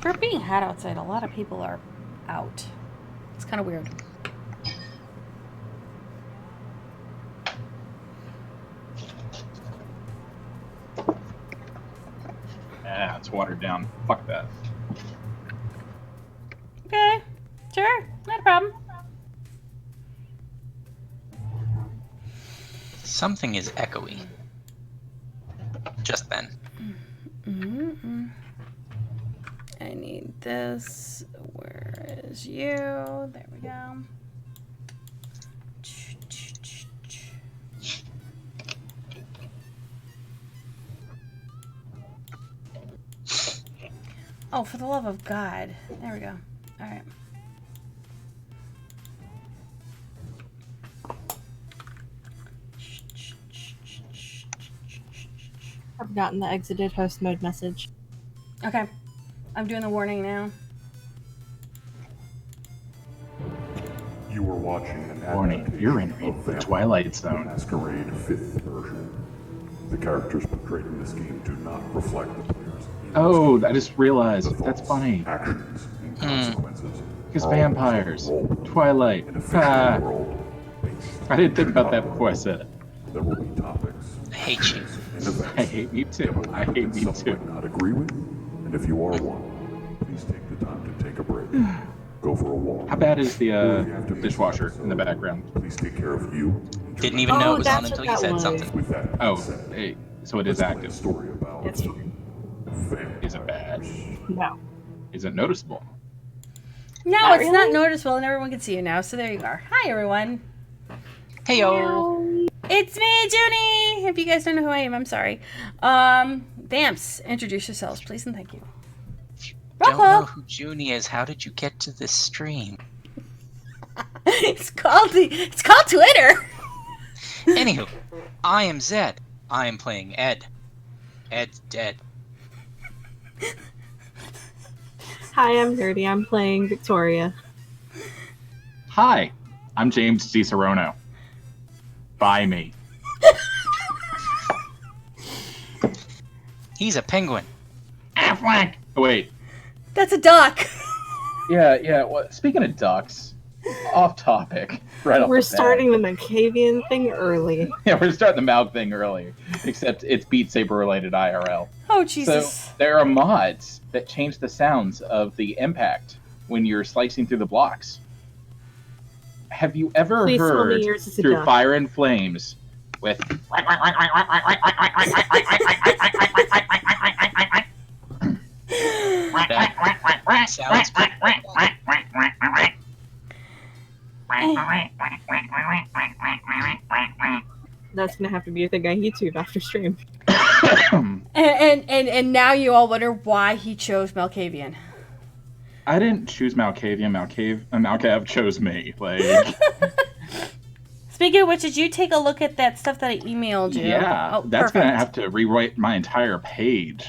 For it being hot outside, a lot of people are out. It's kind of weird. Yeah, it's watered down. Fuck that. Okay, sure, not a problem. Something is echoey. Just then. Mm-mm. I need this. Where is you? There we go. Oh, for the love of God. There we go. All right. I've gotten the exited host mode message. Okay. I'm doing the warning now. You are watching an Warning, you're in adaptation of the Vampire Twilight the Zone. Masquerade 5th version. The characters portrayed in this game do not reflect the player's Oh, I just realized. the That's thoughts, funny. actions, and consequences. Because are always vampires. rolled Twilight. in a fictional Ah. world based I didn't think in about that novel. before I said it. There will be topics I hate you. and events I hate me too. that will I hate happen me some too. might not agree with, and if you are one, please take the time to take a break. Go for a walk. How bad is the Or if you have to make dishwasher some in the episode, background? Please take care of you. Didn't even know Oh, it was on that's until what you that said was. something. With that being Oh, said, hey, so it is let's play a active. story about It's fine. vampires. Is it bad? No. Is it noticeable? No, Not it's not really? noticeable, and everyone can see you now. So there you are. Hi, everyone. Hey yo. It's me, Junie. If you guys don't know who I am, I'm sorry. Vamps, introduce yourselves, please, and thank you. Don't know Rockwell. who Junie is. How did you get to this stream? It's called Twitter. Anywho, I am Zed. I am playing Ed. Ed's dead. Hi, I'm Gertie. I'm playing Victoria. Hi, I'm James DiSerono. Buy me. He's a penguin. Affleck! Oh, wait. That's a duck. Yeah. Well, speaking of ducks, off topic. Right off We're the bat. starting the Macavian thing early. Yeah, we're starting the Malk thing early. Except it's Beat Saber related IRL. Oh, Jesus. So there are mods that change the sounds of the impact when you're slicing through the blocks. Have you ever Please tell me heard yours is a Through duck. Fire and Flames with That sounds That's gonna have to be a thing on YouTube after stream. And now you all wonder why he chose Malkavian. I didn't choose Malkavian. Malkav chose me. Like, Speaking of which, did you take a look at that stuff that I emailed you? yeah, Oh, that's perfect. gonna have to rewrite my entire page.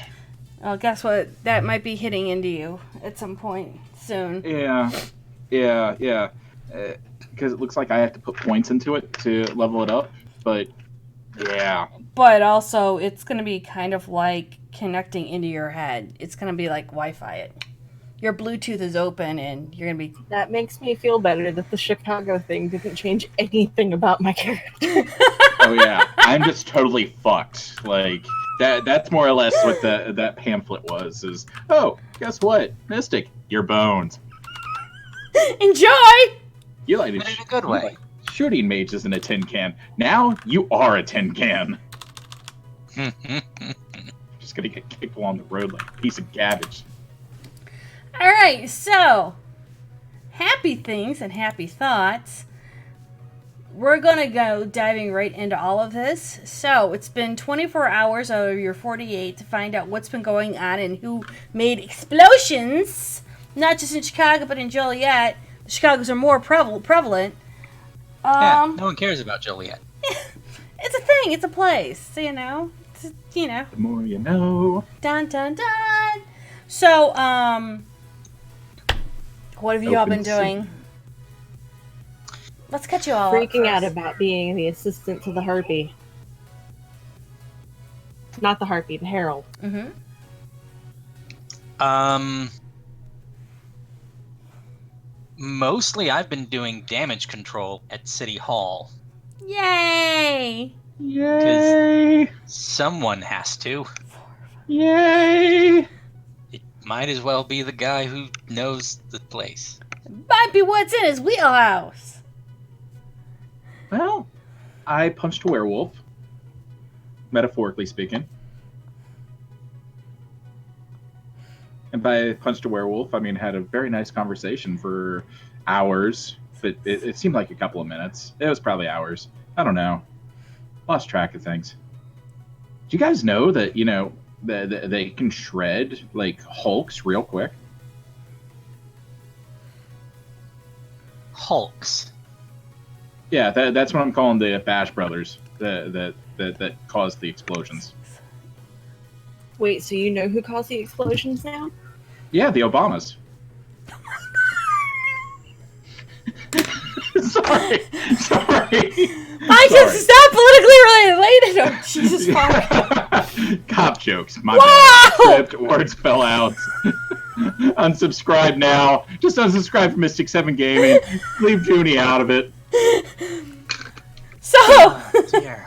Well, guess what? That might be hitting into you at some point soon. Yeah. Because it looks like I have to put points into it to level it up. But yeah, But also, it's going to be kind of like connecting into your head. It's going to be like Wi-Fi it. Your Bluetooth is open and you're going to be... That makes me feel better that the Chicago thing didn't change anything about my character. oh yeah, I'm just totally fucked. Like that's more or less what that pamphlet was. Is oh, guess what, Mystic, your bones. Enjoy! You like but in a good way. shooting mages in a tin can. Now you are a tin can. Just gonna get kicked along the road like a piece of garbage. All right, so happy things and happy thoughts. We're going to go diving right into all of this. So it's been 24 hours out of your 48 to find out what's been going on and who made explosions, not just in Chicago, but in Joliet. The Chicagos are more prevalent. Yeah, no one cares about Joliet. It's a thing. It's a place. So, you know. The more you know. Dun, dun, dun. So, what have you all been Open doing? Let's catch you all up Freaking out first. about being the assistant to the harpy. Not the Harpy, the Herald. Mm-hmm. Mostly I've been doing damage control at City Hall. Yay! Yay! Someone has to. Yay! It might as well be the guy who knows the place. Might be what's in his wheelhouse. Well, I punched a werewolf. Metaphorically speaking. And by punched a werewolf, I mean had a very nice conversation for hours. But it seemed like a couple of minutes. It was probably hours. I don't know. Lost track of things. Do you guys know that, they can shred, like, hulks real quick? Hulks. Yeah, that's what I'm calling the Bash Brothers that caused the explosions. Wait, so you know who caused the explosions now? Yeah, the Obamas. Sorry. I just not politically related. Oh, Jesus fuck. Cop jokes. My Wow! bad. Script, words fell out. Unsubscribe now. Just unsubscribe from Mystic 7 Gaming. Leave Junie out of it. So, Oh, dear.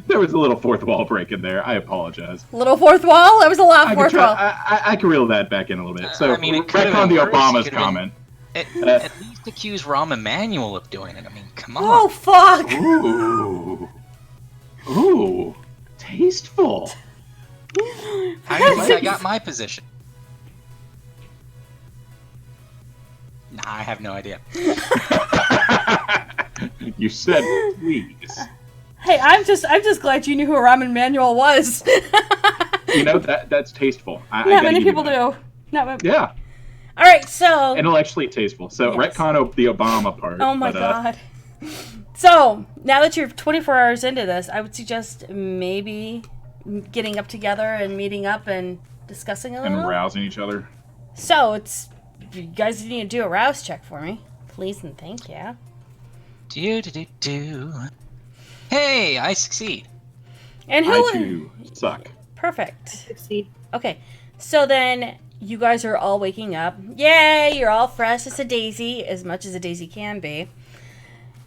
There was a little fourth wall break in there. I apologize. little fourth wall? That was a lot of I fourth can, wall. I can reel that back in a little bit. So, I mean, it could've retcon been the worse. Obama's It could've been- comment. At least accuse Rahm Emanuel of doing it. I mean, come on. Oh, fuck. Ooh. Tasteful. How do you think I got my position? Nah, I have no idea. You said please. Hey, I'm just glad you knew who Ramen Manuel was. That's tasteful. I Not gotta many give you people that. do. Not many. Yeah, All right, so. intellectually tasteful. So Yes. retcon the Obama part. Oh my but, god. So, now that you're 24 hours into this, I would suggest maybe getting up together and meeting up and discussing a little. And rousing each other. So, you guys need to do a rouse check for me. Please and thank you. Do. Hey, I succeed. And who I would... too suck. Perfect. Succeed. Okay, so then you guys are all waking up. Yay, you're all fresh as a daisy, as much as a daisy can be.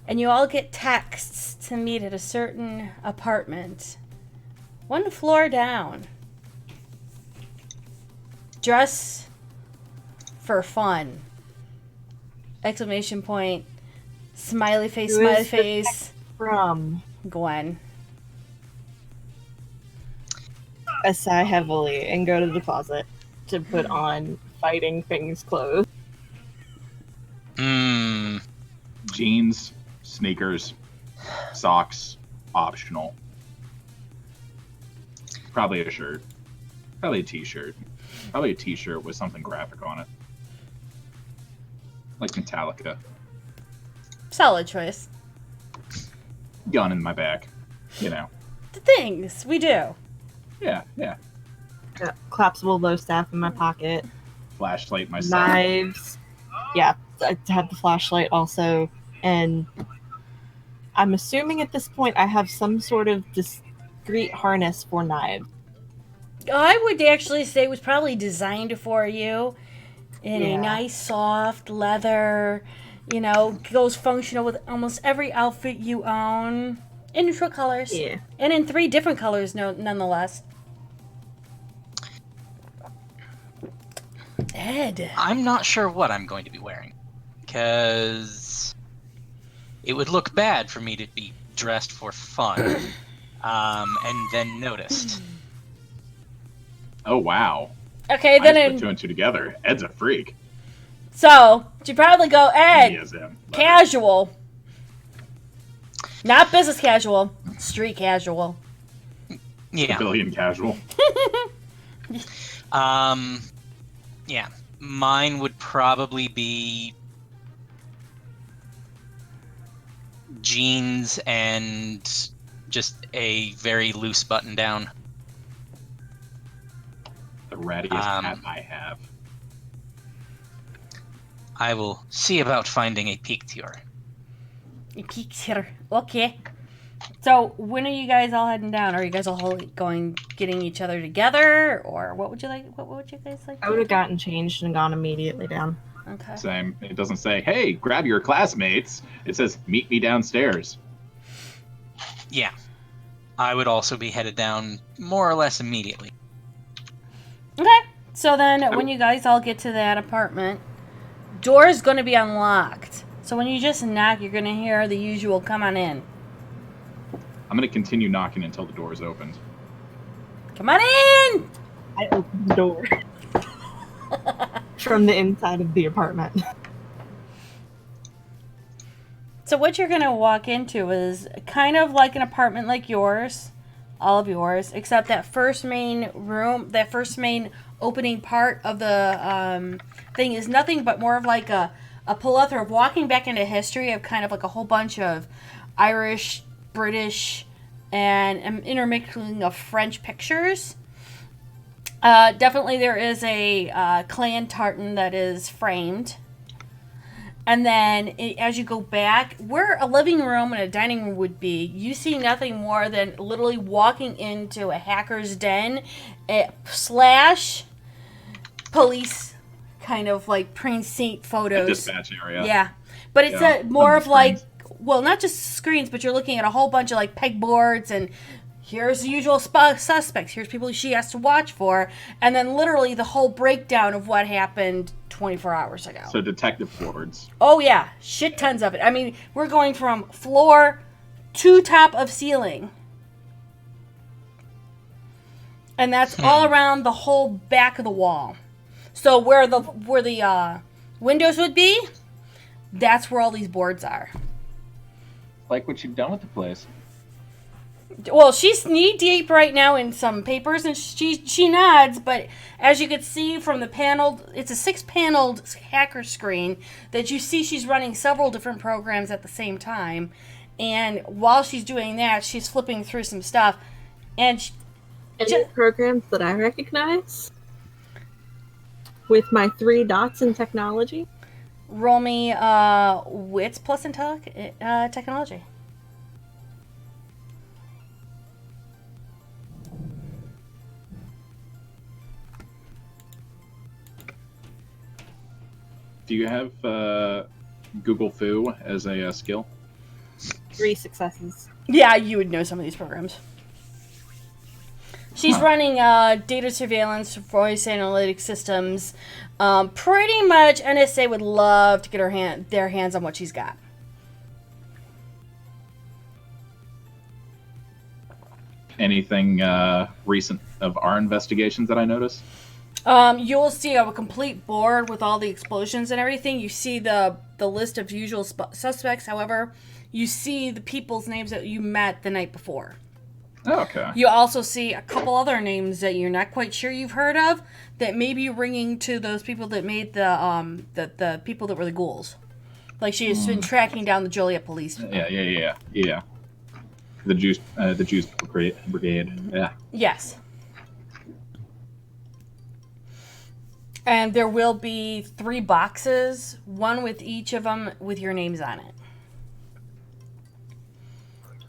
And you all get texts to meet at a certain apartment. One floor down. Dress for fun. Exclamation point. Smiley face, Who smiley is the face. From. Gwen. I sigh heavily and go to the closet to put on fighting things clothes. Jeans, sneakers, socks, optional. Probably a shirt. Probably a t-shirt. Probably a t-shirt with something graphic on it. Like Metallica. Solid choice. Gun in my back. The things we do. Yeah. Got collapsible low staff in my pocket. Flashlight in my side. Knives. Yeah, I have the flashlight also. And I'm assuming at this point I have some sort of discreet harness for knives. I would actually say it was probably designed for you in a Yeah. nice soft leather, goes functional with almost every outfit you own. In neutral colors. Yeah. And in 3 different colors, nonetheless. Ed. I'm not sure what I'm going to be wearing. Because it would look bad for me to be dressed for fun. And then noticed. Oh, wow. Okay, I then just put 2 and 2 together. Ed's a freak. So, you probably go, Ed, He is him. casual. Not business casual. Street casual. Yeah. Civilian casual. Yeah. Mine would probably be jeans and just a very loose button down. The rattiest hat I have. I will see about finding a picture. A picture. Okay. So when are you guys all heading down? Are you guys all getting each other together, or what would you like? What would you guys like? I would have gotten changed and gone immediately down. Okay. Same. It doesn't say, "Hey, grab your classmates." It says, "Meet me downstairs." Yeah. I would also be headed down more or less immediately. Okay. So then, when you guys all get to that apartment, door's going to be unlocked. So when you just knock, you're going to hear the usual "Come on in." I'm going to continue knocking until the door is opened. Come on in. I opened the door from the inside of the apartment. So what you're going to walk into is kind of like an apartment like yours, all of yours, except that first main room, that first main opening part of the thing is nothing but more of like a plethora of walking back into history of kind of like a whole bunch of Irish, British, and an intermixing of French pictures. Definitely there is a clan tartan that is framed. And then as you go back, where a living room and a dining room would be, you see nothing more than literally walking into a hacker's den slash police kind of like precinct photos. Dispatch area. Yeah. But it's Yeah, more on of the like, screens. well, not just screens, but you're looking at a whole bunch of like pegboards and here's the usual suspects. Here's people she has to watch for. And then literally the whole breakdown of what happened 24 hours ago. So detective boards. Oh, yeah. Shit tons of it. I mean, we're going from floor to top of ceiling. And that's all around the whole back of the wall. So where the windows would be, that's where all these boards are. Like what you've done with the place. Well, she's knee deep right now in some papers, and she nods. But as you can see from the paneled, it's a 6-paneled hacker screen that you see. She's running several different programs at the same time, and while she's doing that, she's flipping through some stuff. And Any programs that I recognize with my 3 dots in technology? roll me wits plus technology. Do you have Google Foo as a skill? 3 successes. Yeah, you would know some of these programs. She's running data surveillance, voice analytics systems. Pretty much, NSA would love to get their hands on what she's got. Anything recent of our investigations that I noticed? You'll see a complete board with all the explosions and everything. You see the list of usual suspects. However, you see the people's names that you met the night before. Oh, okay. You also see a couple other names that you're not quite sure you've heard of that may be ringing to those people that made the people that were the ghouls. Like she has been tracking down the Joliet police. Yeah. The Jews brigade. Yeah. Yes. And there will be 3 boxes, one with each of them with your names on it.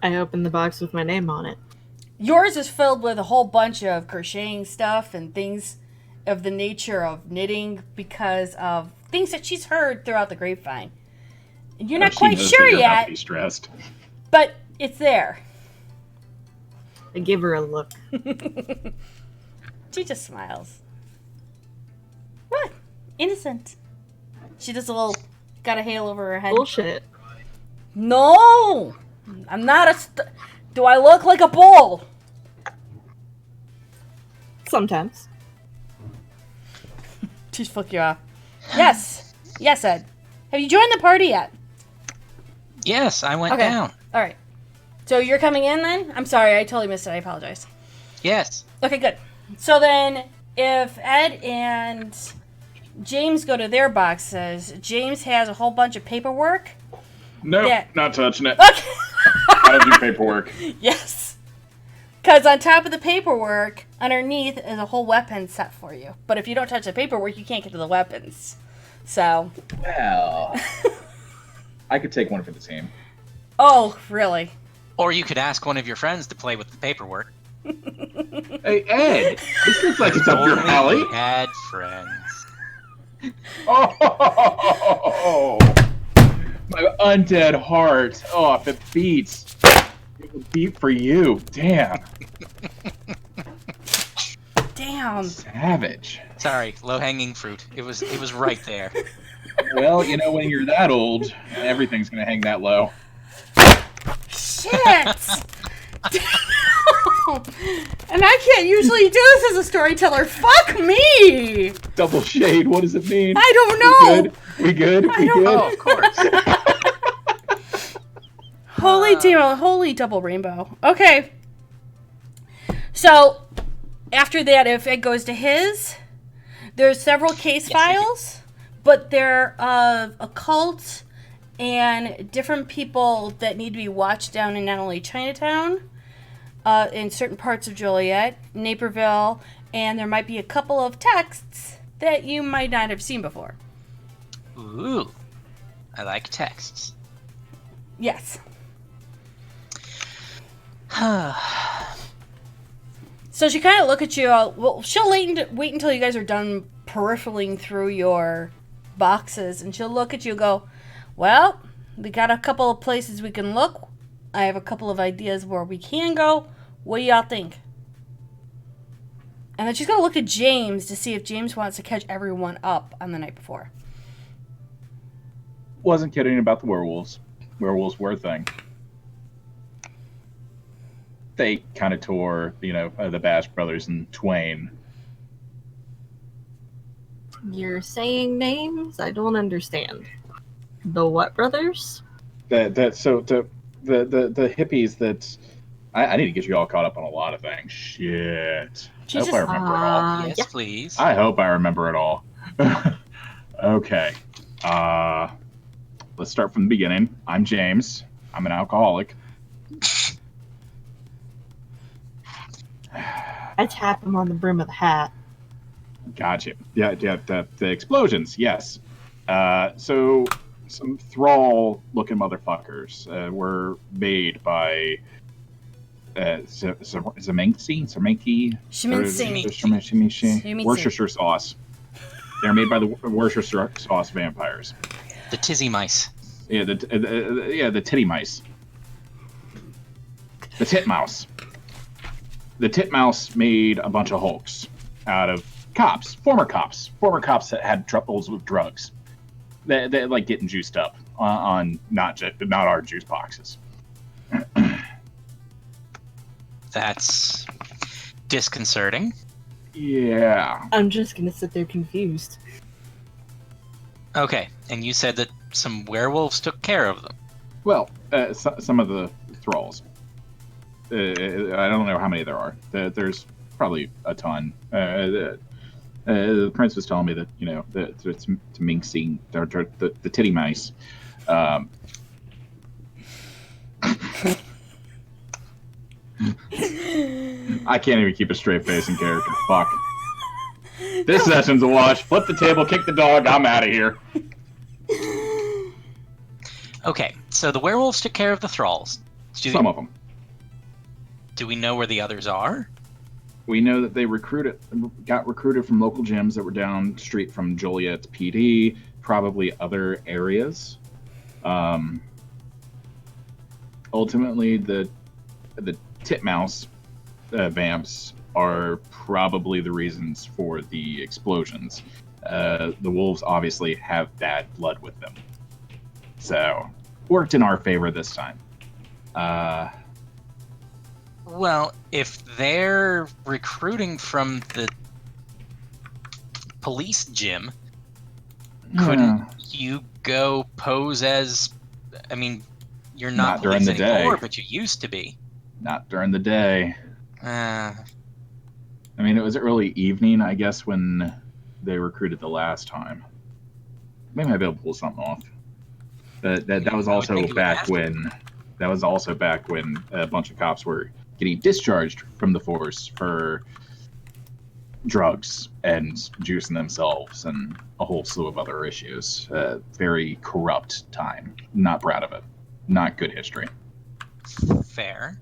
I opened the box with my name on it. Yours is filled with a whole bunch of crocheting stuff and things of the nature of knitting because of things that she's heard throughout the grapevine. And you're not She quite knows sure that you're about yet, to be stressed. but it's there. I give her a look. She just smiles. What? Innocent. She does a little, got a hail over her head. Bullshit. No! I'm not a... Do I look like a bull? Sometimes. She's flick you off. Yes. Yes, Ed. Have you joined the party yet? Yes, I went Okay. down. All right. So you're coming in then? I'm sorry, I totally missed it. I apologize. Yes. Okay, good. So then, if Ed and James go to their boxes, James has a whole bunch of paperwork. Nope, Yeah. not touching it. Okay. I don't do paperwork. Yes. Because on top of the paperwork, underneath is a whole weapon set for you. But if you don't touch the paperwork, you can't get to the weapons. So, Well, I could take one for the team. oh, really? Or you could ask one of your friends to play with the paperwork. Hey, Ed, this looks like it's up your Only alley. he had friends. Oh, my undead heart. Oh, if it beats, it will beat for you. Damn. Damn. Savage. Sorry, low-hanging fruit. It was right there. Well, you know, when you're that old, everything's gonna hang that low. Shit! And I can't usually do this as a storyteller. Fuck me! Double shade. What does it mean? I don't know. We good? I We don't good? Oh, of course. Holy double rainbow. Okay. So, after that, if it goes to his, there's several case files, but they're of occult and different people that need to be watched down in not only Chinatown, in certain parts of Joliet, Naperville, and there might be a couple of texts that you might not have seen before. Ooh, I like texts. Yes. So she kind of look at you. Well, she'll wait until you guys are done peripheral through your boxes, and she'll look at you and go, well, we got a couple of places we can look. I have a couple of ideas where we can go. What do y'all think? And then she's going to look at James to see if James wants to catch everyone up on the night before. Wasn't kidding about the werewolves. Werewolves were a thing. They kind of tore, the Bash Brothers and Twain. You're saying names I don't understand. The what brothers? The hippies that I need to get you all caught up on a lot of things. Shit. Jesus. I hope I remember it all. Yes, Yeah. please. I hope I remember it all. Okay. Let's start from the beginning. I'm James. I'm an alcoholic. I tap him on the brim of the hat. Gotcha. Yeah, the explosions, yes. So some thrall-looking motherfuckers were made by Zemenkisi? Shiminsky. Worcestershire sauce. They're made by the Worcestershire sauce vampires. The tizzy mice. Yeah, the titty mice. The titmouse. The titmouse made a bunch of hulks out of former cops that had troubles with drugs. They like getting juiced up on not our juice boxes. That's disconcerting. Yeah. I'm just gonna sit there confused. Okay, and you said that some werewolves took care of them. Well, some of the thralls. I don't know how many there are. There's probably a ton. The prince was telling me that the Minxie, the titty mice. I can't even keep a straight face in character. Fuck. This session's a wash. Flip the table, kick the dog. I'm out of here. Okay, so the werewolves took care of the thralls. Some of them. Do we know where the others are? We know that they got recruited from local gyms that were down the street from Joliet PD, probably other areas. Ultimately, the titmouse vamps are probably the reasons for the explosions. The wolves obviously have bad blood with them. So, worked in our favor this time. Well, if they're recruiting from the police gym, couldn't you go pose as... I mean, you're not during police the anymore, day. but you used to be. Not during the day. Uh, I mean, it was early evening, I guess, when they recruited the last time. Maybe I'd be able to pull something off. That was also back when... That was also back when a bunch of cops were getting discharged from the force for drugs and juicing themselves and a whole slew of other issues. Very corrupt time. Not proud of it. Not good history. Fair.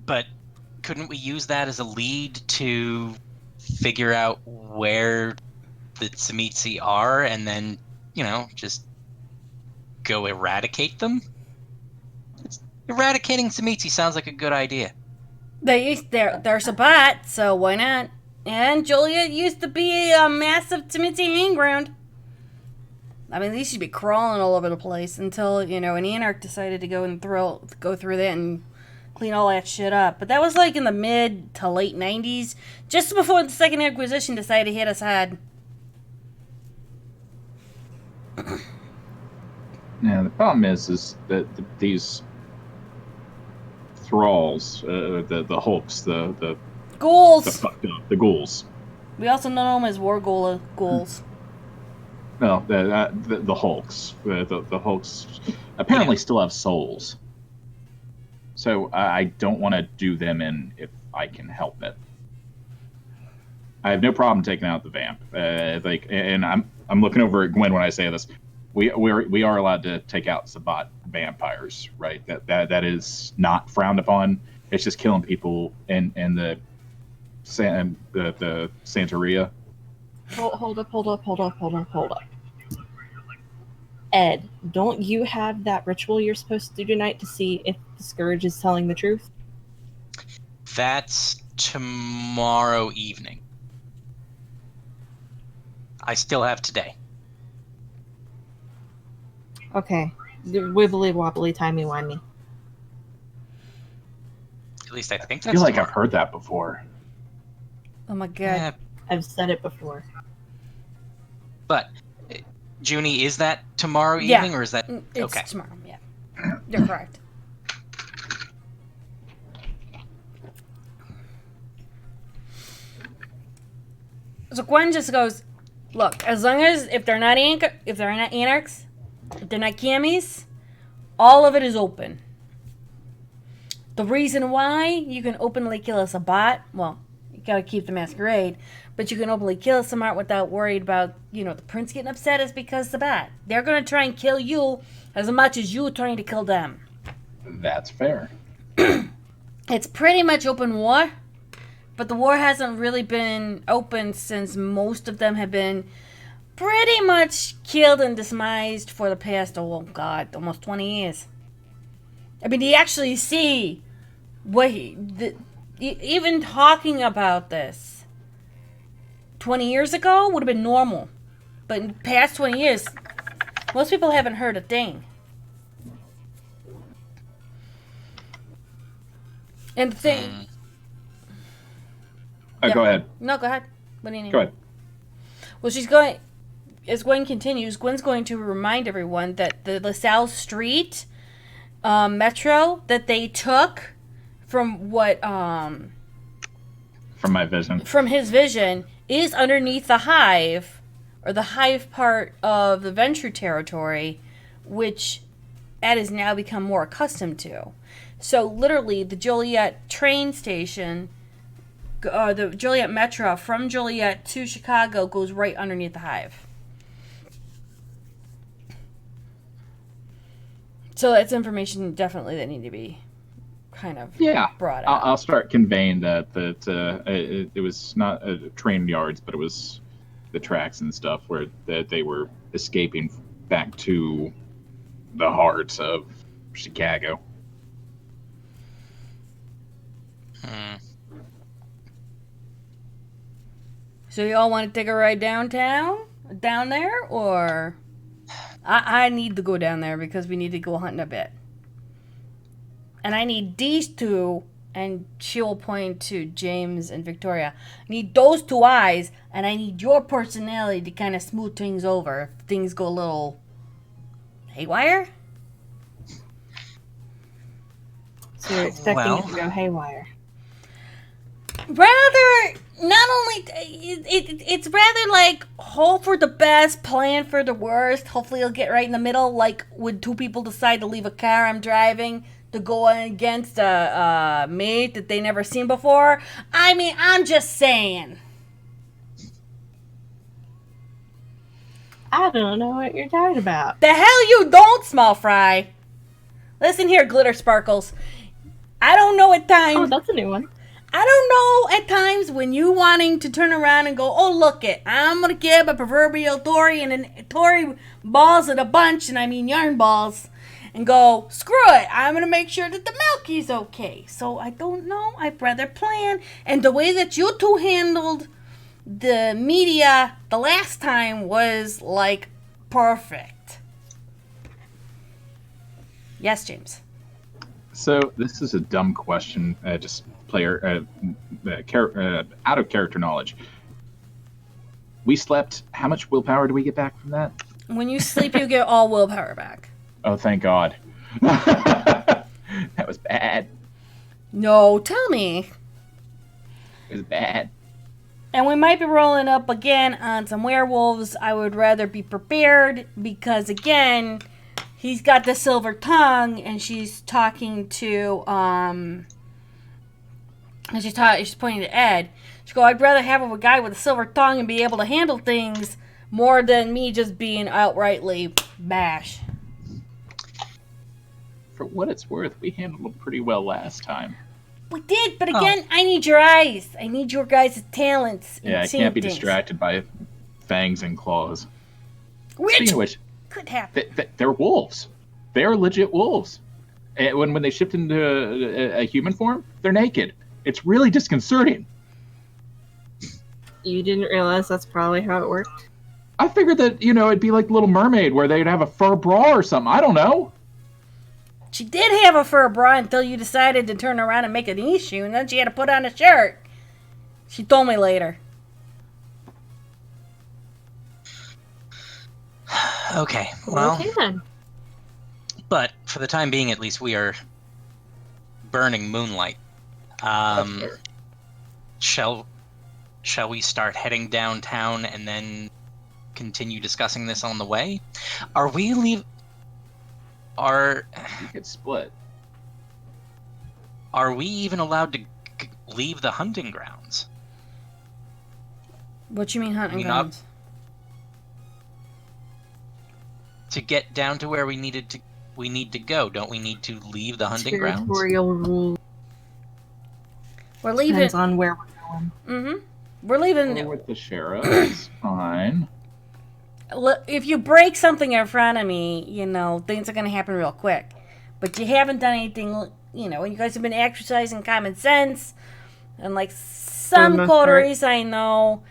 But couldn't we use that as a lead to figure out where the Tzimisce are and then, just go eradicate them? Eradicating Tzimisce sounds like a good idea. They're Sabbat, so why not? And Joliet used to be a massive Tzimisce hang ground. I mean, these should be crawling all over the place until, an Anarch decided to go through that and clean all that shit up. But that was like in the mid to late 90s, just before the Second Inquisition decided to hit us hard. Yeah, the problem is that these thralls, the hulks, the Ghouls! fucked up, the ghouls. We also know them as war ghouls. No, the hulks. The hulks apparently still have souls. So I don't want to do them in if I can help it. I have no problem taking out the vamp. And I'm looking over at Gwen when I say this. We are allowed to take out Sabbat vampires, right? That is not frowned upon. It's just killing people in the Santeria. Hold up. Ed, don't you have that ritual you're supposed to do tonight to see if the Scourge is telling the truth? That's tomorrow evening. I still have today. Okay. Wibbly wobbly timey wimey. At least I think I that's feel like tomorrow. I've heard that before. Oh my god. Yeah, I've said it before. but Junie, is that tomorrow Yeah. evening or is that It's okay? tomorrow, yeah. You're correct. So Gwen just goes, look, as long as if they're not anarchs, if they're not camis, all of it is open. The reason why you can openly kill a Sabbat, well, you gotta keep the masquerade, but you can openly kill a Sabbat without worried about, the prince getting upset is because Sabbat. They're gonna try and kill you as much as you trying to kill them. That's fair. It's pretty much open war, but the war hasn't really been open since most of them have been pretty much killed and demised for the past, almost 20 years. I mean, you actually see even talking about this 20 years ago would have been normal. But in the past 20 years, most people haven't heard a thing. And the thing... Yeah. Go ahead. No, go ahead. What do you need? Go ahead. Well, as Gwen continues, Gwen's going to remind everyone that the LaSalle Street metro that they took from From my vision. from his vision is underneath the Hive, or the Hive part of the Ventrue territory, which Ed has now become more accustomed to. So literally, the Joliet train station, the Joliet Metro from Joliet to Chicago goes right underneath the Hive. So that's information definitely that need to be kind of brought out. I'll start conveying that it was not train yards, but it was the tracks and stuff where they were escaping back to the heart of Chicago. So you all want to take a ride down there, or I need to go down there because we need to go hunting a bit. And I need these two, and she will point to James and Victoria. I need those two eyes, and I need your personality to kind of smooth things over if things go a little haywire. So you're expecting Well. it to go haywire. Rather, not only it's rather like hope for the best, plan for the worst. Hopefully, you'll get right in the middle. Like when two people decide to leave a car I'm driving to go against a mate that they never seen before. I mean, I'm just saying. I don't know what you're talking about. The hell you don't, small fry. Listen here, Glitter Sparkles. I don't know at times. Oh, that's a new one. I don't know at times when you wanting to turn around and go, oh, look it, I'm going to give a proverbial Tory and a Tory balls at a bunch, and I mean yarn balls, and go, screw it, I'm going to make sure that the Milky's okay. So I don't know. I'd rather plan. And the way that you two handled the media the last time was, like, perfect. Yes, James. So this is a dumb question. Just player out of character knowledge. We slept. How much willpower do we get back from that? When you sleep, you get all willpower back. Oh, thank God. That was bad. No, tell me. It was bad. And we might be rolling up again on some werewolves. I would rather be prepared because, again, he's got the silver tongue, and she's talking to, and she's pointing to Ed. She go, I'd rather have a guy with a silver tongue and be able to handle things more than me just being outrightly bash. For what it's worth, we handled them pretty well last time. We did, but again, I need your eyes. I need your guys' talents. Yeah, I can't be distracted by fangs and claws. Speaking of which, could happen. They're wolves. They're legit wolves. And when they shift into a human form, they're naked. It's really disconcerting. You didn't realize that's probably how it worked? I figured that, it'd be like Little Mermaid where they'd have a fur bra or something. I don't know. She did have a fur bra until you decided to turn around and make an issue, and then she had to put on a shirt. She told me later. Okay, well, Okay then. but for the time being, at least, we are burning moonlight. Shall we start heading downtown and then continue discussing this on the way? You could split. Are we even allowed to leave the hunting grounds? What you mean hunting We grounds? To get down to where we need to go, don't we need to leave the hunting grounds? Territorial rule We're leaving. depends on where we're going. Mm-hmm. We're leaving. Or with the sheriff, it's fine. If you break something in front of me, things are going to happen real quick. But you haven't done anything, you guys have been exercising common sense. And like some coteries I know,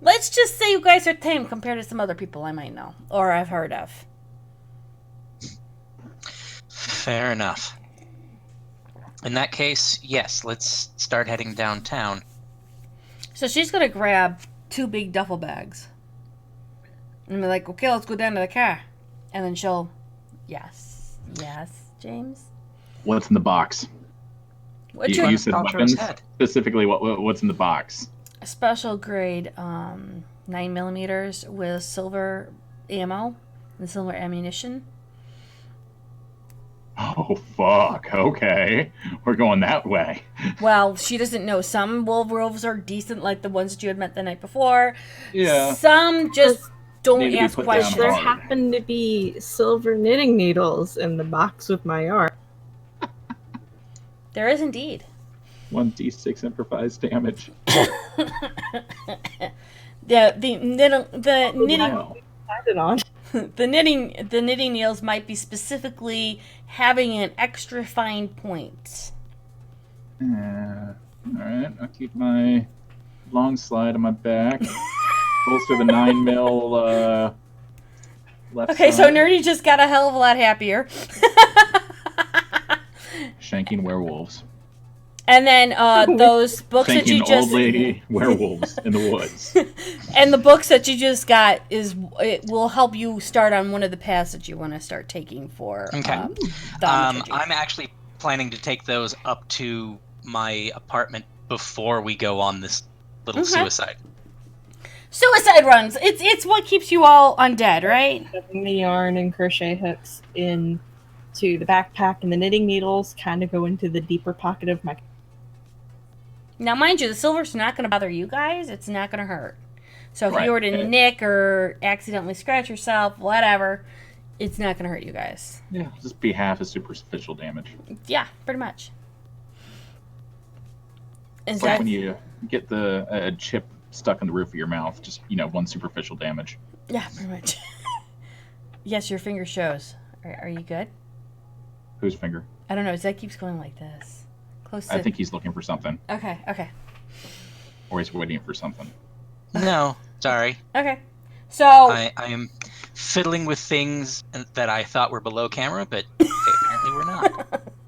let's just say you guys are tame compared to some other people I might know or I've heard of. Fair enough. In that case, yes, let's start heading downtown. So she's going to grab 2 big duffel bags. And be like, okay, let's go down to the car. And then she'll, yes, James? What's in the box? What's You your said Paltrow's weapons. head. Specifically, what's in the box? special grade 9mm with silver ammo and silver ammunition? Oh, fuck. Okay. We're going that way. Well, she doesn't know. Some wolves are decent, like the ones that you had met the night before. Yeah. Some just don't Need to be ask put down questions. There hard. happen to be silver knitting needles in the box with my art. There is indeed. 1d6 improvised damage. The knitting Wow. Decided on. the knitting needles might be specifically having an extra fine point. Alright, I'll keep my long slide on my back. Bolster the 9mm left Okay, so side. Nerdy just got a hell of a lot happier. Shanking werewolves. And then those books that you Shanking just old lady werewolves in the woods. and the books that you just got it will help you start on one of the paths that you want to start taking for Okay. thaumaturgy. I'm actually planning to take those up to my apartment before we go on this little Okay. suicide. Suicide runs. It's what keeps you all undead, right? Putting the yarn and crochet hooks into the backpack, and the knitting needles kind of go into the deeper pocket of my. Now, mind you, the silver's not going to bother you guys. It's not going to hurt. So if Right. you were to nick or accidentally scratch yourself, whatever, it's not gonna hurt you guys. Yeah, just be half as superficial damage. Yeah, pretty much. Is It's like that when you get a chip stuck in the roof of your mouth, just, one superficial damage. yeah, pretty much. Yes, your finger shows. Are you good? Whose finger? I don't know. Zed keeps going like this. Close to. I think he's looking for something, Okay. Okay. or he's waiting for something. No, sorry. Okay. So. I am fiddling with things that I thought were below camera, but they apparently were not.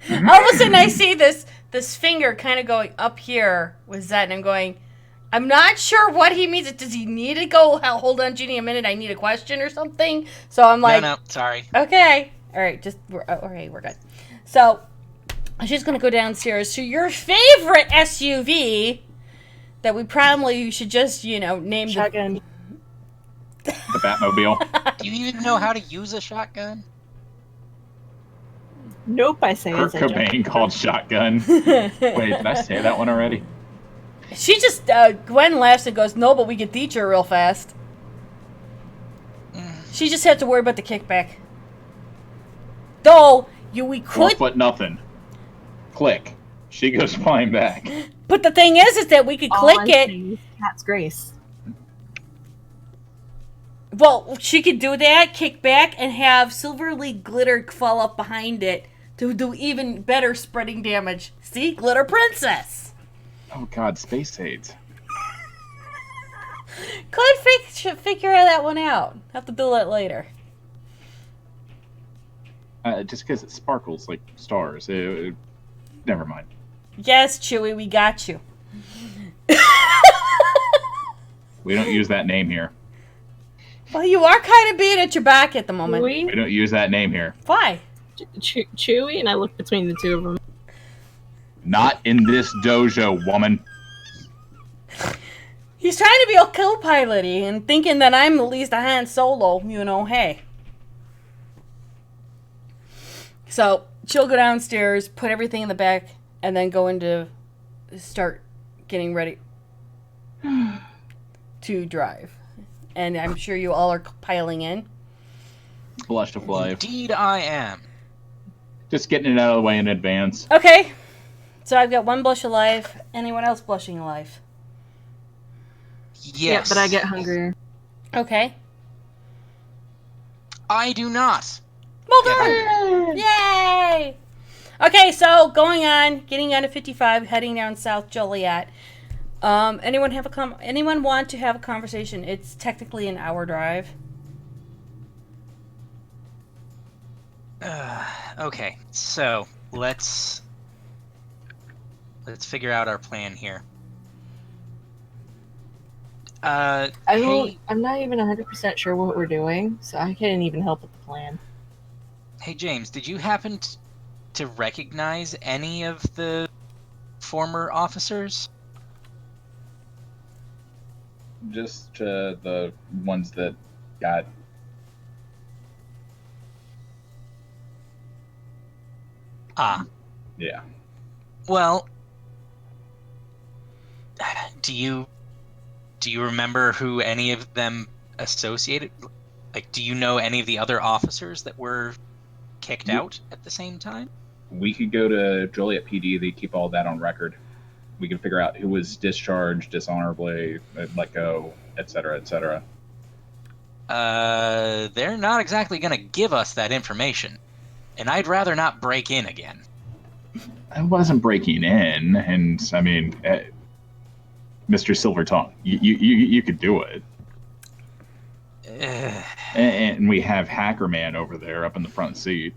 All of a sudden, I see this finger kind of going up here with Zed, and I'm going. I'm not sure what he means. Does he need to go? Hold on, Jeannie, a minute. I need a question or something. So I'm like, No, sorry. okay, all right, okay, we're good. So she's gonna go downstairs to your favorite SUV that we probably should just name Shotgun. The Batmobile. Do you even know how to use a shotgun? Nope, I say Kurt as I jump. Cobain called shotgun. the. Wait, did I say that one already? She just Gwen laughs and goes, "No, but we can teach her real fast." She just had to worry about the kickback. Though we 4 could, foot nothing. Click. She goes flying back. but the thing is that we could All click I it. say is Cat's Grace. Well, she could do that, kick back, and have silverly glitter fall up behind it to do even better spreading damage. See, glitter princess. Oh God, space aids. Could figure that one out. Have to build that later. Just because it sparkles like stars. Never mind. Yes, Chewie, we got you. We don't use that name here. Well, you are kind of being at your back at the moment. We don't use that name here. Why? Chewy, and I look between the two of them. Not in this dojo, woman. He's trying to be all co-piloty and thinking that I'm at least a Han Solo, hey. So, she'll go downstairs, put everything in the back, and then go into start getting ready to drive. And I'm sure you all are piling in. Blush of life. Indeed, I am. Just getting it out of the way in advance. Okay. So I've got one blush of life. Anyone else blushing life? Yes. Yeah, but I get hungrier. Okay. I do not. Well get done! Yay! Okay, so getting on to 55, heading down South Joliet. Anyone want to have a conversation? It's technically an hour drive. Okay, so let's figure out our plan here. I'm not even 100% sure what we're doing, so I can't even help with the plan. Hey James, did you happen to recognize any of the former officers? Just the ones that got. Yeah. Well, do you remember who any of them associated? Like, do you know any of the other officers that were kicked out at the same time? We could go to Joliet PD. They keep all that on record. We can figure out who was discharged dishonorably, let go, etc., etc. They're not exactly going to give us that information, and I'd rather not break in again. I wasn't breaking in, and I mean, Mr. Silvertongue, you could do it. And we have Hacker Man over there up in the front seat.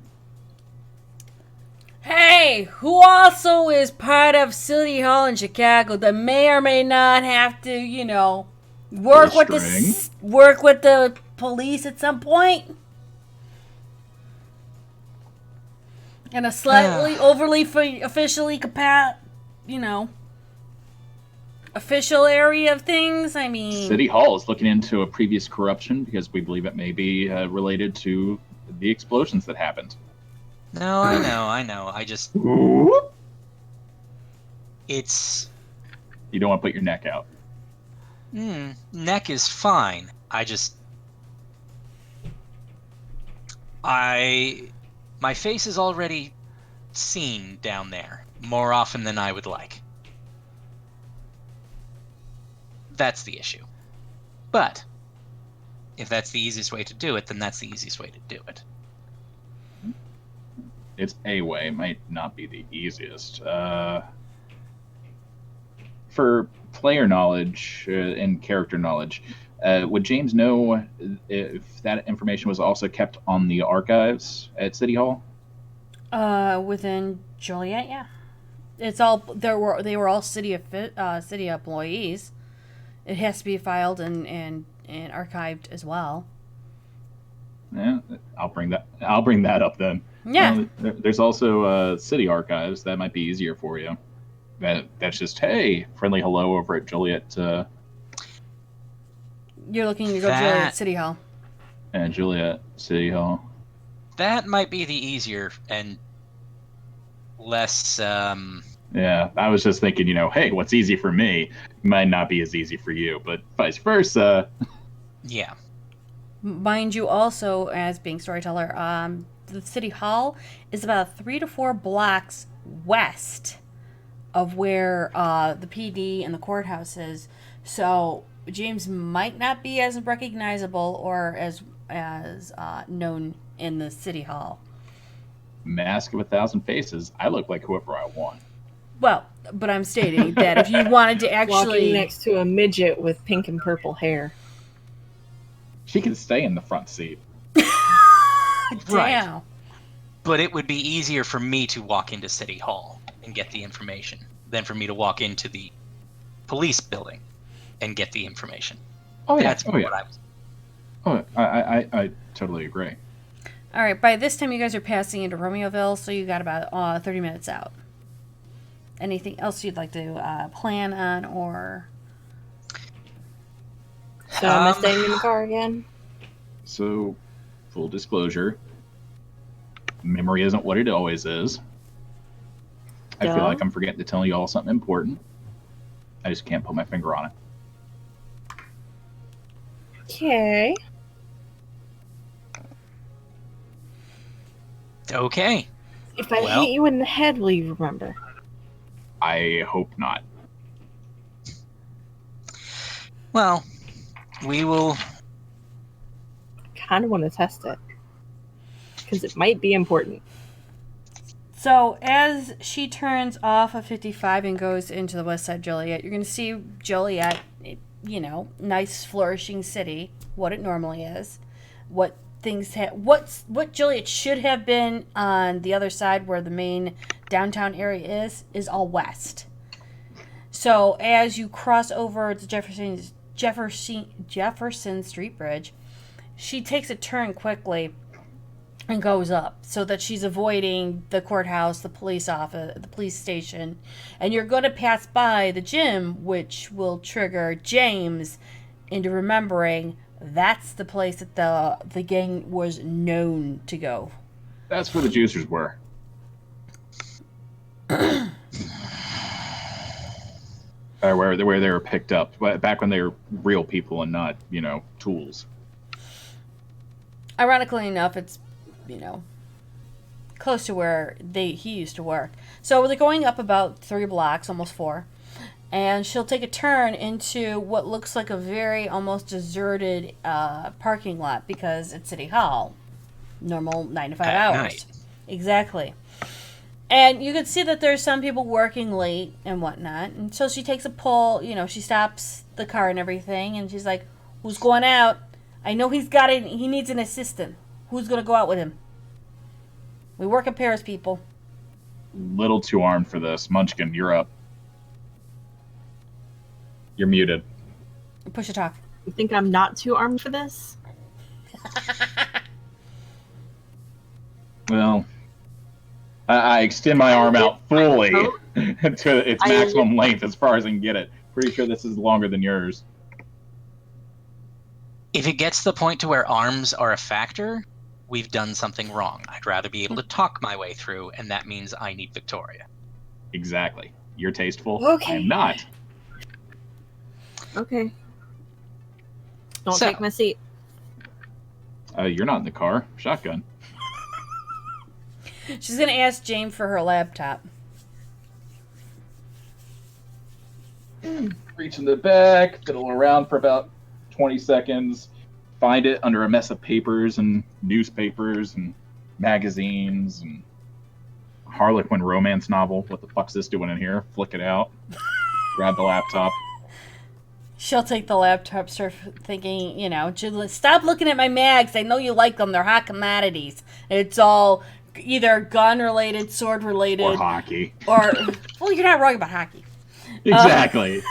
Hey, who also is part of City Hall in Chicago that may or may not have to, work with the police at some point? In a slightly overly officially official area of things. I mean, City Hall is looking into a previous corruption because we believe it may be related to the explosions that happened. No, I know. I just... It's... You don't want to put your neck out. Neck is fine. I just... My face is already seen down there more often than I would like. That's the issue. But if that's the easiest way to do it, then that's the easiest way to do it. It's a way. It might not be the easiest. For player knowledge and character knowledge, would James know if that information was also kept on the archives at City Hall? Within Joliet, yeah. It's all they were all city employees. It has to be filed and archived as well. Yeah, I'll bring that up then. Yeah. There's also city archives that might be easier for you. That's just, hey, friendly hello over at Joliet. You're looking to go to Joliet City Hall. And Joliet City Hall. That might be the easier and less. Yeah, I was just thinking, hey, what's easy for me might not be as easy for you, but vice versa. Yeah. Mind you, also, as being storyteller, the City Hall is about 3 to 4 blocks west of where the PD and the courthouse is. So James might not be as recognizable or as known in the City Hall. Mask of 1,000 faces. I look like whoever I want. Well, but I'm stating that if you wanted to actually walking next to a midget with pink and purple hair. She can stay in the front seat. Damn. Right. But it would be easier for me to walk into City Hall and get the information than for me to walk into the police building and get the information. Oh yeah. That's what I was. Oh, I totally agree. All right, by this time you guys are passing into Romeoville, so you got about 30 minutes out. Anything else you'd like to plan on, or? So am I staying in the car again? So, full disclosure, memory isn't what it always is. I feel like I'm forgetting to tell you all something important. I just can't put my finger on it. Okay. Okay. If I hit you in the head, will you remember? I hope not. Well, we will. Kind of want to test it. Because it might be important. So, as she turns off of 55 and goes into the west side Joliet, you're going to see Joliet, nice flourishing city, what it normally is. What Joliet should have been on the other side where the main downtown area is all west. So, as you cross over the Jefferson Street Bridge, she takes a turn quickly and goes up so that she's avoiding the courthouse, the police office, the police station, and you're going to pass by the gym, which will trigger James into remembering that's the place that the gang was known to go. That's where the juicers were. Where they were picked up back when they were real people and not, tools. Ironically enough, it's close to where he used to work. So they're going up about 3 blocks, almost 4, and she'll take a turn into what looks like a very almost deserted parking lot because it's City Hall, normal 9 to 5 hours. Night. Exactly. And you can see that there's some people working late and whatnot. And so she takes a pull, she stops the car and everything, and she's like, "Who's going out? I know he needs an assistant. Who's going to go out with him? We work in pairs, people." Little too armed for this. Munchkin, you're up. You're muted. Push to talk. You think I'm not too armed for this? Well, I extend my arm out fully to its maximum length as far as I can get it. Pretty sure this is longer than yours. If it gets to the point to where arms are a factor, we've done something wrong. I'd rather be able to talk my way through, and that means I need Victoria. Exactly. You're tasteful. Okay. I'm not. Okay. Don't So- take my seat. You're not in the car. Shotgun. She's gonna ask Jane for her laptop. Reach in the back, fiddle around for about 20 seconds, find it under a mess of papers and newspapers and magazines and Harlequin romance novel. What the fuck's this doing in here? Flick it out. Grab the laptop. She'll take the laptop, start thinking, you know, stop looking at my mags. I know you like them. They're hot commodities. It's all either gun-related, sword-related. Or hockey. Or, well, you're not wrong about hockey. Exactly.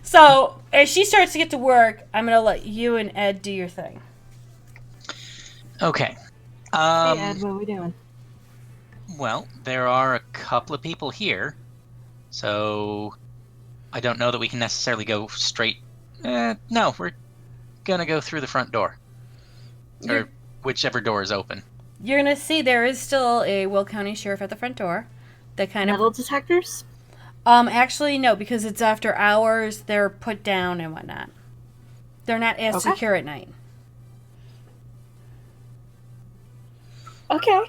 So, as she starts to get to work, I'm going to let you and Ed do your thing. Okay. Hey, Ed, what are we doing? Well, there are a couple of people here, so I don't know that we can necessarily go straight. No, we're gonna go through the front door, or whichever door is open. You're going to see there is still a Will County Sheriff at the front door. That kind Metal of... detectors? Actually, no, because it's after hours. They're put down and whatnot. They're not as Okay. secure at night. Okay.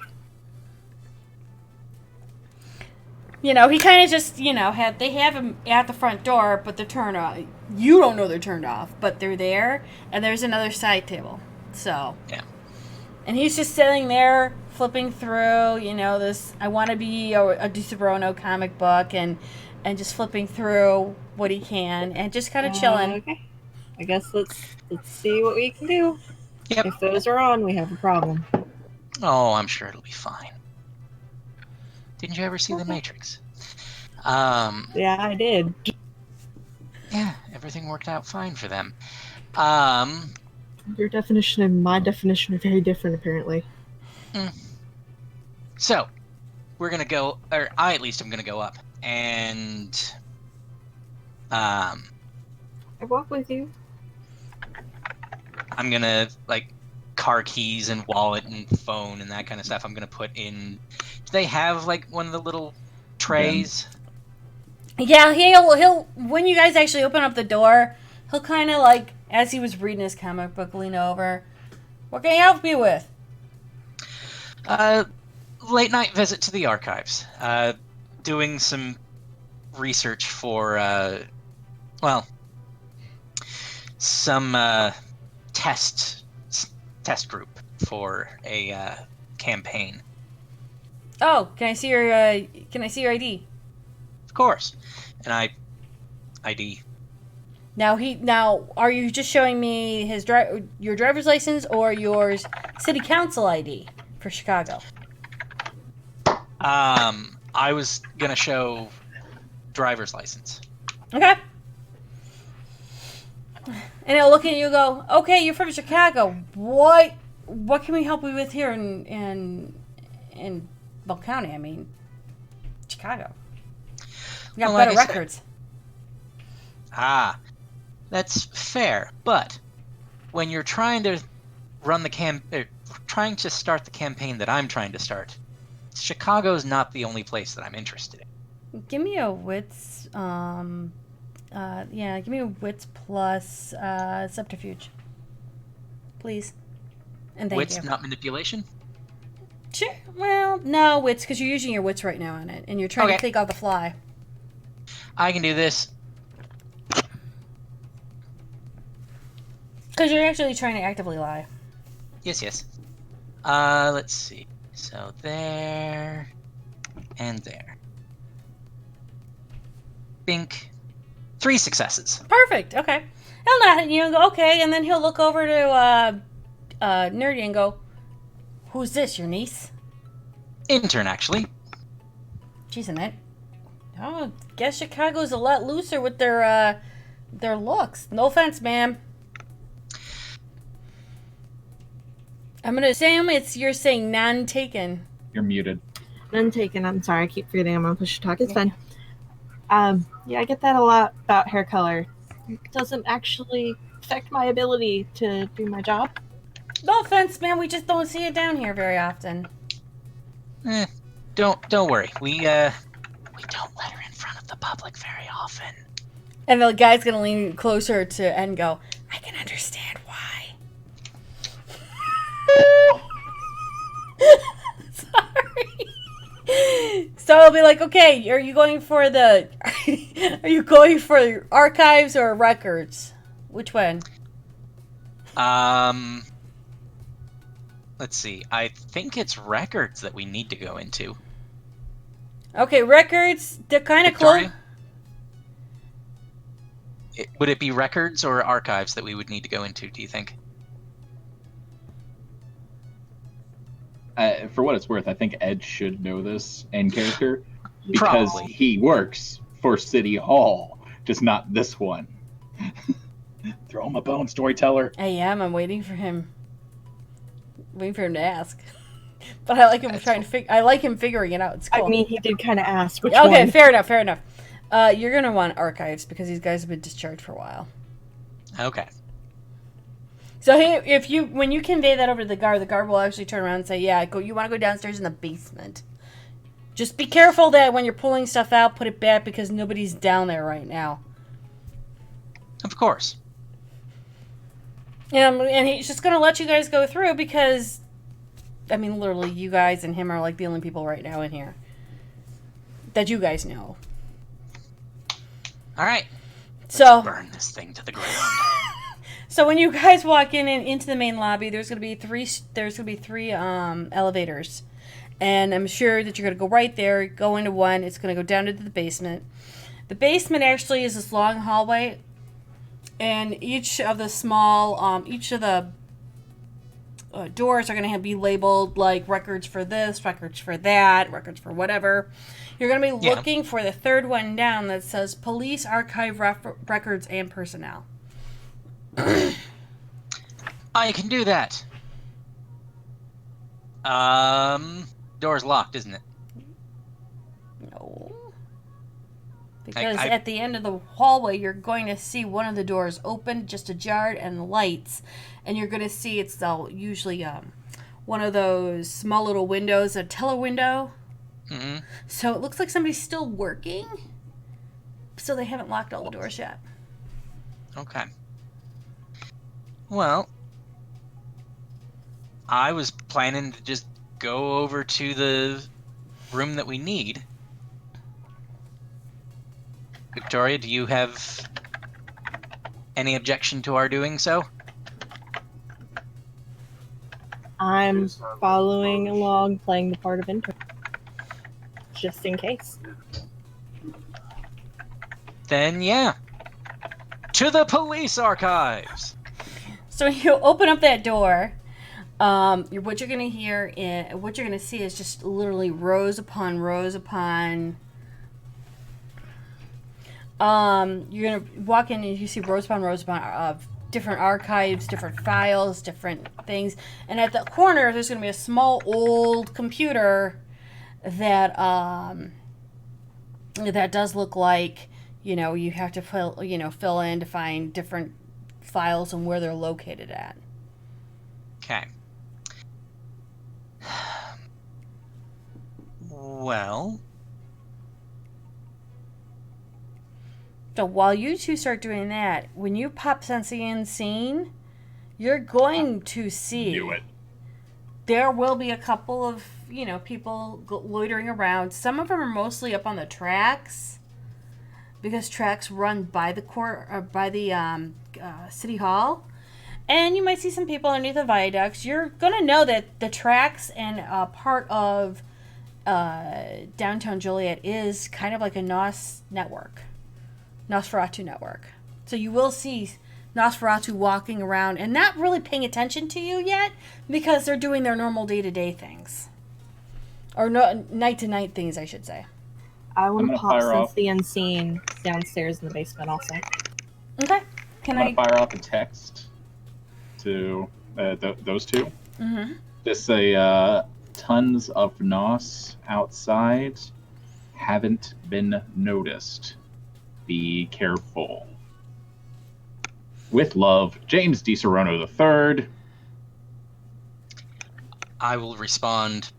You know, he kind of just, you know, they have him at the front door, but they're turned off. You don't know they're turned off, but they're there, and there's another side table. So. Yeah. And he's just sitting there, flipping through, you know, this I Want to Be a DeSobrano comic book, and just flipping through what he can, and just kind of chilling. Okay. I guess let's see what we can do. Yep. If those are on, we have a problem. Oh, I'm sure it'll be fine. Didn't you ever see The Matrix? Yeah, I did. Yeah, everything worked out fine for them. Your definition and my definition are very different, apparently. So, we're gonna go, or I at least am gonna go up, and I walk with you. I'm gonna, like, car keys and wallet and phone and that kind of stuff I'm gonna put in. Do they have, like, one of the little trays? Yeah, he'll when you guys actually open up the door, he'll kind of like, as he was reading his comic book, lean over. What can I help you with? Late night visit to the archives. Doing some research for, well, some test group for a campaign. Oh, can I see your ID? Of course. And I ID. Now, are you just showing me your driver's license or your city council ID for Chicago? I was gonna show driver's license. Okay. And he'll look at you and go, okay, you're from Chicago. What can we help you with here in Will County? I mean, Chicago. We got Well, like better I said- records. That's fair. But when you're trying to run trying to start the campaign that I'm trying to start, Chicago's not the only place that I'm interested in. Give me a wits. Give me a wits plus subterfuge, please. And thank Wits, you. not manipulation? Sure. Well, no wits, because you're using your wits right now on it, and you're trying to Okay. think on the fly. I can do this. Because you're actually trying to actively lie. Yes. Let's see. So there and there. Bink. 3 successes. Perfect. Okay. He'll nod at you and go, okay, and then he'll look over to Nerdy and go, who's this, your niece? Intern, actually. She's in it. Oh, guess Chicago's a lot looser with their looks. No offense, ma'am. I'm gonna assume you're saying none taken. You're muted. None taken. I'm sorry. I keep forgetting I'm on push to talk. It's fine. Yeah, I get that a lot about hair color. It doesn't actually affect my ability to do my job. No offense, ma'am. We just don't see it down here very often. Don't worry. We don't let her in front of the public very often. And the guy's gonna lean closer to Ed and go, I can understand why. Sorry. So I'll be like, okay, are you going for the are you going for archives or records? Which one? Let's see. I think it's records that we need to go into. Okay, records, they're kind of close. Victoria? Would it be records or archives that we would need to go into, do you think? For what it's worth, I think Ed should know this in character because Probably. he works for City Hall, just not this one. Throw him a bone, storyteller. I am. I'm waiting for him. Waiting for him to ask. But I like him I like him figuring it out. It's cool. I mean, he did kind of ask which Okay, one. fair enough. You're gonna want archives because these guys have been discharged for a while. Okay. So when you convey that over to the guard will actually turn around and say, "Yeah, you want to go downstairs in the basement. Just be careful that when you're pulling stuff out, put it back because nobody's down there right now." Of course. And he's just gonna let you guys go through because, I mean, literally, you guys and him are like the only people right now in here that you guys know. All right. So Burn this thing to the ground. So when you guys walk in and into the main lobby, there's gonna be three elevators, and I'm sure that you're gonna go right there, go into one. It's gonna go down into the basement. The basement actually is this long hallway, and each of the doors are gonna be labeled like records for this, records for that, records for whatever. You're gonna be looking for the third one down that says police archive records and personnel. I can do that. Door's locked, isn't it? No. Because I- at the end of the hallway, you're going to see one of the doors open, just ajar, and lights. And you're going to see it's usually one of those small little windows, a teller window. Mm-hmm. So it looks like somebody's still working. So they haven't locked all the doors yet. Okay. Well, I was planning to just go over to the room that we need. Victoria, do you have any objection to our doing so? I'm following along, playing the part of intern. Just in case. Then Yeah. To the police archives! So you open up that door. What you're gonna hear, what you're gonna see is just literally rows upon rows upon. You're gonna walk in and you see rows upon rows upon different archives, different files, different things, and at the corner there's gonna be a small old computer that that does look like you have to fill in to find different files and where they're located at. Okay. Well, So while you two start doing that, when you pop Sensei Unseen, you're going to see Knew it. there will be a couple of people loitering around. Some of them are mostly up on the tracks because tracks run by the city hall. And you might see some people underneath the viaducts. You're going to know that the tracks and part of downtown Joliet is kind of like a Nosferatu network. So you will see Nosferatu walking around and not really paying attention to you yet because they're doing their normal day-to-day things. Or night-to-night things, I should say. I want to gonna pop fire off. Sense the Unseen downstairs in the basement also. Okay. I'm gonna fire off a text to those two. Mm-hmm. Just say, tons of Nos outside haven't been noticed. Be careful. With love, James DiSerono III. I will respond,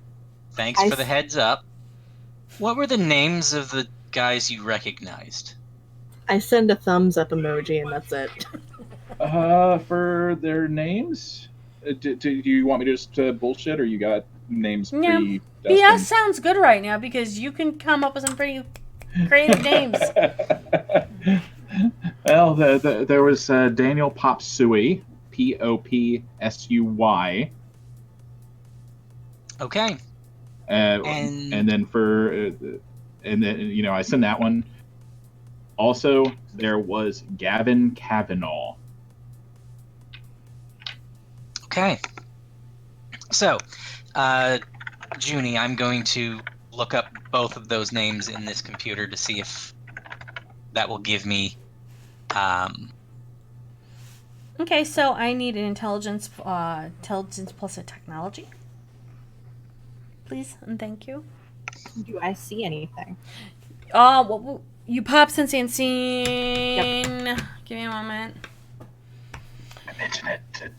thanks for the heads up. What were the names of the guys you recognized? I send a thumbs up emoji and that's it. For their names, do you want me to just bullshit, or you got names Yeah. pre-destined? BS sounds good right now because you can come up with some pretty creative names. Well, there was Daniel Popsuy, Popsuy, Okay. and then and then I send that one. Also, there was Gavin Cavanaugh. Okay. So, Junie, I'm going to look up both of those names in this computer to see if that will give me. Okay, so I need an intelligence plus a technology. Please and thank you. Do I see anything? You pop Sensei and Scene. Give me a moment. I mentioned it to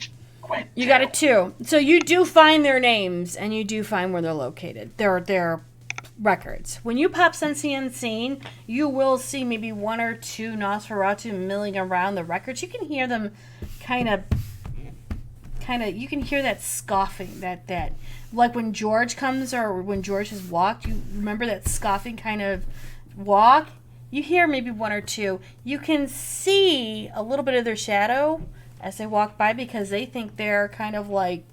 Quinn. You got it too. So you do find their names and you do find where they're located. Their records. When you pop Sensei Unseen, you will see maybe one or two Nosferatu milling around the records. You can hear them kind of you can hear that scoffing, that like when George comes or when George has walked, you remember that scoffing kind of walk? You hear maybe one or two. You can see a little bit of their shadow as they walk by because they think they're kind of like,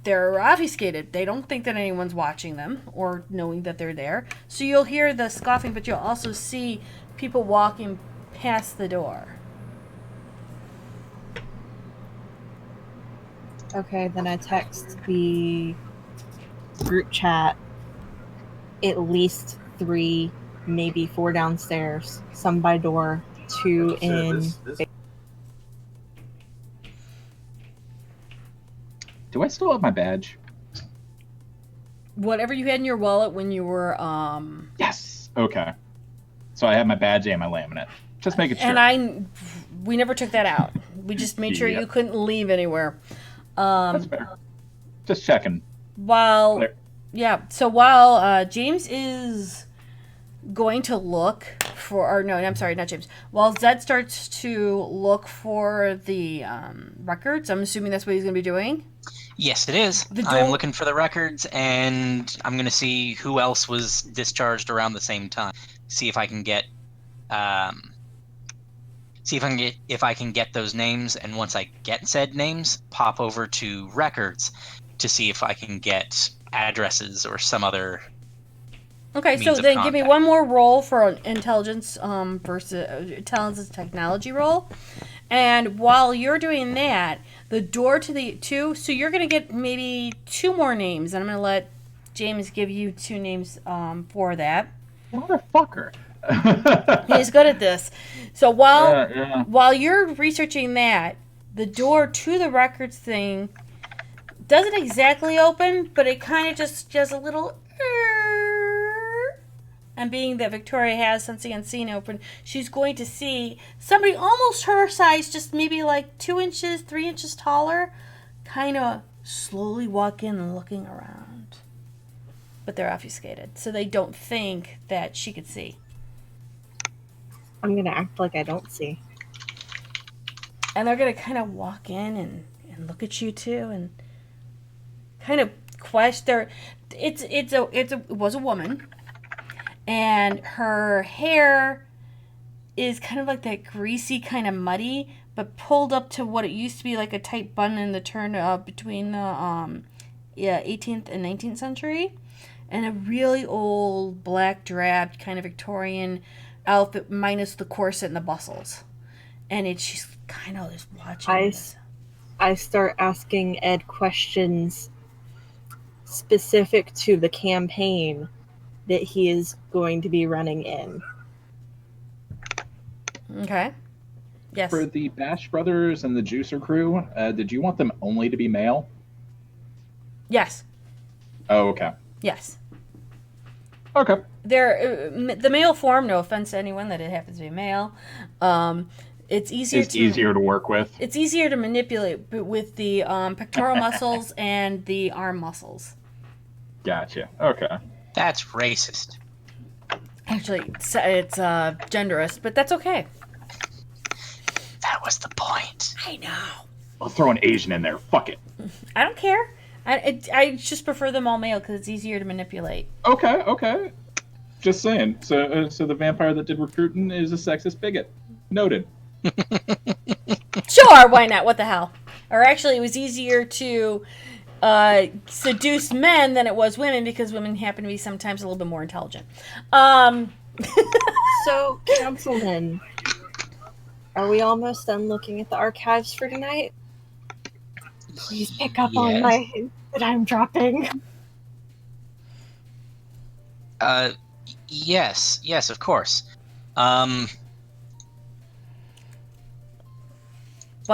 they're obfuscated. They don't think that anyone's watching them or knowing that they're there. So you'll hear the scoffing, but you'll also see people walking past the door. Okay, then I text the group chat at least 3, maybe 4 downstairs, some by door, 2 in. Do I still have my badge? Whatever you had in your wallet when you were Yes. Okay. So I have my badge and my laminate. Just making sure. And we never took that out. We just made sure Yep. you couldn't leave anywhere. That's fair. Just checking. While James is going to look for, or no, I'm sorry, not James. While Zed starts to look for the records, I'm assuming that's what he's going to be doing. Yes, it is. I'm looking for the records, and I'm going to see who else was discharged around the same time. See if I can get, if I can get those names, and once I get said names, pop over to records to see if I can get addresses or some other. Okay, so then give me one more roll for an intelligence versus intelligence technology roll. And while you're doing that, the door to the so you're going to get maybe 2 more names. And I'm going to let James give you 2 names for that. Motherfucker. He's good at this. So while you're researching that, the door to the records thing doesn't exactly open, but it kind of just does a little. And being that Victoria has Sensei Unseen open, she's going to see somebody almost her size, just maybe like 2 inches, 3 inches taller, kind of slowly walk in and looking around. But they're obfuscated, so they don't think that she could see. I'm going to act like I don't see. And they're going to kind of walk in and look at you too and kind of question. It was a woman. And her hair is kind of like that greasy, kind of muddy, but pulled up to what it used to be like a tight bun in the turn between the 18th and 19th century. And a really old, black, drab, kind of Victorian outfit minus the corset and the bustles. And she's kind of just watching this. I start asking Ed questions specific to the campaign that he is going to be running in. Okay. Yes. For the Bash Brothers and the Juicer crew, did you want them only to be male? Yes. Oh, okay. Yes. Okay. They're the male form. No offense to anyone that it happens to be male. It's easier to work with. It's easier to manipulate with the pectoral muscles and the arm muscles. Gotcha. Okay. That's racist. Actually, it's genderist, but that's okay. That was the point. I know. I'll throw an Asian in there. Fuck it. I don't care. I just prefer them all male because it's easier to manipulate. Okay. Just saying. So the vampire that did recruiting is a sexist bigot. Noted. Sure, why not? What the hell? Or actually, it was easier to seduce men than it was women because women happen to be sometimes a little bit more intelligent. So, Councilman, are we almost done looking at the archives for tonight? Please pick up on my hint that I'm dropping. Yes, of course. While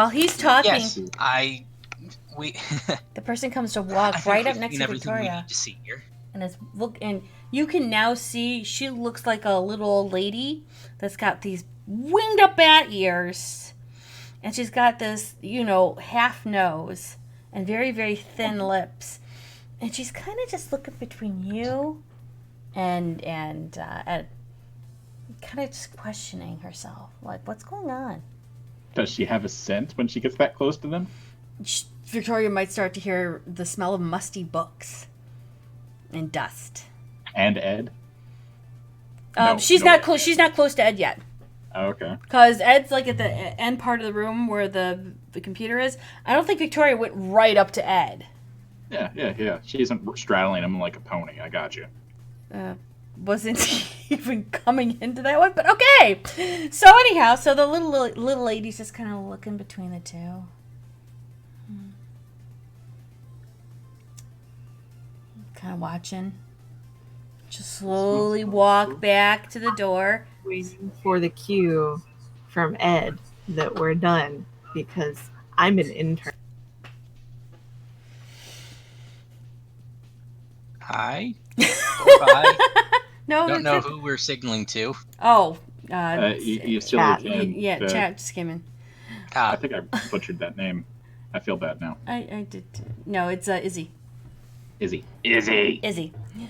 he's talking, Yes, we. the person comes to I walk think right we've up next seen to everything we Victoria, need to see here. and you can now see she looks like a little old lady that's got these winged up bat ears, and she's got this, half nose and very, very thin lips, and she's kind of just looking between you and kind of just questioning herself, like, what's going on? Does she have a scent when she gets that close to them? Victoria might start to hear the smell of musty books and dust. And Ed? She's not close. She's not close to Ed yet. Oh, okay. Because Ed's like at the end part of the room where the computer is. I don't think Victoria went right up to Ed. Yeah. She isn't straddling him like a pony. I got you. Wasn't even coming into that one, but okay. So anyhow, the little lady's just kind of looking between the two. Kind of watching. Just slowly walk back to the door. Waiting for the cue from Ed that we're done because I'm an intern. Hi. Bye. No, Don't know who we're signaling to. Oh, you still Chat. can. yeah, chat just came in. I think I butchered that name. I feel bad now. I did. No, it's Izzy. Izzy.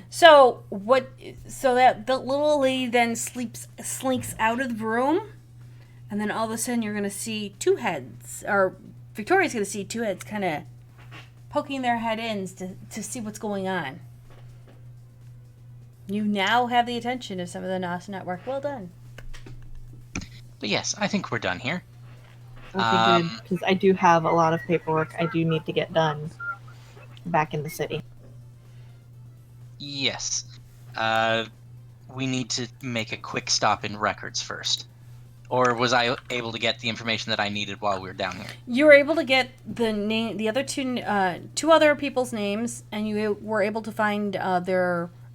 So that the little lady then slinks out of the room, and then all of a sudden you're gonna see two heads, or Victoria's gonna see two heads kind of poking their head in to see what's going on. You now have the attention of some of the NOS network. Well done. But yes, I think we're done here. Okay, good, because I do have a lot of paperwork I do need to get done back in the city. Yes. We need to make a quick stop in records first. Or was I able to get the information that I needed while we were down here? You were able to get the other two other people's names, and you were able to find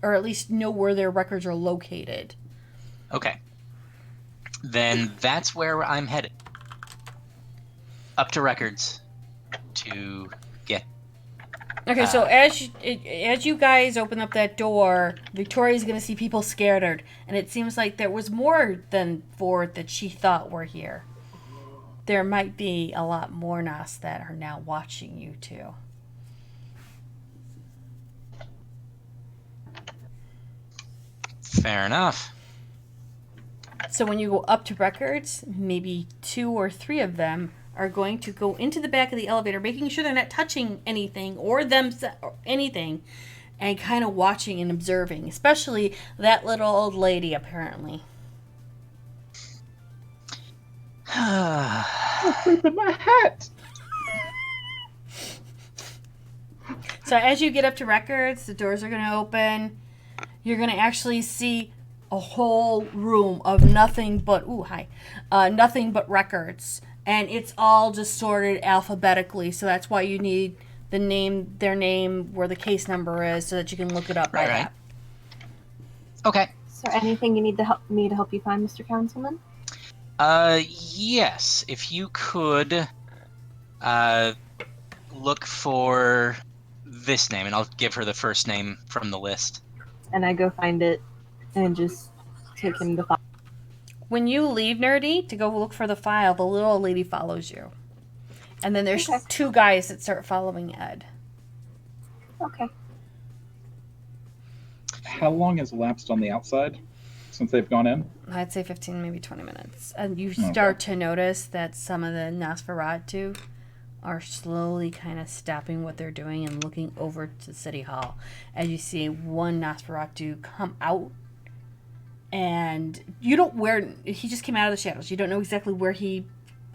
or at least know where their records are located. Okay. Then that's where I'm headed. Up to records to get... Okay, so as you guys open up that door, Victoria's going to see people scattered, and it seems like there was more than 4 that she thought were here. There might be a lot more NOS that are now watching you too. Fair enough. So when you go up to records, maybe 2 or 3 of them are going to go into the back of the elevator, making sure they're not touching anything or anything, and kind of watching and observing, especially that little old lady, apparently. I'll sleep in my hat. So as you get up to records, the doors are going to open. You're going to actually see a whole room of nothing but nothing but records, and it's all just sorted alphabetically. So that's why you need their name, where the case number is, so that you can look it up by that. Okay. Is there anything you need me to help you find, Mr. Councilman? Yes. If you could, look for this name, and I'll give her the first name from the list. And I go find it and just take him the file. When you leave Nerdy to go look for the file, the little lady follows you. And then there's 2 guys that start following Ed. Okay. How long has elapsed on the outside since they've gone in? I'd say 15, maybe 20 minutes. And you start to notice that some of the Nosferatu are slowly kind of stopping what they're doing and looking over to City Hall as you see one Nosferatu come out. And you don't he just came out of the shadows. You don't know exactly where he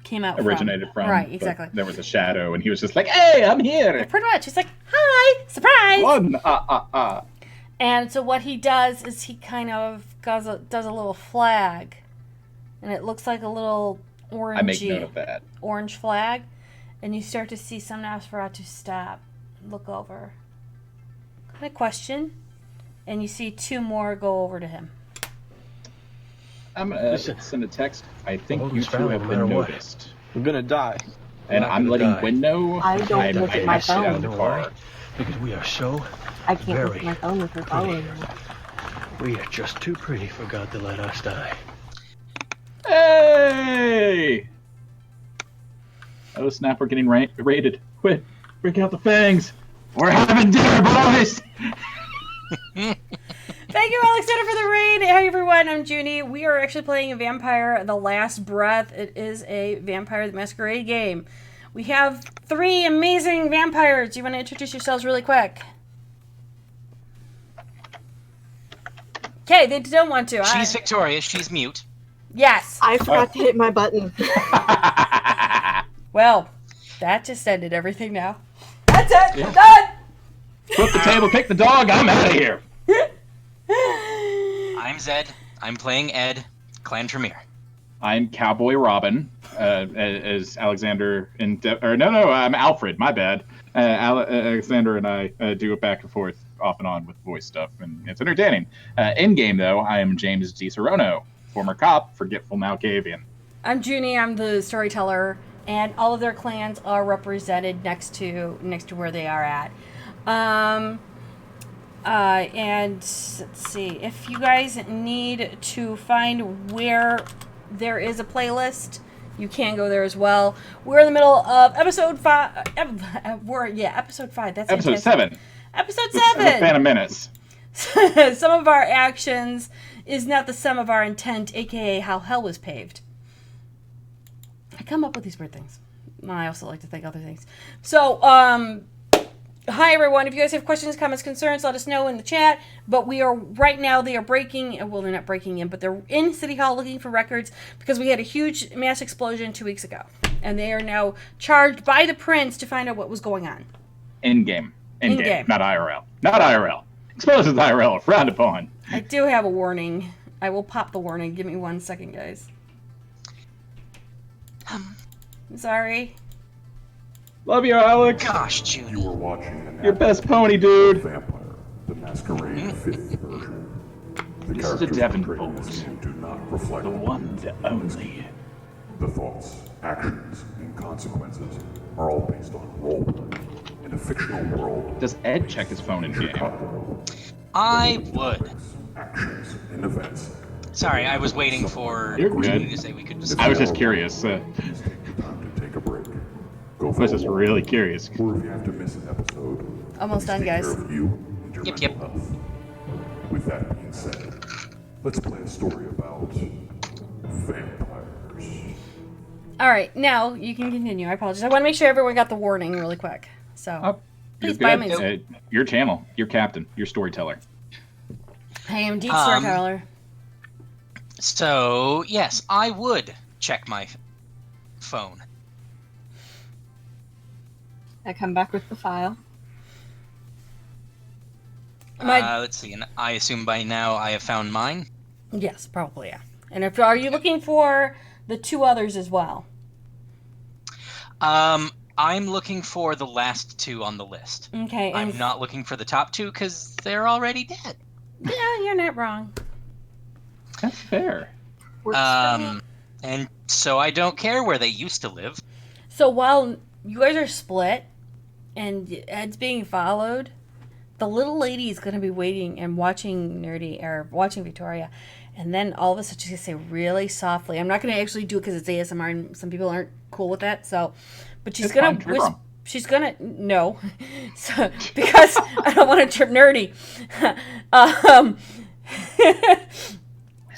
came out Originated from. Right, exactly. There was a shadow, and he was just like, "Hey, I'm here." Yeah, pretty much. He's like, "Hi, surprise!" One, And so what he does is he kind of does a little flag, and it looks like a little orangey, I make note of that. orange flag, and you start to see some Nosferatu stop, look over, kind of question, and you see two more go over to him. I'm gonna send a text. I think Hold you this two family have no been matter what. noticed. We're gonna die. And I'm letting die. Gwen know I don't look at my might sit out phone. in the You know car. why? Because we are so I can't look very at my phone with her following me. we are just too pretty for God to let us die. Hey! Oh snap! We're getting raided. Quit! Break out the fangs. We're having dinner, boys. Thank you, Alexander, for the raid. Hey, everyone. I'm Junie. We are actually playing a Vampire The Last Breath. It is a Vampire the Masquerade game. We have 3 amazing vampires. Do you want to introduce yourselves really quick? Okay, they don't want to. She's victorious. She's mute. Yes. I forgot to hit my button. Well, that just ended everything now. That's it. Yeah. Done. Flip the table, kick the dog. I'm out of here. I'm Zed. I'm playing Ed, Clan Tremere. I'm Cowboy Robin, as Alexander I'm Alfred. My bad. Alexander and I do it back and forth off and on with voice stuff, and it's entertaining. In game though, I am James DiSerono, former cop, forgetful Malkavian. I'm Junie. I'm the storyteller, and all of their clans are represented next to where they are at. And let's see, if you guys need to find where there is a playlist, you can go there as well. We're in the middle of episode 5. Episode 5. That's Episode fantastic. 7. Episode The 7. Phantom Menace. Some of our actions is not the sum of our intent, aka how hell was paved. I come up with these weird things. I also like to think other things. So, hi everyone. If you guys have questions, comments, concerns, let us know in the chat. But we are, right now, they are breaking, well, they're not breaking in, but they're in City Hall looking for records because we had a huge mass explosion 2 weeks ago. And they are now charged by the prince to find out what was going on. In-game. In-game. Not IRL. Not IRL. Explosions IRL are frowned upon. I do have a warning. I will pop the warning. Give me 1 second, guys. I'm sorry. Love you, Alex. Gosh, You Junie. are watching Your best pony, dude. Vampire, the Masquerade 5th version. The This is a characters Devon portrayed in this pose. game do not reflect The one, the only. The thoughts, actions, and consequences are all based on roleplay in a fictional world. Does Ed check his phone in game? I would. Actions and events. Sorry, I was waiting for You're good. Junie to say we could discuss. I was just curious. Please take the time to take a break. Go I for was a just walk. really curious. Or if you have to miss an episode, Almost please done, take guys. care of you and your Yep, mental health. With that being said, let's play a story about vampires. All right, now you can continue. I apologize. I want to make sure everyone got the warning really quick. So, Oh, you're please, by all good. means. Your channel, your captain, your storyteller. I am Deep Um, Storyteller. So, yes, I would check my phone. I come back with the file. Let's see, and I assume by now I have found mine. Yes, probably, yeah. And if are you looking for the 2 others as well? I'm looking for the last 2 on the list. Okay, and I'm not looking for the top 2 because they're already dead. yeah, you're not wrong. That's fair. Works for me. And so I don't care where they used to live. So while you guys are split and Ed's being followed, the little lady is going to be waiting and watching watching Victoria, and then all of a sudden she's going to say really softly. I'm not going to actually do it because it's ASMR, and some people aren't cool with that. So, but she's It's going fine, to trigger 'em. she's going to no, so because I don't want to trip nerdy.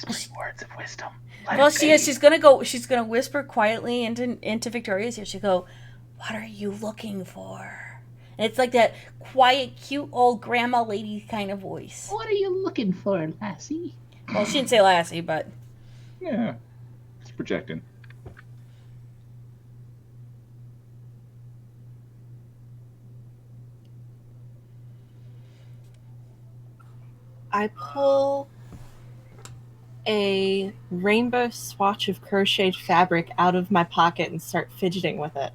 Whispering words of wisdom. Well, she is. She's gonna go. She's gonna whisper quietly into Victoria's ear. She'll go, What are you looking for? And it's like that quiet, cute old grandma lady kind of voice. What are you looking for, lassie? Well, she didn't say lassie, but Yeah, it's projecting. I pull a rainbow swatch of crocheted fabric out of my pocket and start fidgeting with it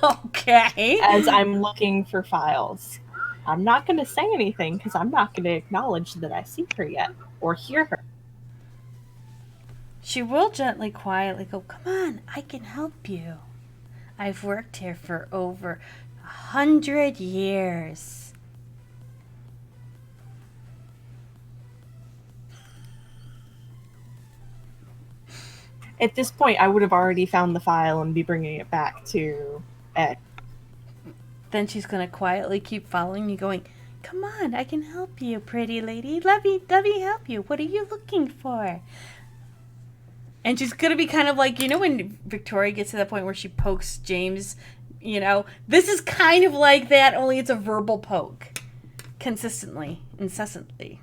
okay. as I'm looking for files. I'm not going to say anything because I'm not going to acknowledge that I see her yet or hear her. She will gently, quietly go, "Come on, I can help you. I've worked here for over 100 years." At this point, I would have already found the file and be bringing it back to Ed. Then she's going to quietly keep following you, going, "Come on, I can help you, pretty lady. Let me help you. What are you looking for?" And she's going to be kind of like, you know, when Victoria gets to that point where she pokes James, you know, this is kind of like that, only it's a verbal poke. Consistently, incessantly.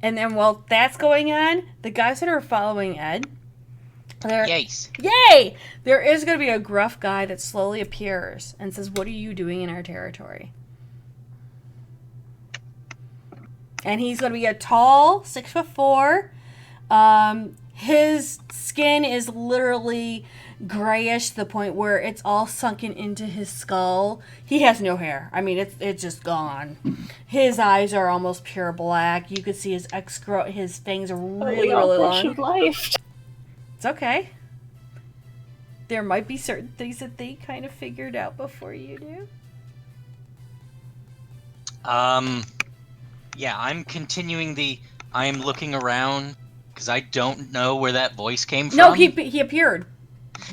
And then while that's going on, the guys that are following Ed, Yes. Yay! There is going to be a gruff guy that slowly appears and says, "What are you doing in our territory?" And he's going to be a tall, 6'4". His skin is literally grayish to the point where it's all sunken into his skull. He has no hair. I mean, it's just gone. His eyes are almost pure black. You could see his his fangs are really, really long. Life. It's okay. There might be certain things that they kind of figured out before you do. Yeah, I'm continuing I am looking around because I don't know where that voice came from. No, he appeared.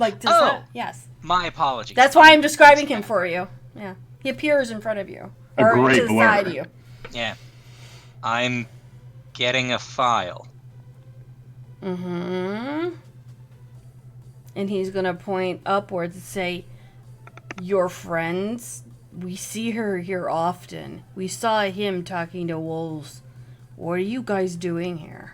Like, does Oh. that? Yes. My apologies. That's why I'm describing him for you. Yeah. He appears in front of you. A Or great to the side blur. of you. Yeah. I'm getting a file. Mm-hmm. And he's going to point upwards and say, "Your friends, we see her here often. We saw him talking to wolves. What are you guys doing here?"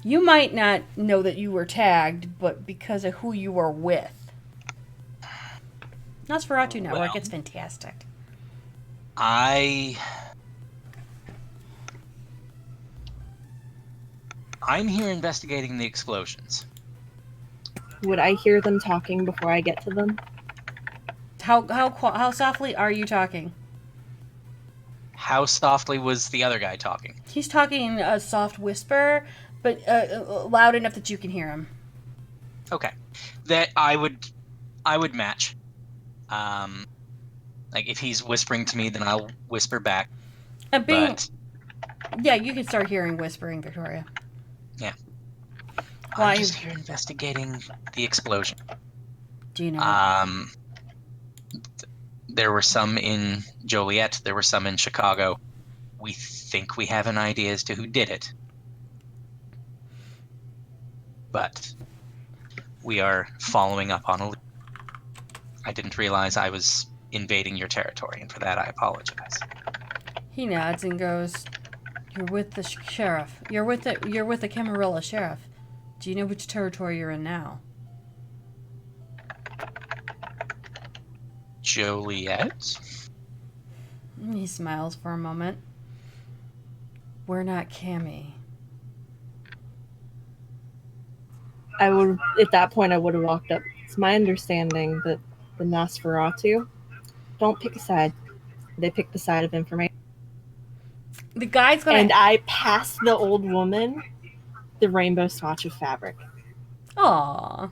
You might not know that you were tagged, but because of who you were with. Nosferatu Network, Well. it's fantastic. I'm here investigating the explosions. Would I hear them talking before I get to them? How softly are you talking? How softly was the other guy talking? He's talking in a soft whisper, but loud enough that you can hear him. Okay. That I would match. Like if he's whispering to me, then I'll whisper back. But Yeah, you can start hearing whispering, Victoria. yeah. Why- I'm just here investigating the explosion. Do you know? There were some in Joliet. There were some in Chicago. We think we have an idea as to who did it. But we are following up on a lead. I didn't realize I was invading your territory, and for that I apologize. He nods and goes, "You're with the sheriff. You're with the Camarilla sheriff. Do you know which territory you're in now?" Joliet? He smiles for a moment. "We're not Cammy." At that point, I would have walked up. It's my understanding that the Nosferatu don't pick a side. They pick the side of information. The guy's gonna. And I pass the old woman the rainbow swatch of fabric. Aww.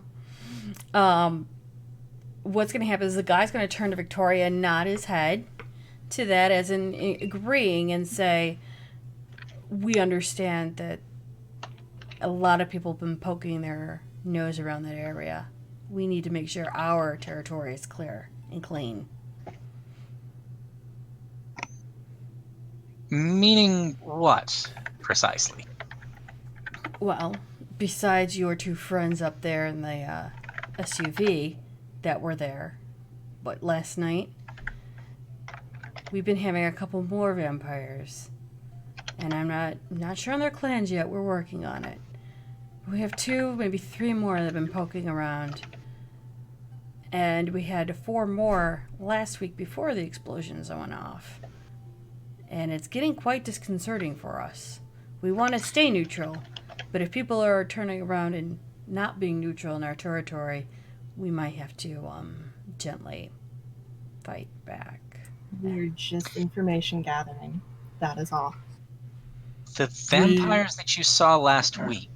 What's gonna happen is the guy's gonna turn to Victoria and nod his head to that as in agreeing and say, "We understand that a lot of people have been poking their nose around that area. We need to make sure our territory is clear and clean." Meaning what, precisely? Well, besides your two friends up there in the SUV that were there, last night, we've been having a couple more vampires. And I'm not sure on their clans yet. We're working on it. We have 2, maybe 3 more that have been poking around. And we had 4 more last week before the explosions went off. And it's getting quite disconcerting for us. We want to stay neutral, but if people are turning around and not being neutral in our territory, we might have to gently fight back. We're just information gathering. That is all. The vampires that you saw last week,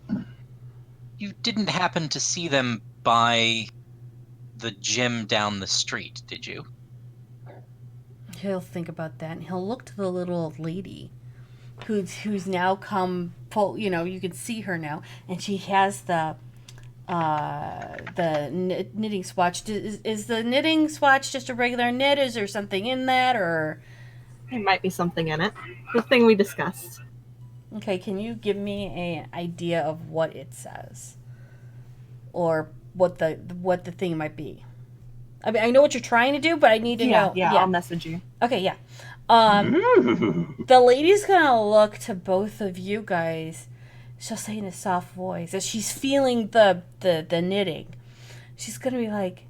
you didn't happen to see them by the gym down the street, did you? He'll think about that, and he'll look to the little old lady who's now come full, you can see her now, and she has the knitting swatch. Is the knitting swatch just a regular knit? Is there something in that, or? There might be something in it. The thing we discussed. Okay, can you give me an idea of what it says? Or what the thing might be? I mean, I know what you're trying to do, but I need to know. Yeah, I'll message you. Okay, yeah. The lady's gonna look to both of you guys. She'll say in a soft voice, as she's feeling the knitting, she's gonna be like,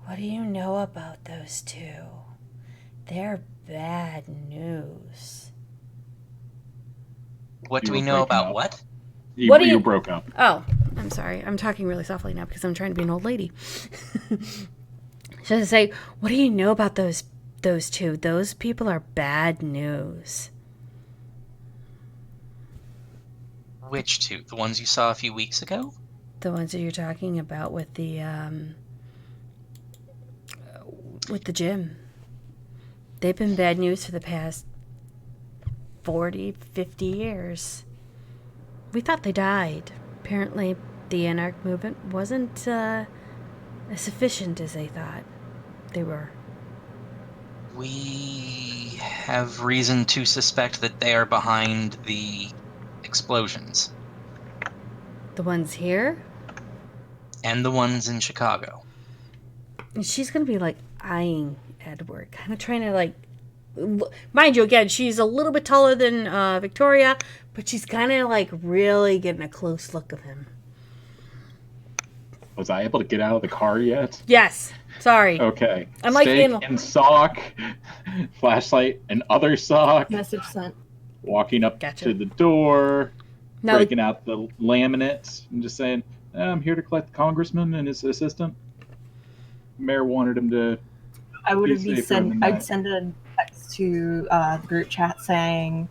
"What do you know about those 2? They're bad news." What do You we were know breaking about up. what? You broke up. Oh, I'm sorry. I'm talking really softly now because I'm trying to be an old lady. She'll say, "What do you know about those 2? Those people are bad news." Which 2? The ones you saw a few weeks ago? The ones that you're talking about with the gym. They've been bad news for the past 40, 50 years. We thought they died. Apparently, the Anarch movement wasn't as efficient as they thought they were. We have reason to suspect that they are behind the explosions. The ones here? And the ones in Chicago. And she's going to be, eyeing Edward. Kind of trying to, mind you, again, she's a little bit taller than Victoria, but she's kind of, really getting a close look of him. Was I able to get out of the car yet? Yes. Sorry. Okay. I'm Steak and sock, flashlight and other sock, Message sent. walking up Gotcha. to the door, Now, breaking out the laminate, and just saying, "I'm here to collect the congressman and his assistant." Mayor wanted him to. I would Be be safer send. than I'd that. send a text to the group chat saying,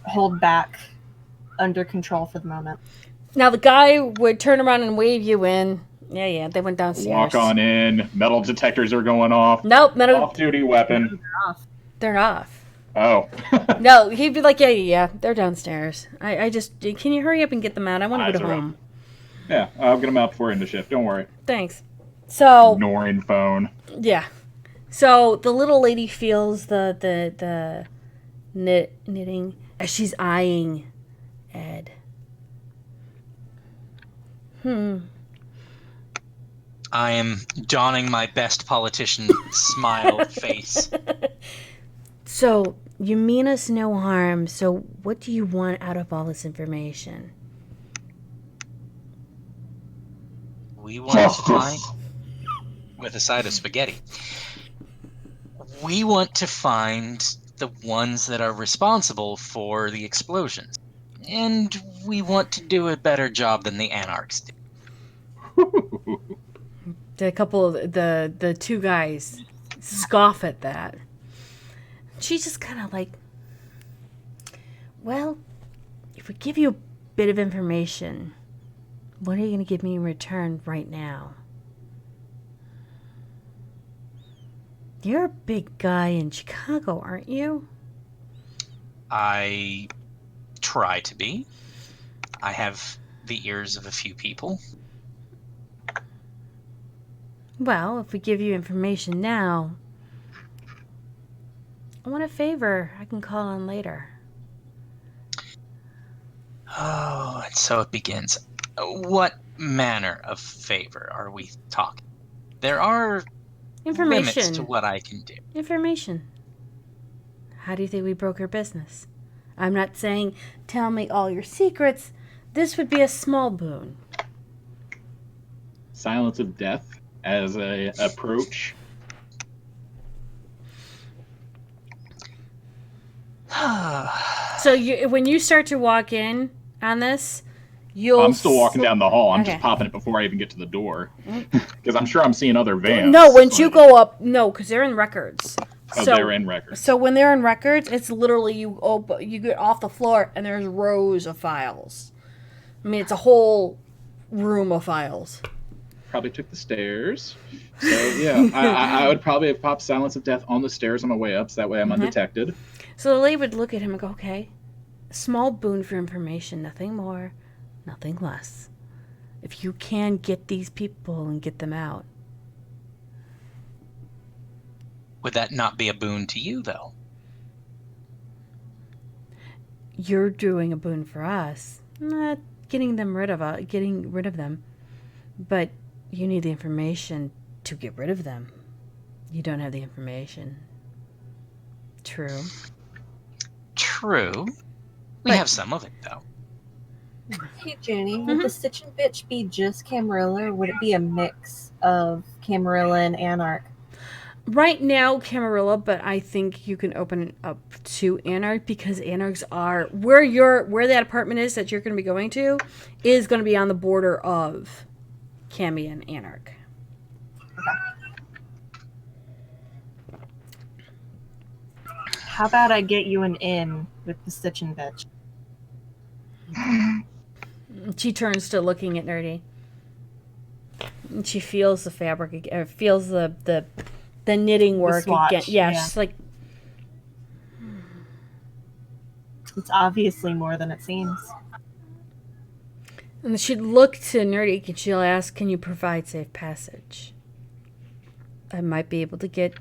"Hold back, under control for the moment." Now the guy would turn around and wave you in. Yeah, they went downstairs. Walk on in. Metal detectors are going off. Nope, Off-duty weapon. they're off. Oh. No, he'd be like, yeah, they're downstairs. I just, can you hurry up and get them out? I want to Eyes go to are up. home. Yeah, I'll get them out before end of shift. Don't worry. Thanks. So, Ignoring phone. yeah. So the little lady feels the knitting as she's eyeing Ed. I am donning my best politician smile face. So, you mean us no harm, so what do you want out of all this information? We want to find, with a side of spaghetti, we want to find the ones that are responsible for the explosions. And we want to do a better job than the Anarchs did. The couple of the 2 guys scoff at that. She's just kind of like, well, if we give you a bit of information, what are you going to give me in return right now? You're a big guy in Chicago, aren't you? I try to be. I have the ears of a few people. Well, if we give you information now, I want a favor I can call on later. Oh, and so it begins. What manner of favor are we talking? There are limits to Information. what I can do. Information. How do you think we broke her business? I'm not saying tell me all your secrets. This would be a small boon. Silence of death as a approach. So when you start to walk in on this, you'll... I'm still walking down the hall. I'm Okay. just popping it before I even get to the door. Because I'm sure I'm seeing other vans. No, once you but- go up, no, because they're in records. Oh, So- they're in records. So when they're in records, it's literally you get off the floor and there's rows of files. I mean, it's a whole room of files. Probably took the stairs. So, yeah, I would probably have popped Silence of Death on the stairs on my way up, so that way I'm undetected. So the lady would look at him and go, okay, small boon for information, nothing more, nothing less. If you can get these people and get them out. Would that not be a boon to you, though? You're doing a boon for us, not getting rid of them, but you need the information to get rid of them. You don't have the information. True. True. We But- have some of it, though. Hey, Junie, would the Stitch and Bitch be just Camarilla, or would it be a mix of Camarilla and Anarch? Right now, Camarilla, but I think you can open it up to Anarch because Anarchs are where that apartment is that you're going to be going to is going to be on the border of Cammy and Anarch. How about I get you an in with the Stitch and Bitch? She turns to looking at Nerdy. And she feels the fabric again, feels the knitting work swatch, again. Yeah, yeah. she's like, It's obviously more than it seems. and she'd look to Nerdy and she'll ask, "Can you provide safe passage?" I might be able to get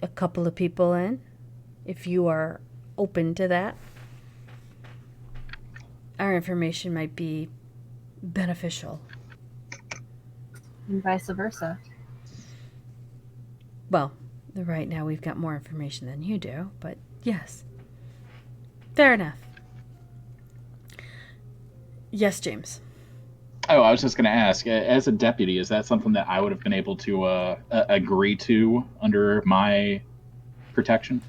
a couple of people in if you are open to that. Our information might be beneficial. And vice versa. Well, right now we've got more information than you do, but yes. Fair enough. Yes, James. Oh, I was just going to ask, as a deputy, is that something that I would have been able to agree to under my protection?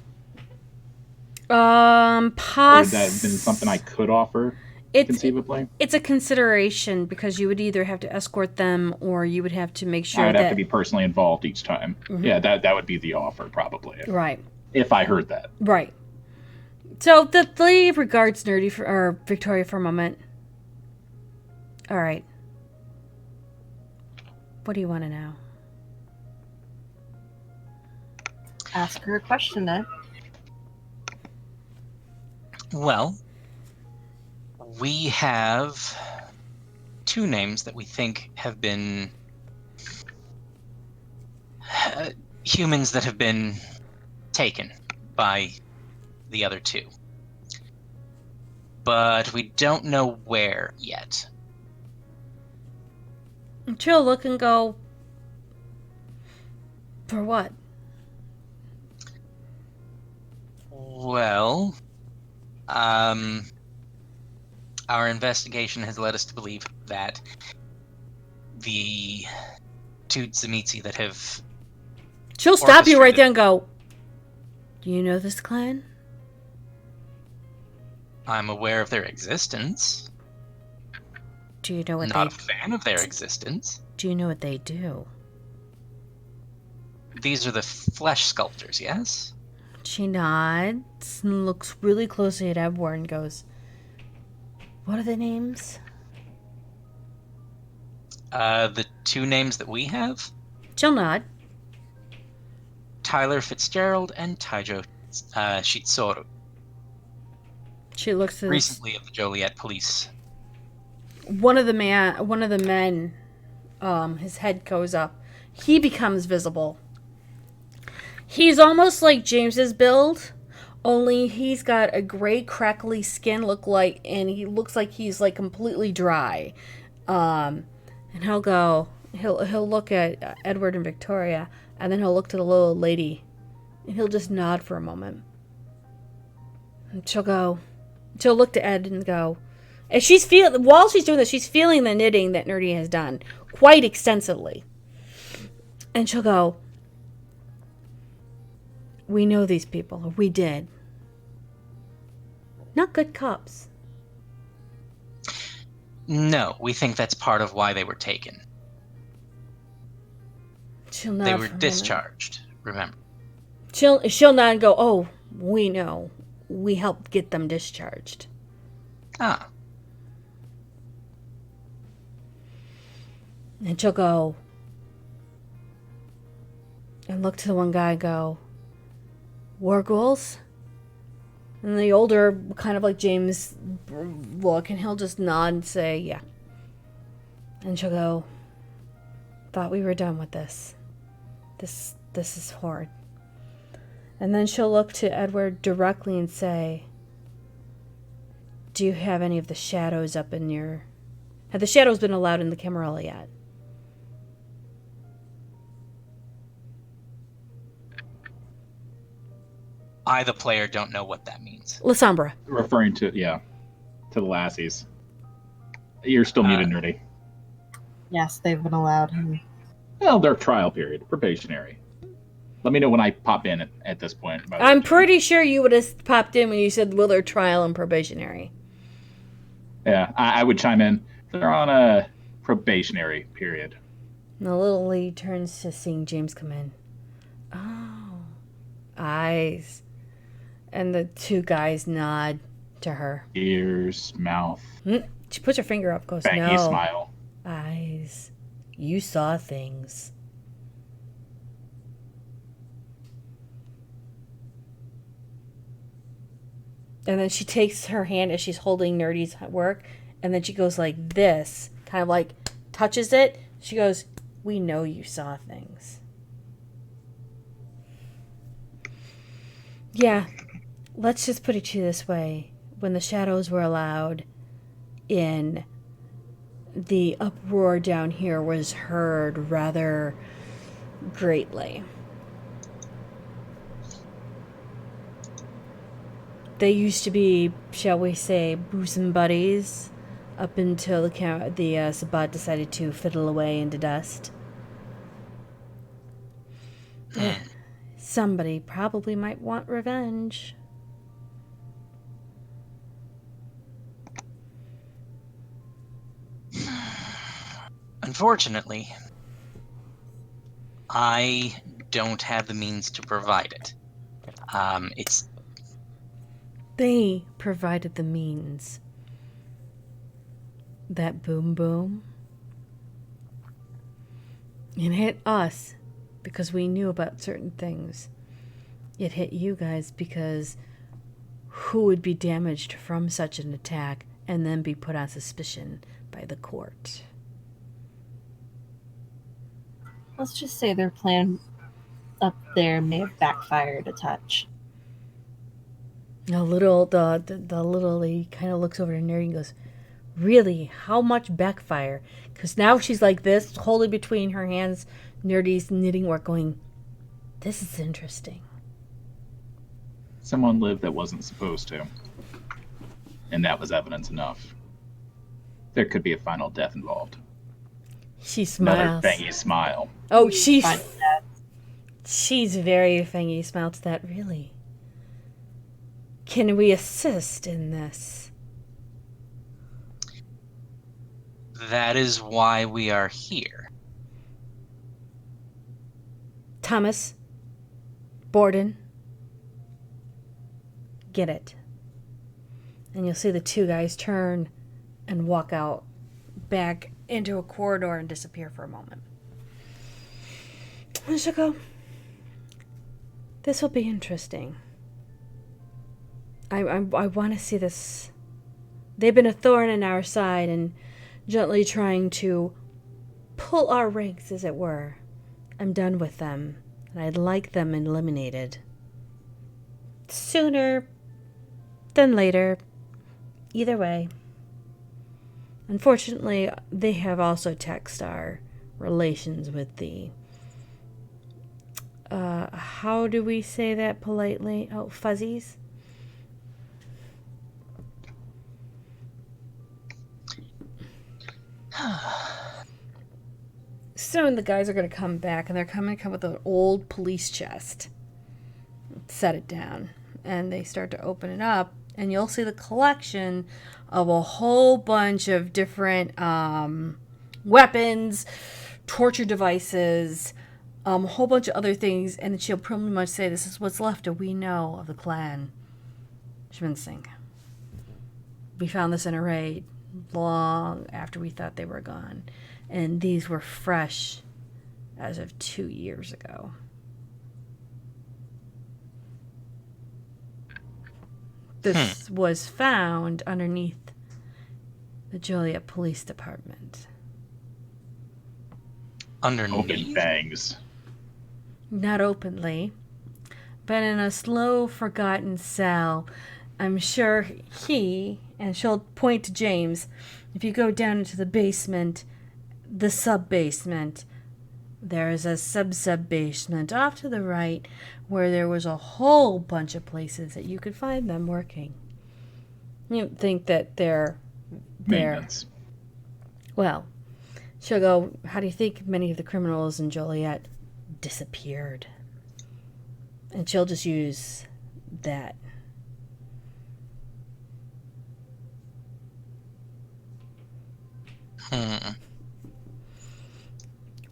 Or would that have been something I could offer, conceivably? It's a consideration because you would either have to escort them or you would have to make sure I would that... have to be personally involved each time. Yeah, that would be the offer, probably. Right. If I heard that. Right. So the lady regards Victoria for a moment. All right. What do you want to know? Ask her a question then. Well, we have two names that we think have been humans that have been taken by the other two. But we don't know where yet. She'll look and go, for what? Well, our investigation has led us to believe that the two Tzimisce that have... She'll stop you right orchestrated- there and go, do you know this clan? I'm aware of their existence. Do you know what Not a they fan of their existence. do? You know what they do? These are the flesh sculptors, yes? She nods and looks really closely at Edward and goes, what are the names? The two names that we have, She'll nod. Tyler Fitzgerald and Taijo Shitsoru, She looks at recently of the Joliet police. one of the men, his head goes up. He becomes visible. He's almost like James's build, Only he's got a gray, crackly skin, and he looks like he's like completely dry. And he'll look at Edward and Victoria, and then he'll look to the little lady, and he'll just nod for a moment. And she'll look to Ed and go, and while she's doing this, she's feeling the knitting that Nerdy has done quite extensively. And she'll go, we know these people, or we did. Not good cops. No, we think that's part of why they were taken. They were discharged, remember. She'll nod and go, oh, we know. We helped get them discharged. Ah. And she'll go and look to the one guy and go, war ghouls? And the older, kind of like James look, and he'll just nod and say, yeah. And she'll go, thought we were done with this. This is horrid. And then she'll look to Edward directly and say, do you have any of the shadows up in your... Have the shadows been allowed in the Camarilla yet? I, the player, don't know what that means. Lasombra. Referring to the lassies. You're still muted, Nerdy. Yes, they've been allowed. Well, their trial period, probationary. Let me know when I pop in at this point. I'm pretty sure you would have popped in when you said Willard trial and probationary. Yeah, I would chime in. They're on a probationary period. And the little lady turns to seeing James come in. Oh, eyes. And the two guys nod to her. Ears, mouth. She puts her finger up, goes, Bangy no. smile. Eyes. You saw things. And then she takes her hand as she's holding Nerdy's work, and then she goes like this, kind of like touches it. She goes, we know you saw things. Yeah, let's just put it to you this way. When the shadows were allowed in, the uproar down here was heard rather greatly. They used to be, shall we say, bosom buddies, up until the Sabbat decided to fiddle away into dust. Somebody probably might want revenge. Unfortunately, I don't have the means to provide it. They provided the means. That boom boom. It hit us because we knew about certain things. It hit you guys because who would be damaged from such an attack and then be put on suspicion by the court? Let's just say their plan up there may have backfired a touch. The little lady kind of looks over to Nerdy and goes, really? How much backfire? Because now she's like this, holding between her hands Nerdy's knitting work, going, this is interesting. Someone lived that wasn't supposed to. And that was evidence enough. There could be a final death involved. She smiles. Another fangy smile. Oh, she's very fangy smile to that, really. Can we assist in this? That is why we are here. Thomas, Borden, get it. And you'll see the two guys turn and walk out back into a corridor and disappear for a moment. And she'll go, this will be interesting. I want to see this. They've been a thorn in our side and gently trying to pull our ranks, as it were. I'm done with them, and I'd like them eliminated. sooner than later. Either way. Unfortunately, they have also texted our relations with the... how do we say that politely? Oh, fuzzies? Soon the guys are going to come back, and they're come with an old police chest. Set it down. And they start to open it up, and you'll see the collection of a whole bunch of different weapons, torture devices, a whole bunch of other things, and she'll pretty much say, this is what's left of we know of the clan Schminsing. We found this in a raid long after we thought they were gone. And these were fresh as of 2 years ago. This was found underneath the Joliet Police Department. Open Underneath? bangs. Not openly, but in a slow, forgotten cell. I'm sure he, and she'll point to James, if you go down into the basement, the sub-basement, there is a sub-basement off to the right where there was a whole bunch of places that you could find them working. You think that they're there. Maintenance. Well, she'll go, how do you think many of the criminals in Joliet disappeared? And she'll just use that.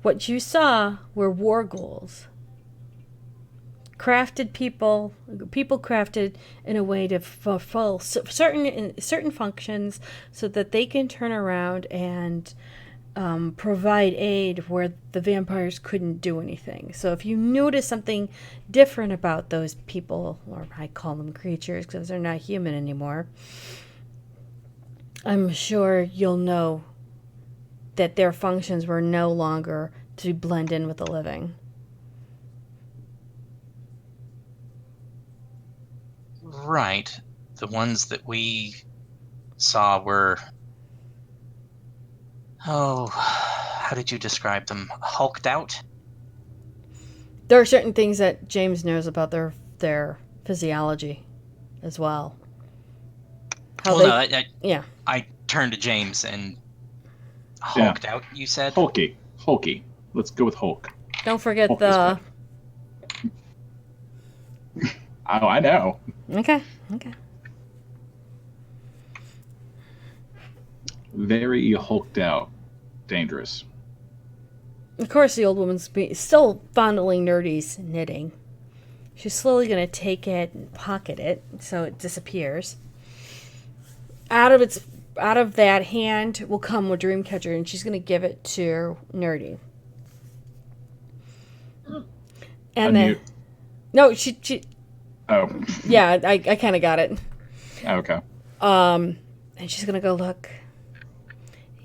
What you saw were war ghouls. Crafted people crafted in a way to fulfill certain functions so that they can turn around and provide aid where the vampires couldn't do anything. So if you notice something different about those people, or I call them creatures because they're not human anymore, I'm sure you'll know that their functions were no longer to blend in with the living. Right. The ones that we saw were... Oh, how did you describe them? Hulked out? There are certain things that James knows about their physiology as well. How Well, they, no, yeah. I turned to James and... Hulked out, you said? Hulky. Let's go with Hulk. Don't forget Hulk the... Oh, I know. Okay. Very hulked out. Dangerous. Of course, the old woman's still fondling Nerdy's knitting. She's slowly going to take it and pocket it so it disappears. Out of that hand will come a Dreamcatcher, and she's going to give it to Nerdy. And then, Unmute. no, she. Oh. Yeah, I kind of got it. Okay. And she's going to go, look,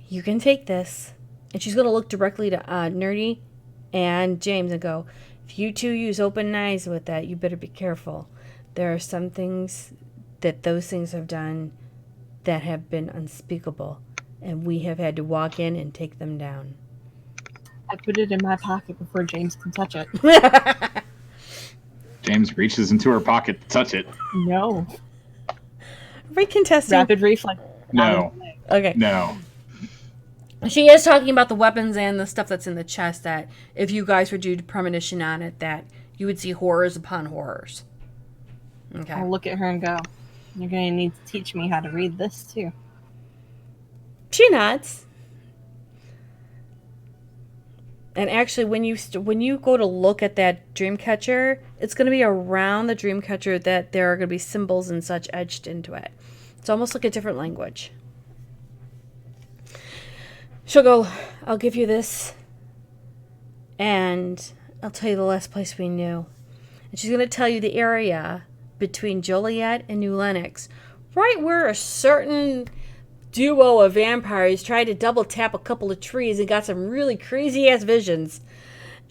you can take this. And she's going to look directly to Nerdy and James and go, if you two use open eyes with that, you better be careful. There are some things that those things have done that have been unspeakable. And we have had to walk in and take them down. I put it in my pocket before James can touch it. James reaches into her pocket to touch it. No. Recontesting. Rapid reflex. No. Okay. No. She is talking about the weapons and the stuff that's in the chest that if you guys were due to premonition on it, that you would see horrors upon horrors. Okay. I'll look at her and go, you're going to need to teach me how to read this too. She nods. And actually, when you go to look at that Dreamcatcher, it's going to be around the Dreamcatcher that there are going to be symbols and such etched into it. It's almost like a different language. She'll go, I'll give you this, and I'll tell you the last place we knew. And she's going to tell you the area between Joliet and New Lenox, right where a certain duo of vampires tried to double tap a couple of trees and got some really crazy ass visions.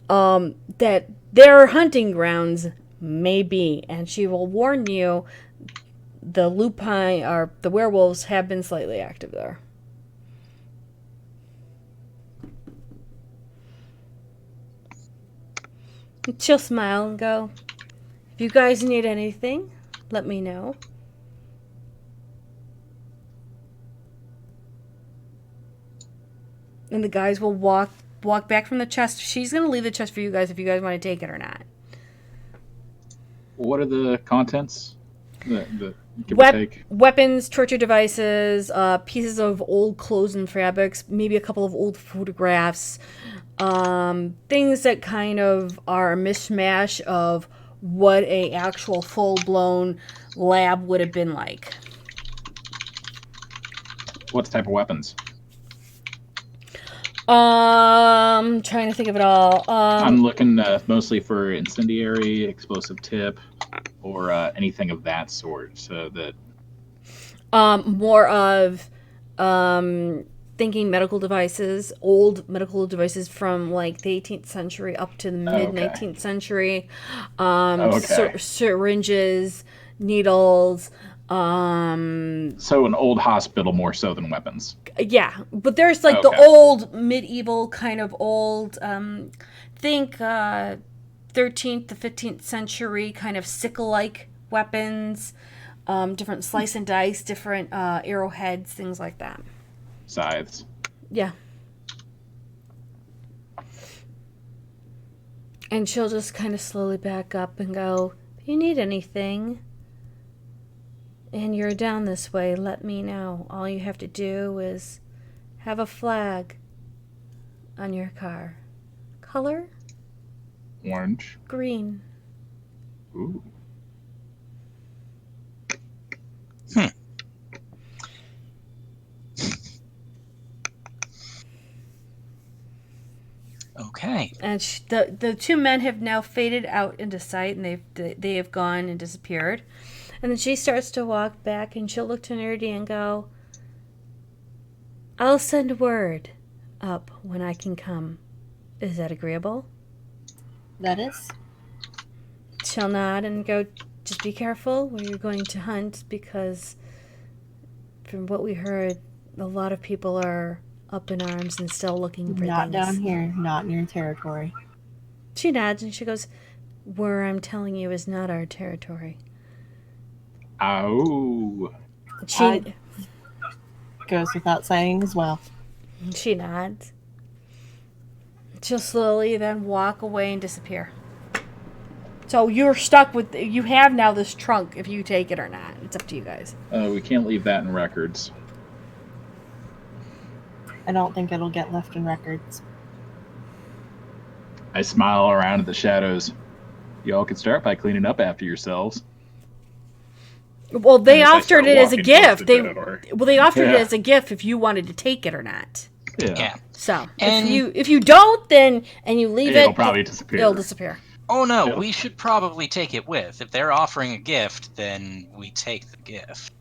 That their hunting grounds Maybe. And she will warn you the lupine, or the werewolves, have been slightly active there. And she'll smile and go, if you guys need anything, let me know. And the guys will walk back from the chest. She's going to leave the chest for you guys if you guys want to take it or not. What are the contents? The give or take. Weapons, torture devices, pieces of old clothes and fabrics, maybe a couple of old photographs, things that kind of are a mishmash of what a actual full-blown lab would have been like. What type of weapons? Trying to think of it all. I'm looking mostly for incendiary, explosive tip, or anything of that sort. So that more of thinking medical devices, old medical devices from like the 18th century up to the mid 19th century. Syringes, needles. So an old hospital more so than weapons. Yeah, but there's like the old medieval kind of old, think 13th to 15th century kind of sickle-like weapons, different slice and dice, different arrowheads, things like that. Scythes. Yeah. And she'll just kind of slowly back up and go, if you need anything and you're down this way, let me know. All you have to do is have a flag on your car. Color? Orange. Green. Ooh. Okay. And the two men have now faded out into sight, and they have gone and disappeared. And then she starts to walk back, and she'll look to Nerdy and go, I'll send word up when I can come. Is that agreeable? That is. She'll nod and go, just be careful where you're going to hunt, because from what we heard, a lot of people are up in arms and still looking for Not things. down here, not in your territory. She nods and she goes, where I'm telling you is not our territory. Oh. Goes without saying as well. She nods. She'll slowly then walk away and disappear. So you're stuck with, you have now this trunk if you take it or not. It's up to you guys. We can't leave that in records. I don't think it'll get left in records. I smile around at the shadows. Y'all can start by cleaning up after yourselves. Well, they offered it as a gift. They offered it Yeah. as a gift if you wanted to take it or not. Yeah. So And- if you don't, then and you leave It'll it, probably disappear. It'll disappear. Oh no, Yep. we should probably take it with. If they're offering a gift, then we take the gift.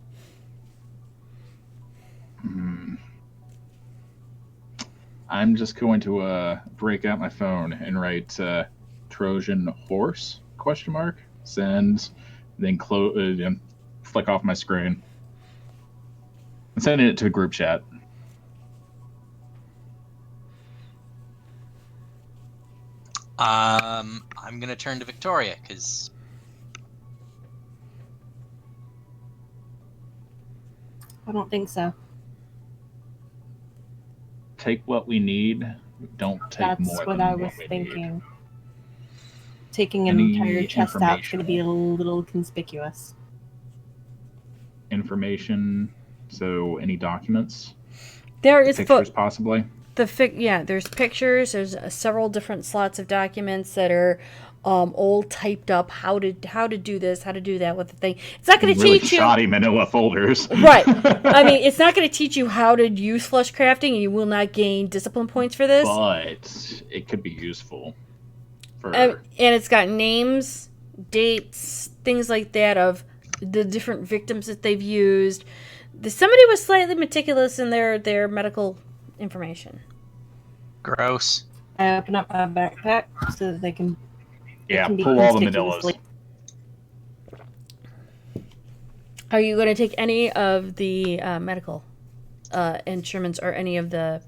I'm just going to break out my phone and write Trojan horse ? Send, then flick off my screen. I'm sending it to a group chat. I'm gonna turn to Victoria because I don't think so. Take what we need. Don't take That's more what than I was what we thinking. need. Taking an Any entire chest out is information? going to be a little conspicuous. Information. So any documents? There is Pictures, possibly. there's pictures. There's several different slots of documents that are all typed up. How to do this, how to do that with the thing. It's not going to Really teach you. shoddy manila folders. Right. I mean, it's not going to teach you how to use flesh crafting, and you will not gain discipline points for this. But it could be useful. And it's got names, dates, things like that of the different victims that they've used. Somebody was slightly meticulous in their medical information. gross. I open up my backpack so that they can Yeah, can be pull all the conspicuously- manillas. Are you going to take any of the medical instruments or any of the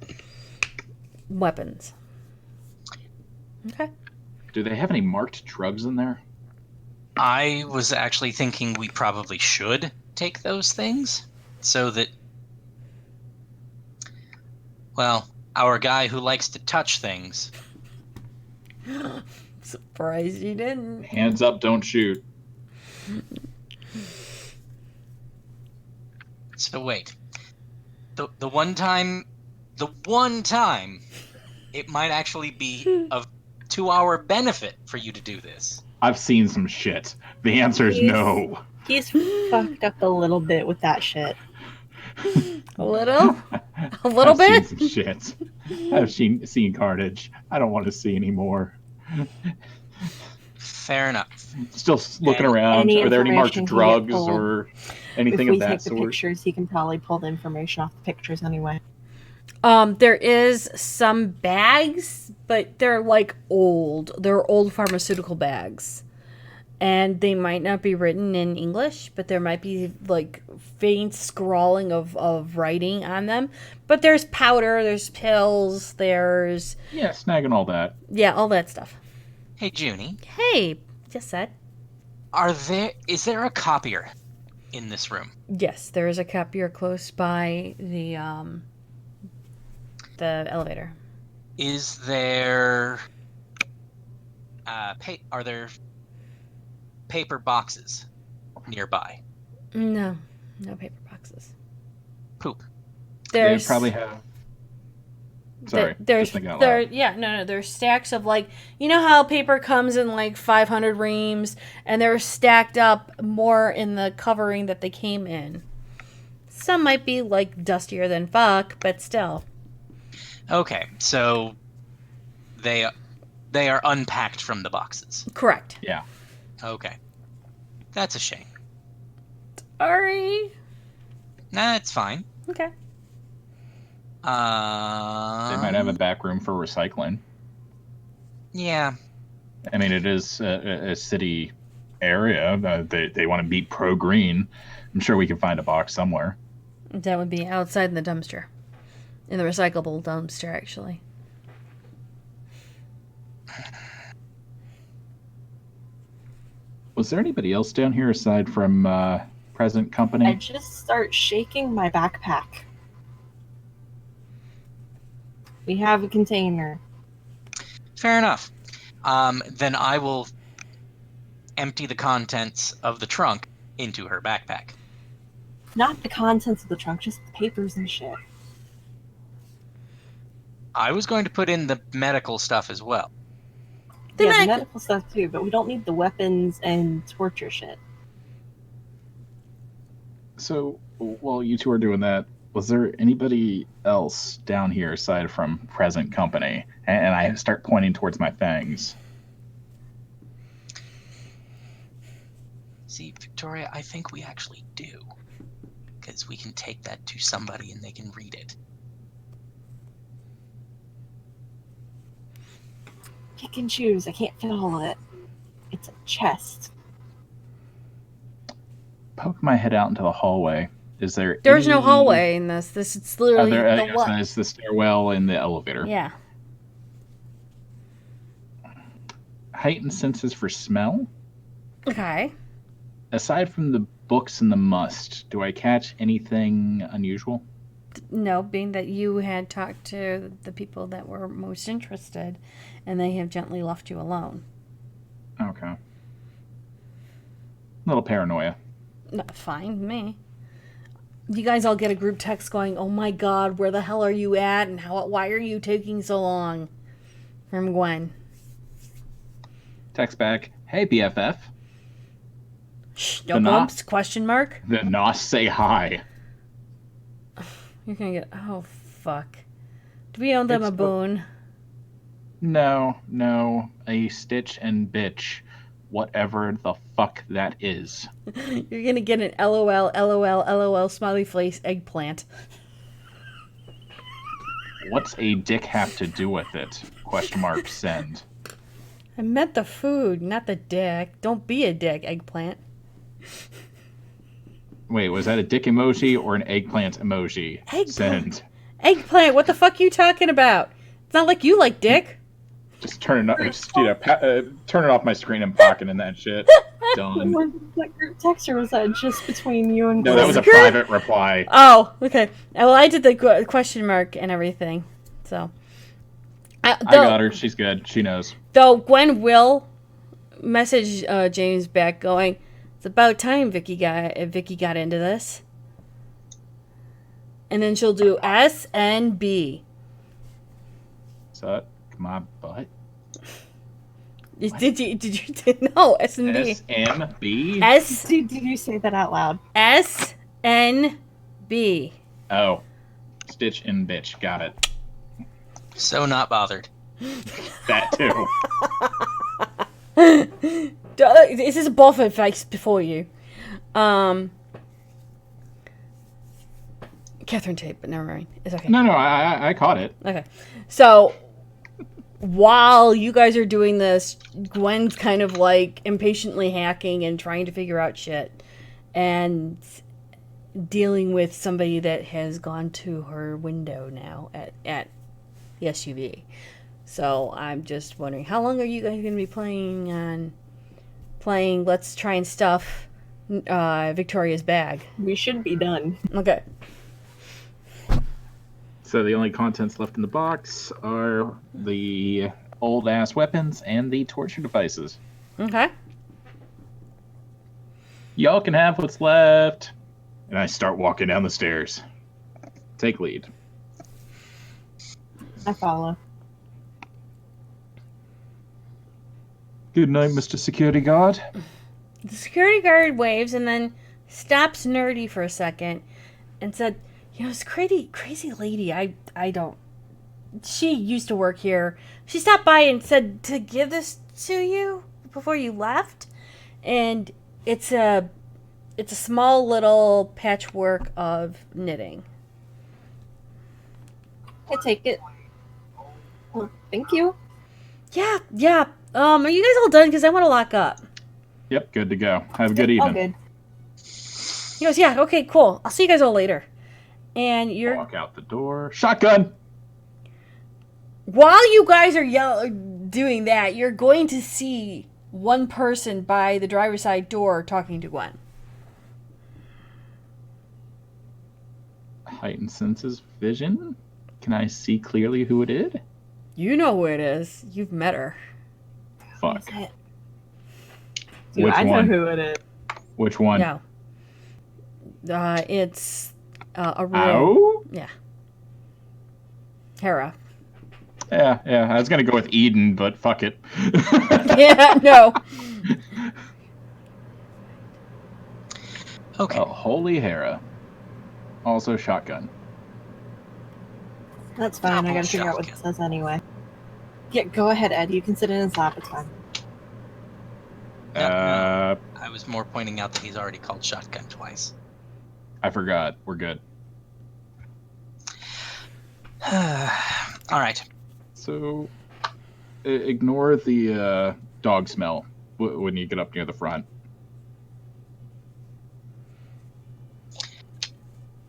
weapons? Okay. Do they have any marked drugs in there? I was actually thinking we probably should take those things so that, well, our guy who likes to touch things. Surprised you didn't. Hands up, don't shoot. So wait, the one time, it might actually be of to our benefit for you to do this. I've seen some shit. The answer is no. He's fucked up a little bit with that shit. A little? A little I've bit? seen some shit. I've seen carnage. I don't want to see any more. Fair enough. Still looking around. Any Are there any marked information can get drugs pulled. or If anything we of that take the sort? pictures, he can probably pull the information off the pictures anyway. There is some bags, but they're like old. They're old pharmaceutical bags. And they might not be written in English, but there might be like faint scrawling of writing on them. But there's powder, there's pills, there's Yeah, snagging all that. all that stuff. Hey, Junie, Hey, just said. is there a copier in this room? Yes, there is a copier close by the elevator. Is there are there paper boxes nearby? No paper boxes. Poop. There's They probably have. Sorry, there's just thinking out loud. there's stacks of like, you know how paper comes in like 500 reams and they're stacked up more in the covering that they came in. Some might be like dustier than fuck, but still. Okay, so they are unpacked from the boxes. Correct. Yeah. Okay, that's a shame. Sorry. Nah, it's fine. Okay. They might have a back room for recycling. Yeah. I mean, it is a city area. They want to beat pro green. I'm sure we can find a box somewhere. That would be outside in the dumpster. In the recyclable dumpster, actually. Was there anybody else down here aside from present company? I just start shaking my backpack. We have a container. Fair enough. Then I will empty the contents of the trunk into her backpack. Not the contents of the trunk, just the papers and shit. I was going to put in the medical stuff as well. The Yeah, the medic- medical stuff too, but we don't need the weapons and torture shit. So, while you two are doing that, was there anybody else down here aside from present company? And I start pointing towards my fangs. See, Victoria, I think we actually do. Because we can take that to somebody and they can read it. Pick and choose. I can't fit all of it. It's a chest. Poke my head out into the hallway. Is there? There's no any- hallway in this. This is literally There, the yes, it's the stairwell and the elevator. Yeah. Heightened senses for smell. Okay. Aside from the books and the must, do I catch anything unusual? No, being that you had talked to the people that were most interested, and they have gently left you alone. Okay. Little paranoia. No, fine, me. You guys all get a group text going, "Oh my God, where the hell are you at? And why are you taking so long?" From Gwen. Text back. Hey BFF. Shh, no The knock? bumps? Question mark. The Nos say hi. You're gonna get. Oh fuck. Do we owe them It's a boon? No. A stitch and bitch. Whatever the fuck that is. You're gonna get an LOL smiley face eggplant. What's a dick have to do with it? Question mark send. I meant the food, not the dick. Don't be a dick, eggplant. Wait, was that a dick emoji or an eggplant emoji? Eggplant. Send. Eggplant, what the fuck are you talking about? It's not like you like dick. Just turn it up. Just turn it off my screen and pocketing that shit. Done. Was that group text, or was that just between you and No, that was a Blizzard? private reply. Oh, okay. Well, I did the question mark and everything. So. I got her. She's good. She knows. Though Gwen will message James back going, it's about time Vicky got into this. And then she'll do S and B. So, my butt. Did you no S and B. SMB? S Did you say that out loud? S N B. Oh. Stitch and bitch. Got it. So not bothered. That too. This is a both advice before you. Catherine Tate, but never mind. It's okay. No, I caught it. Okay. So while you guys are doing this, Gwen's kind of like impatiently hacking and trying to figure out shit and dealing with somebody that has gone to her window now at the SUV. So I'm just wondering, how long are you guys going to be playing Let's Try and Stuff Victoria's bag? We should be done. Okay. So the only contents left in the box are the old ass weapons and the torture devices. Okay. Y'all can have what's left. And I start walking down the stairs. Take lead. I follow. Good night, Mr. Security Guard. The security guard waves and then stops Nerdy for a second and said, this crazy lady, I don't... She used to work here. She stopped by and said to give this to you before you left. And it's a small little patchwork of knitting. I take it. Well, thank you. Yeah. Are you guys all done? Because I want to lock up. Yep, good to go. Have a good All evening. good. He goes, yeah, okay, cool. I'll see you guys all later. And you're... Walk out the door. Shotgun! While you guys are doing that, you're going to see one person by the driver's side door talking to Gwen. Heightened senses vision? Can I see clearly who it is? You know who it is. You've met her. Fuck. Is it? Dude, Which I one? know who it is. Which one? No. It's a real... Oh? Yeah. Hera. Yeah. I was gonna go with Eden, but fuck it. Yeah, no. Okay. Oh, holy Hera. Also shotgun. That's fine. I gotta figure out what it says anyway. Yeah, go ahead, Ed. You can sit in his lap. It's fine. No. I was more pointing out that he's already called shotgun twice. I forgot. We're good. All right. So, ignore the dog smell when you get up near the front.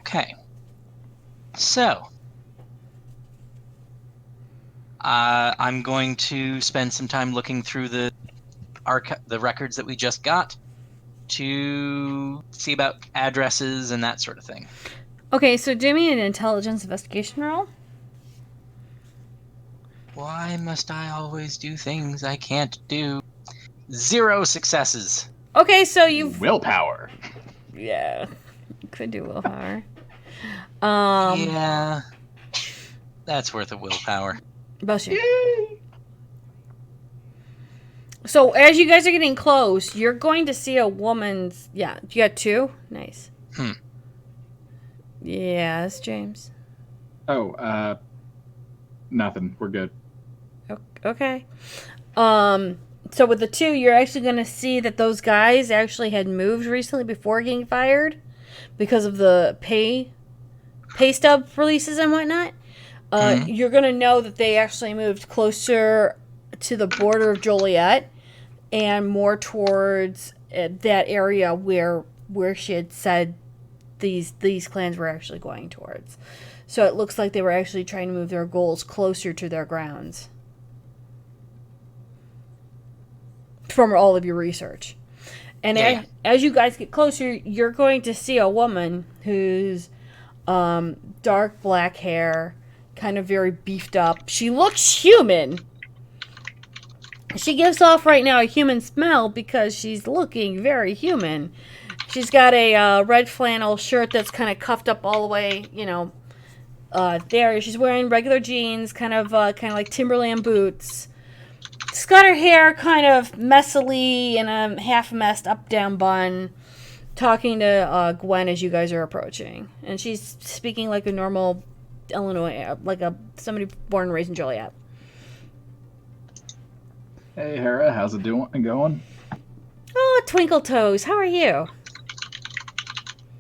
Okay. So, I'm going to spend some time looking through the records that we just got to see about addresses and that sort of thing. Okay, so do me an intelligence investigation roll. Why must I always do things I can't do? 0 successes. Okay, so you've... Willpower. Yeah. Could do willpower. Yeah. That's worth a willpower. Bless you. So as you guys are getting close, you're going to see a woman's... Yeah, you got 2? Nice. Yes, James. Oh, nothing. We're good. Okay. So with the 2, you're actually going to see that those guys actually had moved recently before getting fired because of the pay stub releases and whatnot. You're going to know that they actually moved closer to the border of Joliet and more towards that area where she had said these clans were actually going towards. So it looks like they were actually trying to move their goals closer to their grounds. From all of your research. And as you guys get closer, you're going to see a woman who's dark black hair, kind of very beefed up. She looks human. She gives off right now a human smell because she's looking very human. She's got a red flannel shirt that's kind of cuffed up all the way, there. She's wearing regular jeans, kind of like Timberland boots. She's got her hair kind of messily in a half-messed up-down bun, talking to Gwen as you guys are approaching. And she's speaking like a normal Illinois, like somebody born and raised in Joliet. Hey, Hera, how's it going? Oh, Twinkle Toes, how are you?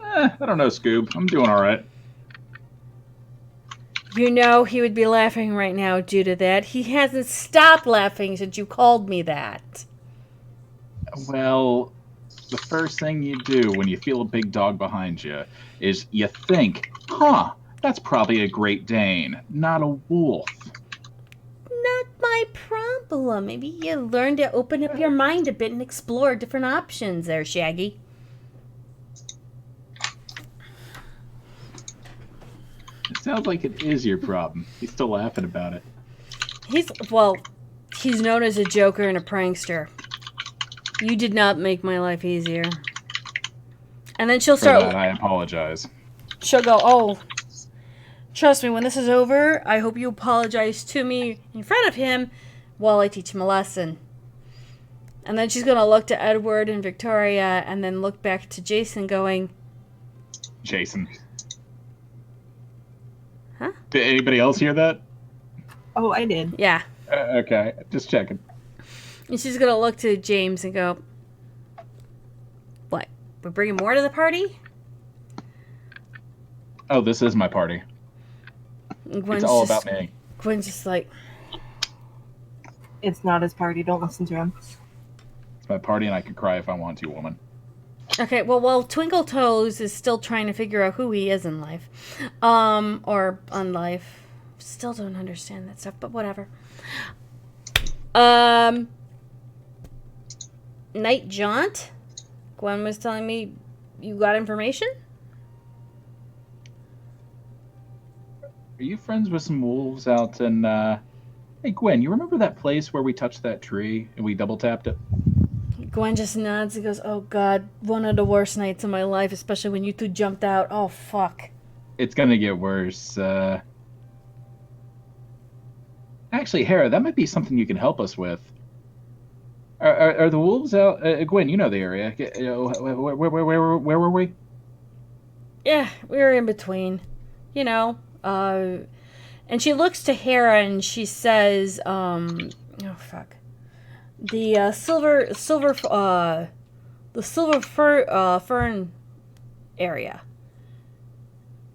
I don't know, Scoob. I'm doing all right. You know he would be laughing right now due to that. He hasn't stopped laughing since you called me that. Well, the first thing you do when you feel a big dog behind you is you think, that's probably a Great Dane, not a wolf. Not my problem. Maybe you learn to open up your mind a bit and explore different options there, Shaggy. It sounds like it is your problem. He's still laughing about it. He's known as a joker and a prankster. You did not make my life easier. And then she'll start... For that, I apologize. She'll go, oh, trust me, when this is over, I hope you apologize to me in front of him while I teach him a lesson. And then she's going to look to Edward and Victoria and then look back to Jason going... Jason. Huh? Did anybody else hear that? Oh, I did. Yeah. Okay, just checking. And she's going to look to James and go, what? We're bringing more to the party? Oh, this is my party. Gwen's it's all about me. Gwen's just like... It's not his party. Don't listen to him. It's my party and I can cry if I want to, woman. Okay, well, Twinkle Toes is still trying to figure out who he is in life. Or on life. Still don't understand that stuff, but whatever. Night Jaunt? Gwen was telling me you got information? Are you friends with some wolves out in, Hey, Gwen, you remember that place where we touched that tree and we double-tapped it? Gwen just nods and goes, oh god, one of the worst nights of my life, especially when you two jumped out. Oh, fuck. It's gonna get worse. Actually, Hera, that might be something you can help us with. Are the wolves out? Gwen, you know the area. Where were we? Yeah, we were in between. And she looks to Hera and she says, oh, fuck. The silver fern area.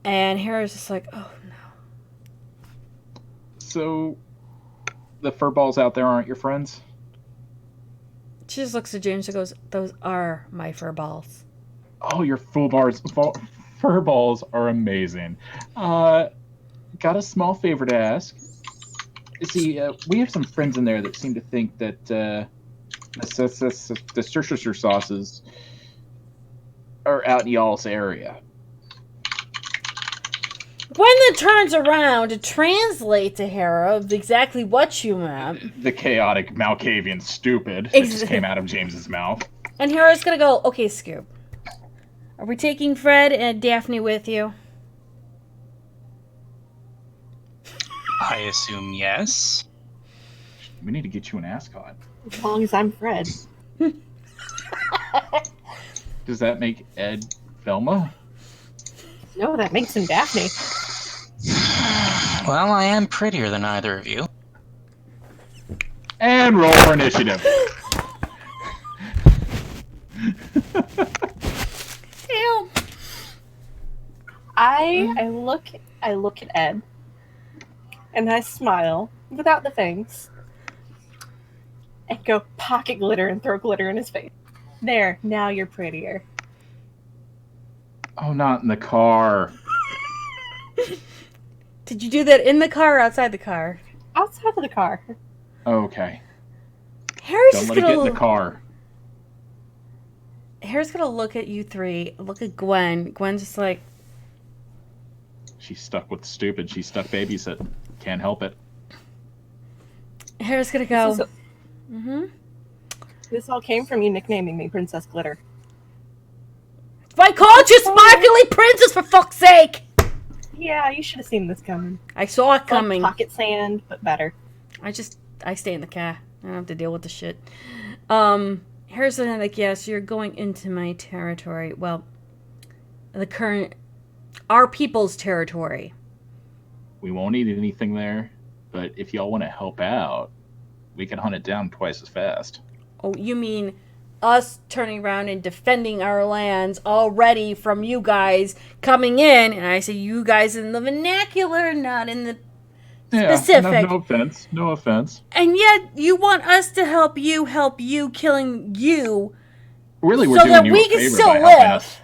And Hera's just like, oh no. So, the furballs out there aren't your friends? She just looks at James and goes, those are my furballs. Oh, your furballs are amazing. Got a small favor to ask. See, we have some friends in there that seem to think that the Worcestershire sauces are out in y'all's area. Gwen turns around to translate to Hera exactly what you meant. The chaotic Malkavian stupid that just came out of James's mouth. And Hera's gonna go, okay, Scoop. Are we taking Fred and Daphne with you? I assume yes. We need to get you an ascot. As long as I'm Fred. Does that make Ed Velma? No, that makes him Daphne. Well, I am prettier than either of you. And roll for initiative. Ew. I look at Ed. And I smile, without the fangs. And go pocket glitter and throw glitter in his face. There, now you're prettier. Oh, not in the car. Did you do that in the car or outside the car? Outside of the car. Okay. Harry's Don't just let it get in gonna the car. Harry's gonna look at you three, look at Gwen. Gwen's just like, She's stuck with stupid. She's stuck babysitting. Can't help it. Harry's gonna go. This, Mm-hmm. this all came from you nicknaming me Princess Glitter. I called you Sparkly Princess for fuck's sake! Yeah, you should have seen this coming. I saw it Like coming. pocket sand, but better. I stay in the car. I don't have to deal with the shit. Harry's like, yes, you're going into my territory. Well, our people's territory. We won't eat anything there, but if y'all want to help out, we can hunt it down twice as fast. Oh, you mean us turning around and defending our lands already from you guys coming in? And I say you guys in the vernacular, not in the specific. No offense. No offense. And yet you want us to help you killing you Really, we're so doing that you we a can favor still by helping live. us.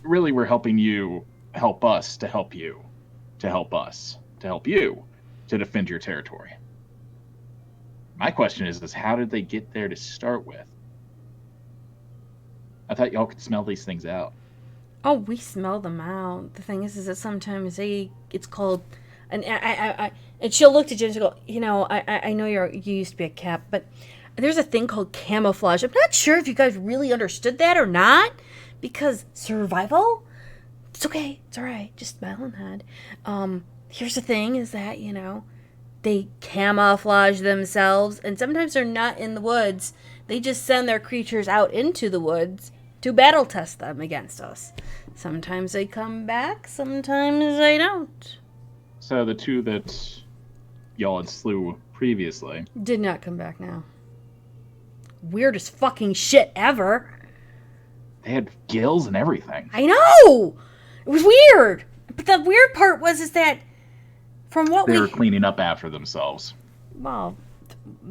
Really, we're helping you help us to help you, to help us, to help you, to defend your territory. My question is how did they get there to start with? I thought y'all could smell these things out. Oh, we smell them out. The thing is that sometimes it's called, and and she'll look to Jim and go, I know you used to be a cap, but there's a thing called camouflage. I'm not sure if you guys really understood that or not, because survival, it's okay, it's all right, just smile and nod. Here's the thing is that, they camouflage themselves, and sometimes they're not in the woods. They just send their creatures out into the woods to battle test them against us. Sometimes they come back, sometimes they don't. So the two that y'all had slew previously. Did not come back now. Weirdest fucking shit ever. They had gills and everything. I know! It was weird. But the weird part is that from what They were cleaning up after themselves. Well,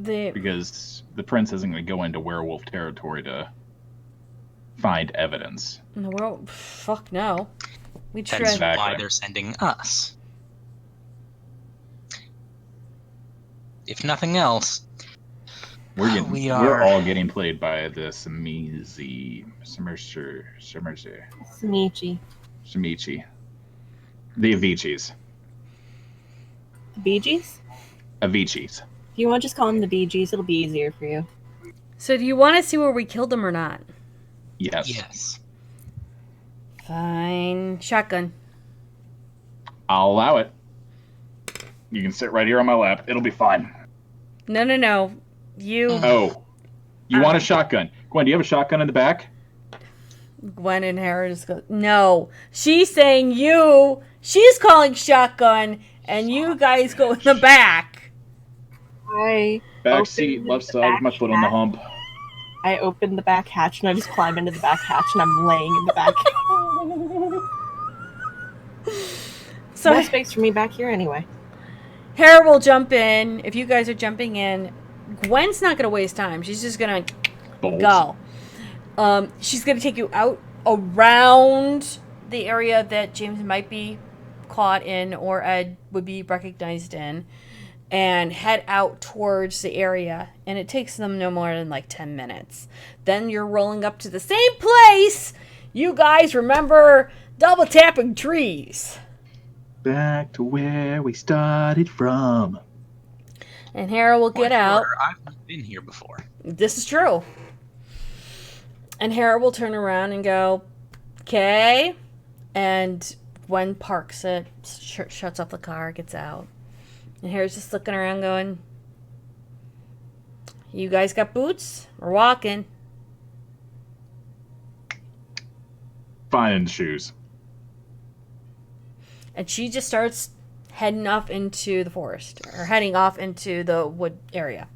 because the prince isn't going to go into werewolf territory to find evidence. in the world, fuck no. We That's tried. Exactly. why they're sending us. If nothing else, we're all getting played by the Shimichi. The Aviciis. The Bee Gees? Aviciis. If you want to just call them the Bee Gees, it'll be easier for you. So do you want to see where we killed them or not? Yes. yes. Fine. Shotgun. I'll allow it. You can sit right here on my lap. It'll be fine. No. You, Oh. You want a shotgun? Gwen, do you have a shotgun in the back? Gwen and Hera just go, no. She's saying you. She's calling shotgun, and you guys go in the back. I Back opened seat, the left side, back my foot on the hatch. hump. I open the back hatch and I just climb into the back hatch and I'm laying in the back. So No space for me back here anyway. Hera will jump in. If you guys are jumping in, Gwen's not going to waste time. She's just going to Bolts. go. She's going to take you out around the area that James might be caught in or Ed would be recognized in and head out towards the area. And it takes them no more than like 10 minutes. Then you're rolling up to the same place. You guys remember double tapping trees. Back to where we started from. And Hera will get out. I've been here before. This is true. And Hera will turn around and go, okay. And Gwen parks it, shuts off the car, gets out. And Hera's just looking around going, you guys got boots? We're walking. Finding shoes. And she just starts heading off into the forest, or heading off into the wood area.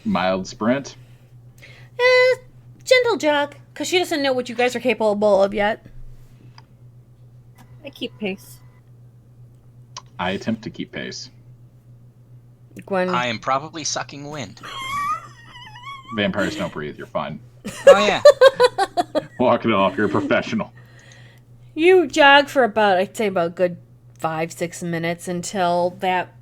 Mild sprint. Gentle jog, because she doesn't know what you guys are capable of yet. I keep pace. I attempt to keep pace. Gwen, I am probably sucking wind. Vampires don't breathe. You're fine. Oh yeah. Walk it off. You're a professional. You jog for about, I'd say about a good 5-6 minutes until that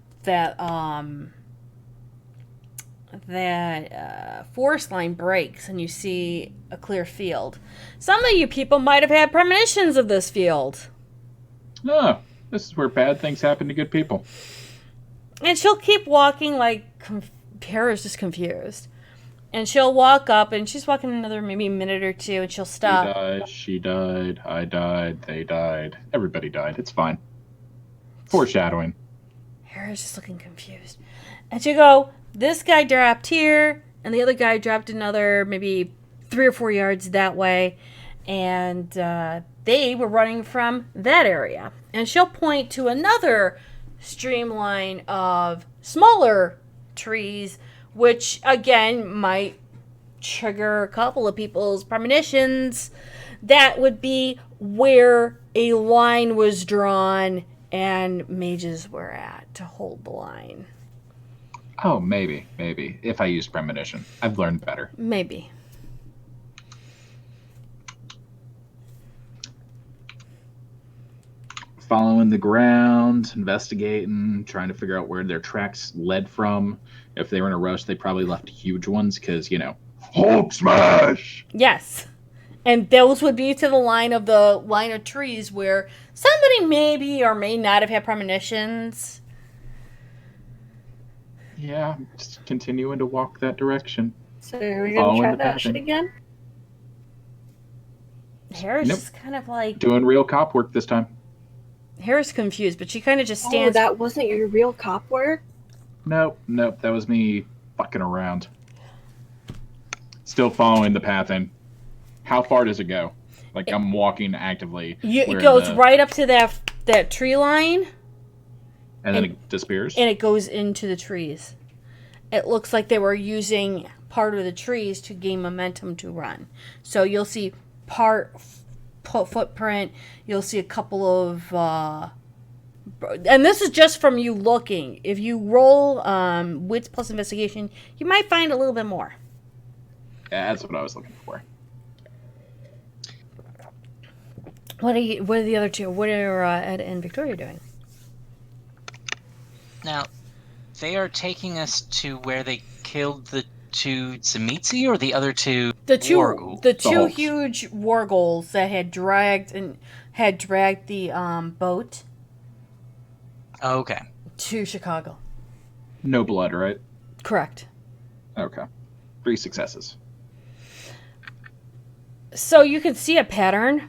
forest line breaks and you see a clear field. Some of you people might have had premonitions of this field. Oh, this is where bad things happen to good people. And she'll keep walking like Hera's just confused. And she'll walk up, and she's walking another maybe minute or two, and she'll stop. He died, she died, I died, they died. Everybody died. It's fine. Foreshadowing. Hera's just looking confused. And she'll go, this guy dropped here, and the other guy dropped another maybe 3 or 4 yards that way. And they were running from that area. And she'll point to another streamline of smaller trees, which again might trigger a couple of people's premonitions. That would be where a line was drawn and mages were at to hold the line. Oh, maybe. If I use premonition. I've learned better. Maybe. Following the ground, investigating, trying to figure out where their tracks led from. If they were in a rush, they probably left huge ones because, Hulk smash! Yes. And those would be to the line of trees where somebody maybe or may not have had premonitions. Yeah, just continuing to walk that direction. So are we Following gonna try the that pattern. shit again? Hera's Nope. just kind of like... Doing real cop work this time. Hera's confused, but she kind of just Oh, stands... that wasn't your real cop work? Nope. That was me fucking around. Still following the path in. How far does it go? Like, I'm walking actively. It goes right up to that tree line, And then it disappears? and it goes into the trees. It looks like they were using part of the trees to gain momentum to run. So you'll see footprint. You'll see a couple of... and this is just from you looking. If you roll wits plus investigation, you might find a little bit more. Yeah, that's what I was looking for. What are the other two? What are Ed and Victoria doing? Now, they are taking us to where they killed the two Tzimisce, or the other two Wargul? The two Hulks. huge wargulls that had dragged the boat Okay. to Chicago. No blood, right? Correct. Okay. 3 successes. So you can see a pattern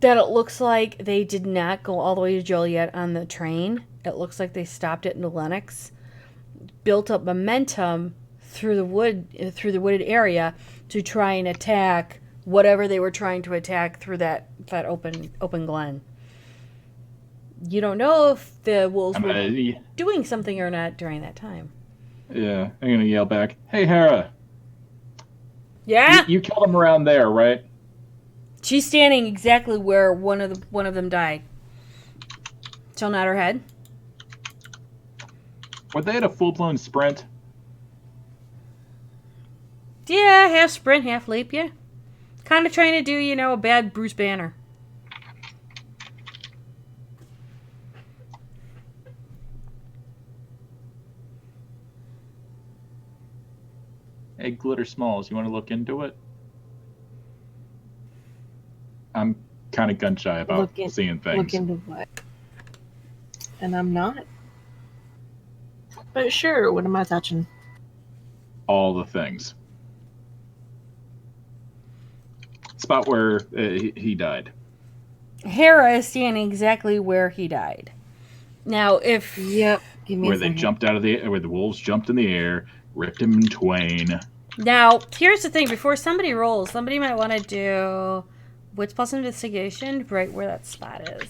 that it looks like they did not go all the way to Joliet on the train. It looks like they stopped it in Lenox, built up momentum through the wooded area to try and attack whatever they were trying to attack through that open glen. You don't know if the wolves were doing something or not during that time. Yeah, I'm gonna yell back, "Hey, Hera! Yeah, You killed him around there, right?" she's standing exactly where one of them died. She'll nod her head. Were they at a full-blown sprint? Yeah, half sprint, half leap. Yeah, kind of trying to do a bad Bruce Banner. Hey, Glitter Smalls, you want to look into it? I'm kind of gun-shy about seeing things. Look into what? And I'm not. But sure, what am I touching? All the things. Spot where he died. Hera is standing exactly where he died. Now, if Yep. Give me Where a they second. jumped out of where the wolves jumped in the air, ripped him in twain. Now, here's the thing. Before somebody rolls, somebody might want to do wits plus investigation right where that spot is.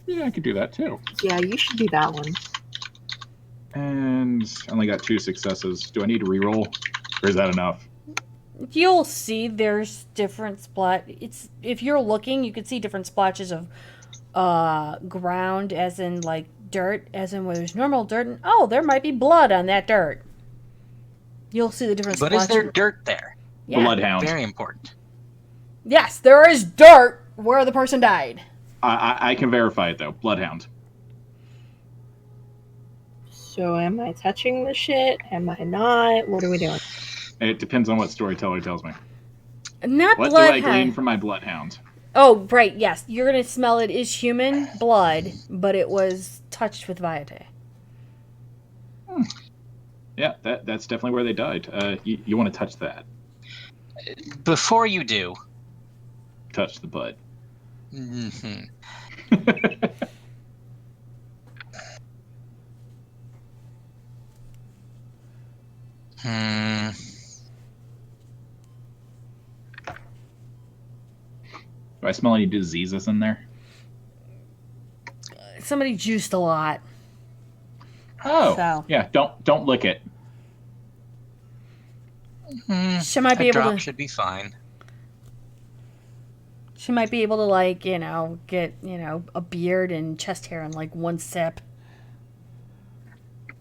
Yeah, I could do that too. Yeah, you should do that one. And I only got 2 successes. Do I need to re-roll? Or is that enough? You'll see there's different if you're looking, you can see different splotches of ground, as in like dirt, as in where there's normal dirt, and there might be blood on that dirt. You'll see the different But is there splotches. dirt there? Yeah. Bloodhound. Very important. Yes, there is dirt where the person died. I can verify it though. Bloodhound. So am I touching the shit? Am I not? What are we doing? It depends on what storyteller tells me. Not What do I glean bloodhound. from my bloodhound? Oh, right, yes. You're going to smell it is human blood, but it was touched with Vitae. Yeah, that's definitely where they died. You want to touch that? Before you do, Touch the butt. mhm, hmm, Do I smell any diseases in there? Somebody juiced a lot. Oh, So. yeah. Don't lick it. She might be a able drop to. should be fine. She might be able to, like, get, a beard and chest hair in, like, one sip.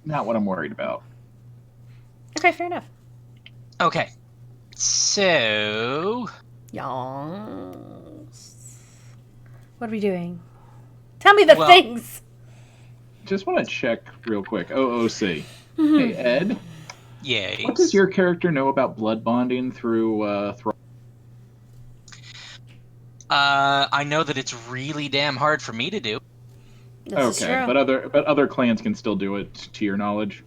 Not what I'm worried about. Okay, fair enough. Okay, so Yes. What are we doing? Tell me the Well- things! Just want to check real quick. OOC. Hey Ed, yeah. what does your character know about blood bonding through I know that it's really damn hard for me to do. This is Okay, true. but other clans can still do it, to your knowledge.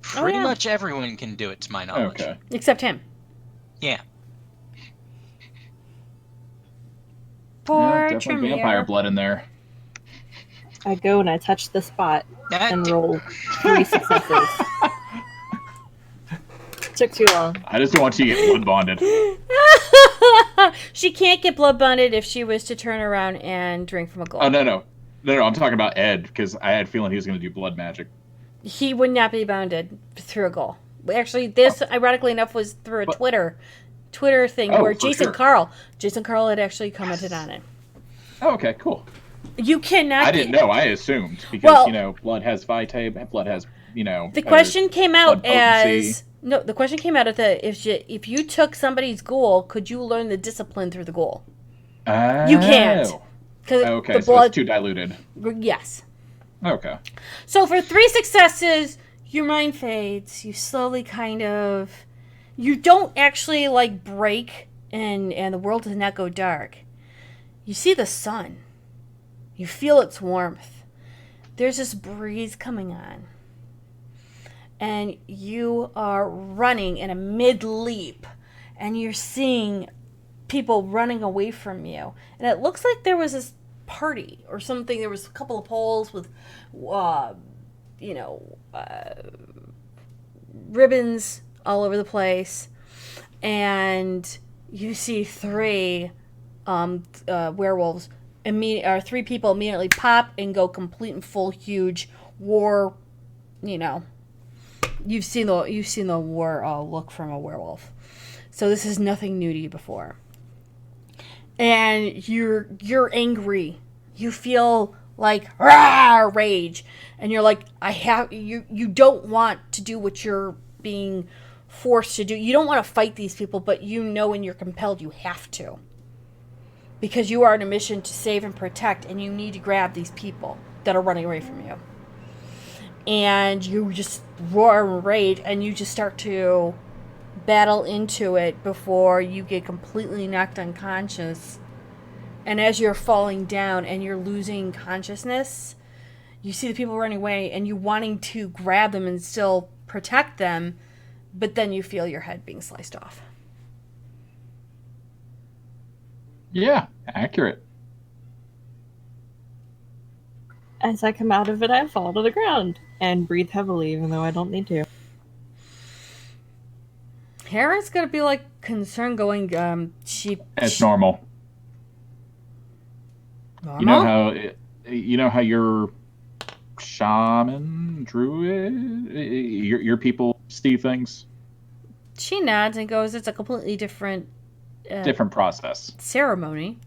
Pretty yeah. much everyone can do it, to my knowledge. Okay. Except him. Yeah. Poor Definitely Tremere. vampire blood in there. I go and I touch the spot That- and roll 3 successes. Took too long. I just don't want you to get blood bonded. She can't get blood bonded if she was to turn around and drink from a gourd. Oh no. I'm talking about Ed because I had a feeling he was going to do blood magic. He would not be bounded through a goal. Actually, this, ironically enough, was through a But- Twitter thing Oh, where for Jason sure. Carl had actually commented on it. Oh, okay, cool. You cannot. I didn't know. I assumed because Well- blood has vitae, blood has The other- question came out blood potency. as no. The question came out at the if you took somebody's ghoul, could you learn the discipline through the ghoul? You can't. Oh. Because Okay, the so blood. it's too diluted. Yes. Okay. So for 3 successes, your mind fades. You slowly you don't actually like break and the world does not go dark. You see the sun. You feel its warmth. There's this breeze coming on. And you are running in a mid-leap and you're seeing people running away from you. And it looks like there was this party or something. There was a couple of poles with ribbons all over the place, and you see 3 werewolves or 3 people immediately pop and go complete and full huge war. You've seen the war look from a werewolf, so this is nothing new to you before. And you're angry. You feel like rage, and you're like, you don't want to do what you're being forced to do. You don't want to fight these people, but when you're compelled, you have to, because you are on a mission to save and protect, and you need to grab these people that are running away from you. And you just roar and rage, and you just start to battle into it before you get completely knocked unconscious. And as you're falling down and you're losing consciousness, you see the people running away and you wanting to grab them and still protect them, but then you feel your head being sliced off. Yeah, accurate. As I come out of it, I fall to the ground and breathe heavily, even though I don't need to. Hera's gonna be like concerned, going, It's normal. normal? You know how your shaman, druid, your people see things. She nods and goes, it's a completely different Different process. ceremony.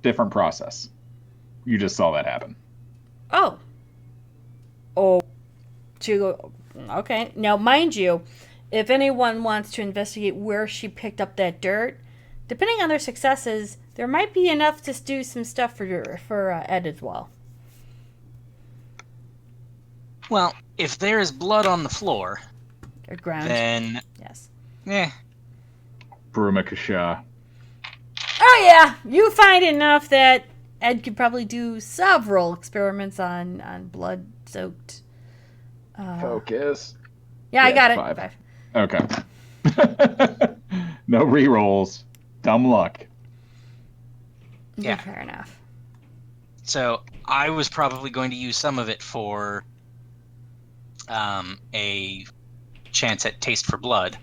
Different process. You just saw that happen. Oh. Okay. Now, mind you, if anyone wants to investigate where she picked up that dirt, depending on their successes, there might be enough to do some stuff for Ed as well. Well, if there is blood on the floor, Or ground. then Yes. Brumakasha. Oh yeah, you find enough that Ed could probably do several experiments on blood-soaked. Focus. Yeah, I Yeah, got it. 5. 5. Okay. No rerolls. Dumb luck. Yeah. Fair enough. So I was probably going to use some of it for a chance at taste for blood.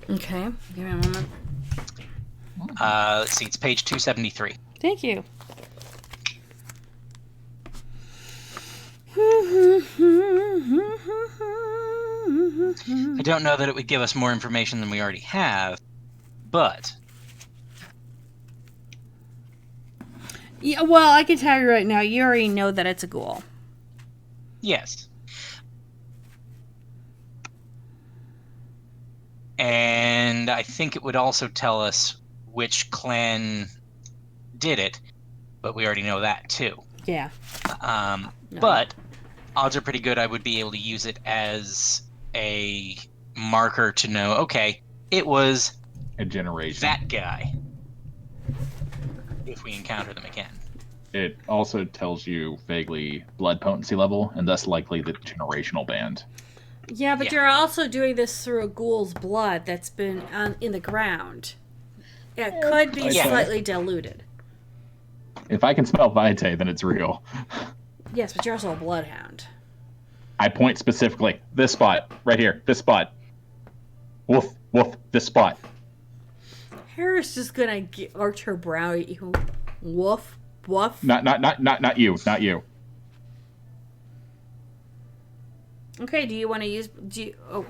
Okay, give me a moment. Let's see, it's page 273. Thank you. I don't know that it would give us more information than we already have, but Yeah, well, I can tell you right now, you already know that it's a ghoul. yes. And I think it would also tell us which clan did it, but we already know that too. Yeah. No. But odds are pretty good I would be able to use it as a marker to know, okay, it was A generation. that guy. If we encounter them again. It also tells you vaguely blood potency level, and thus likely the generational band. Yeah, but Yeah. you're also doing this through a ghoul's blood that's been in the ground. It could be Yeah. slightly diluted. If I can smell Vitae, then it's real. Yes, but you're also a bloodhound. I point specifically. This spot. Right here. This spot. Woof. Woof. This spot. Harris just gonna arch her brow at you. Woof. Woof. Not you. Not you. Okay, do you want to use...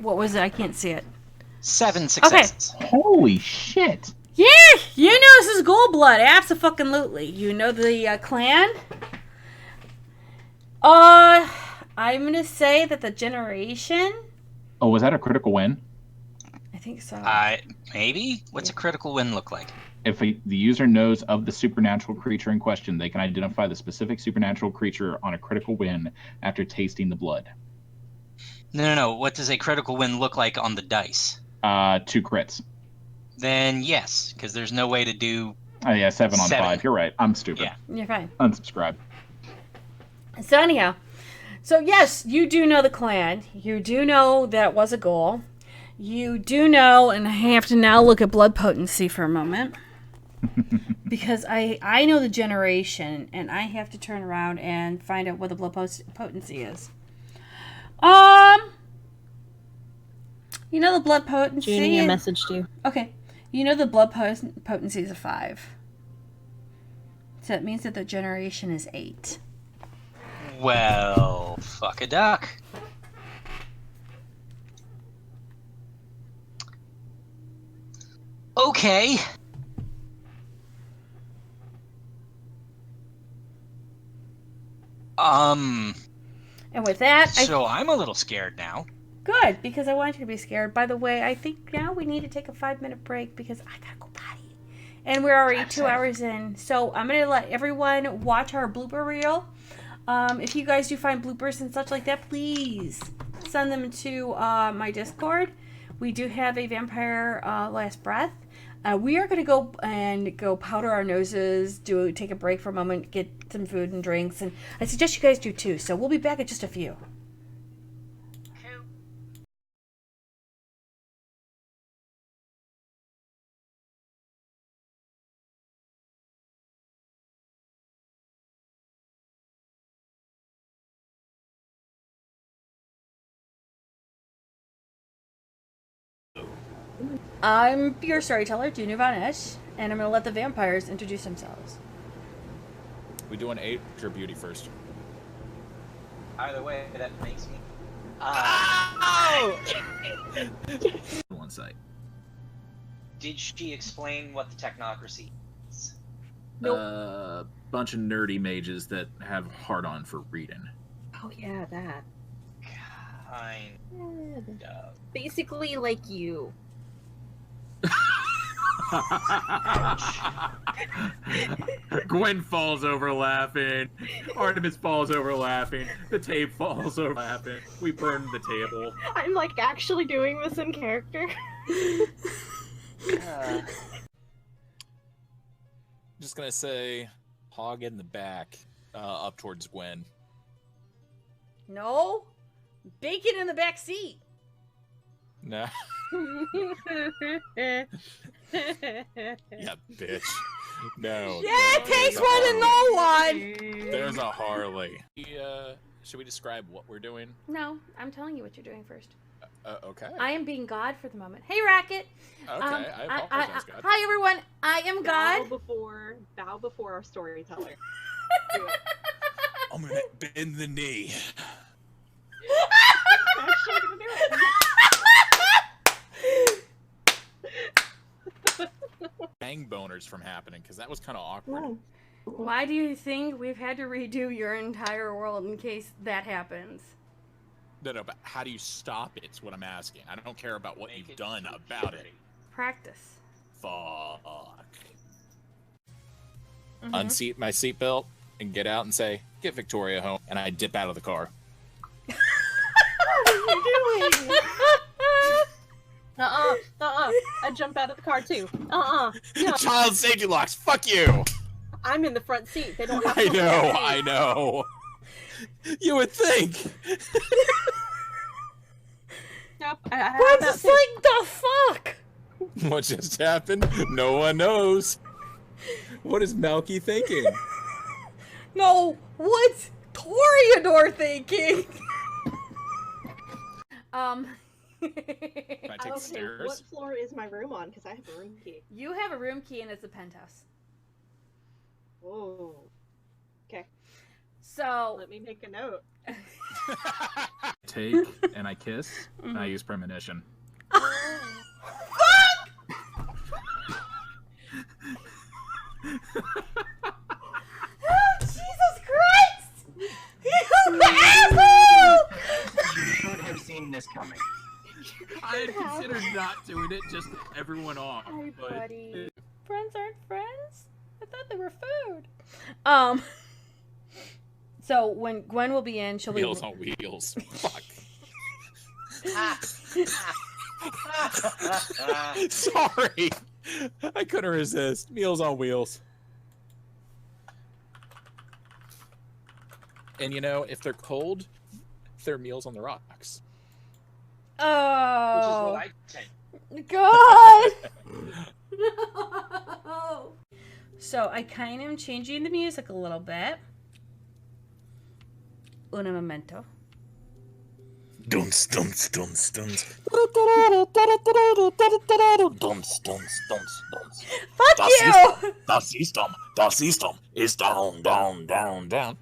what was it? I can't see it. 7 successes. Holy shit. Yeah! You know this is ghoul blood. Abso-fucking-lutely. You know the clan? I'm gonna say that the generation... Oh, was that a critical win? I think so. Maybe? What's a critical win look like? If the user knows of the supernatural creature in question, they can identify the specific supernatural creature on a critical win after tasting the blood. No. What does a critical win look like on the dice? 2 crits. Then yes, because there's no way to do... Oh yeah, 7 on 7. 5. You're right. I'm stupid. Yeah. You're fine. Unsubscribe. So anyhow, so yes, you do know the clan. You do know that it was a ghoul. You do know, and I have to now look at blood potency for a moment. Because I know the generation, and I have to turn around and find out what the blood potency is. You know the blood potency... Jeannie, I messaged you. Okay. You know the blood potency is a 5. So that means that the generation is 8. Well, fuck a duck. Okay. And with that, So I'm a little scared now. good, because I want you to be scared. By the way, I think now we need to take a 5-minute break because I gotta go potty. And we're already 2 hours in. So I'm gonna let everyone watch our blooper reel. If you guys do find bloopers and such like that, please send them to my Discord. We do have a Vampire Last Breath. We are going to go powder our noses, take a break for a moment, get some food and drinks, and I suggest you guys do too. So we'll be back in just a few. I'm your storyteller, Junior Von Esch, and I'm going to let the vampires introduce themselves. We doing age or beauty first? Either way, that makes me... One site. Did she explain what the technocracy is? Nope. Bunch of nerdy mages that have hard on for reading. Oh yeah, that. Kind of. Basically, like you. Gwen falls over laughing. Artemis falls over laughing. The tape falls over laughing. We burn the table. I'm like actually doing this in character. Just gonna say, hog in the back, up towards Gwen. No. Bacon in the back seat. No. Yeah, bitch. No. Yeah, it takes one to know one. There's a Harley. Should we describe what we're doing? No, I'm telling you what you're doing first. Okay. I am being God for the moment. Hey, Racket. Okay, I apologize, God. Hi, everyone. I am God. Bow before our storyteller. I'm gonna bend the knee. Actually gonna do it. Bang boners from happening, because that was kind of awkward. Why do you think we've had to redo your entire world in case that happens? No, but how do you stop it? Is what I'm asking. I don't care about what you've done about it. Practice. Fuck. Mm-hmm. Unseat my seatbelt and get out and say, "Get Victoria home," and I dip out of the car. What are you doing? I jump out of the car too. No. Child safety locks. Fuck you. I'm in the front seat. They don't have to. I know. You would think. Nope. I'm just like, the fuck? What just happened? No one knows. What is Melky thinking? No, what's Toreador thinking? Can I take stairs? What floor is my room on? Because I have a room key. You have a room key and it's a penthouse. Whoa. Okay. So Let me make a note. Take and I kiss and I use premonition. Oh, Jesus Christ! You asshole! You should have seen this coming. I had considered not doing it, just everyone off. Hi, But buddy. Friends aren't friends? I thought they were food. So when Gwen will be in, she'll be Meals on wheels. Fuck. Sorry. I couldn't resist. Meals on wheels. And you know, if they're cold, they're meals on the rocks. Oh. Which is what I take. God! No! So I kind of am changing the music a little bit. Un momento. Dunce, dunce, dunce, dunce. Dunce, dunce, dunce, dunce. Fuck you! The system is down, down, down, down.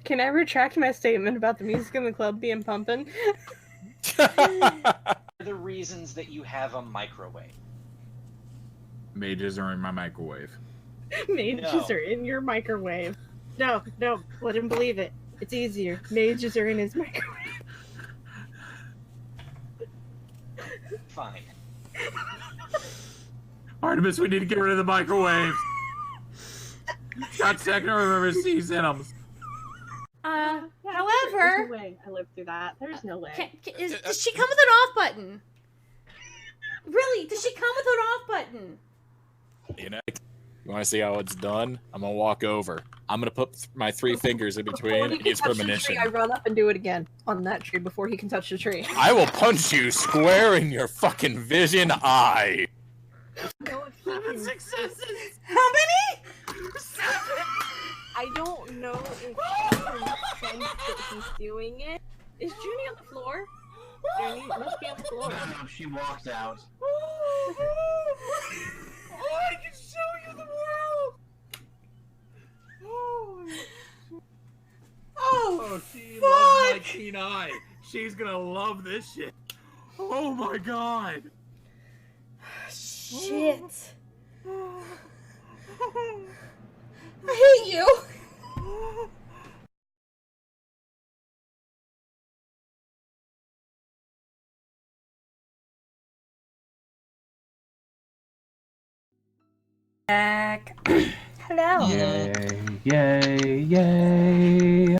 Can I retract my statement about the music in the club being pumping? The reasons that you have a microwave. mages are in my microwave. Mages are in your microwave. No, let him believe it. It's easier. Mages are in his microwave. Fine. Artemis, we need to get rid of the microwaves. Got second remember Steve's in them. However, There's no way I lived through that. There's no way. Does she come with an off button? Really? Does she come with an off button? You know, you want to see how it's done? I'm gonna walk over. I'm gonna put my 3 fingers in between and use premonition. I run up and do it again on that tree before he can touch the tree. I will punch you square in your fucking vision eye. No, if he can... Successes. How many? I don't know if he can sense that he's doing it. Is Junie on the floor? Junie must be on the floor. No, she walked out. Oh, I can show you the world! Oh, she loves my keen eye. She's gonna love this shit. Oh my god. Shit. I hate you. Back. Hello. Yay, yay, yay.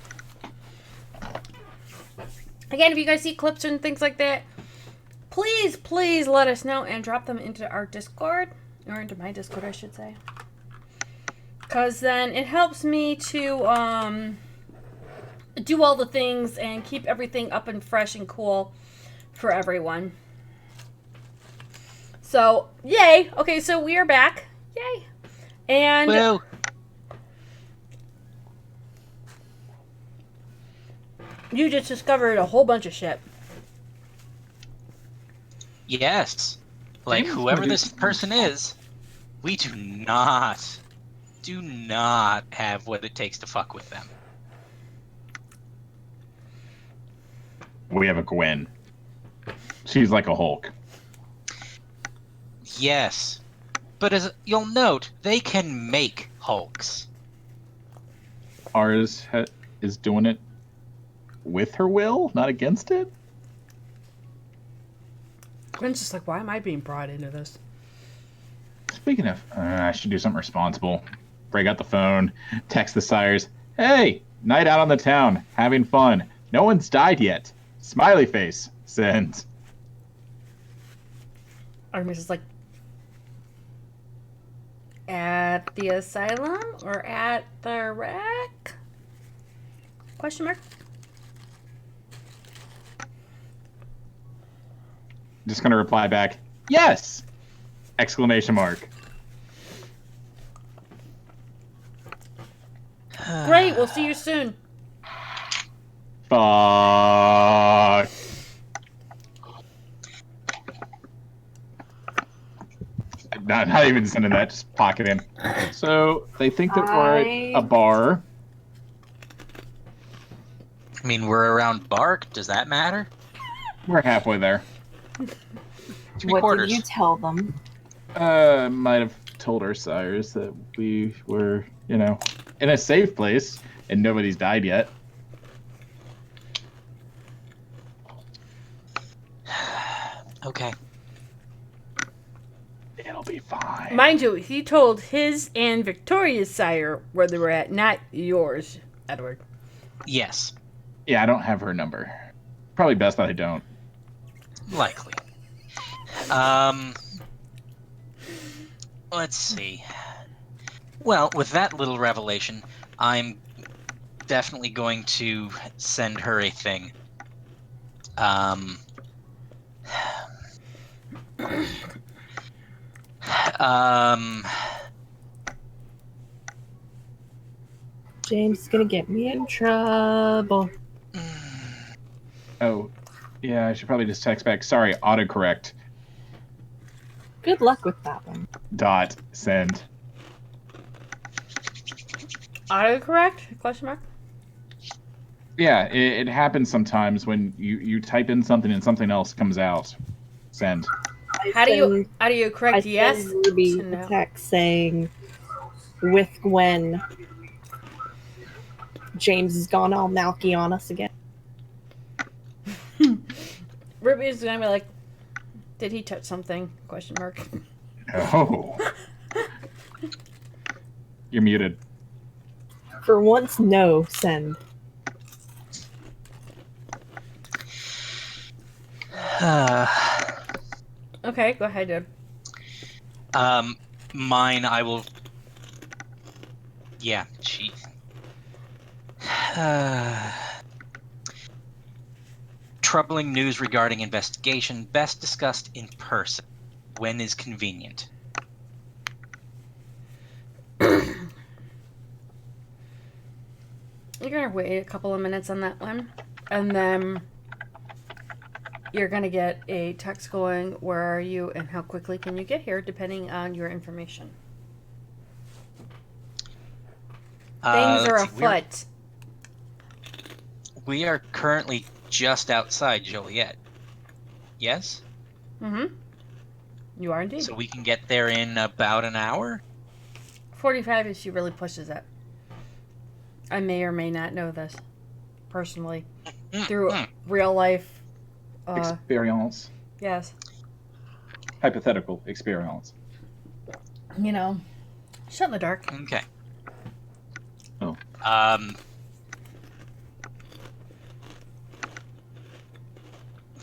Again, if you guys see clips and things like that, please let us know and drop them into our Discord, or into my Discord, I should say. Because then it helps me to do all the things and keep everything up and fresh and cool for everyone. So, yay! Okay, so we are back. Yay! And Woo! you just discovered a whole bunch of shit. Yes. Like, whoever this person is, we do not have what it takes to fuck with them. We have a Gwen. She's like a Hulk. Yes. But as you'll note, they can make Hulks. Ours is doing it with her will, not against it. Gwen's just like, why am I being brought into this? Speaking of, I should do something responsible. Break out the phone, text the sires. Hey, night out on the town, having fun. No one's died yet. Smiley face. Send. Artemis is like, at the asylum or at the wreck? Question mark. Just gonna reply back, yes! Exclamation mark. Great, we'll see you soon. Fuck. Not even sending that, just pocket in. So they think that we're at a bar. I mean, we're around Bark. Does that matter? We're halfway there. What did you tell them? Might have told our sires that we were, in a safe place and nobody's died yet. Okay. It'll be fine. Mind you, he told his and Victoria's sire where they were at, not yours, Edward. Yes. Yeah, I don't have her number. Probably best that I don't. Likely. Let's see. Well, with that little revelation, I'm definitely going to send her a thing. James is gonna get me in trouble. Oh, yeah, I should probably just text back. Sorry, autocorrect. Good luck with that one. Dot send. Autocorrect? Question mark? Yeah, it happens sometimes when you type in something and something else comes out. Send. How do you correct yes Ruby to no? a text saying, with Gwen, James has gone all Malky on us again. Ruby's gonna be like, did he touch something? Question mark. Oh. You're muted. For once, no, send. Okay, go ahead, dude. Mine, I will... Yeah, she... Troubling news regarding investigation, best discussed in person. When is convenient? You're gonna wait a couple of minutes on that one, and then you're gonna get a text going, where are you and how quickly can you get here, depending on your information. Things are let's see, afoot. We are currently just outside Joliet. Yes? Mm-hmm. You are indeed. So we can get there in about an hour? 45 if she really pushes it. I may or may not know this personally through real life. Experience. Yes. Hypothetical experience. You know, shut in the dark. Okay. Oh.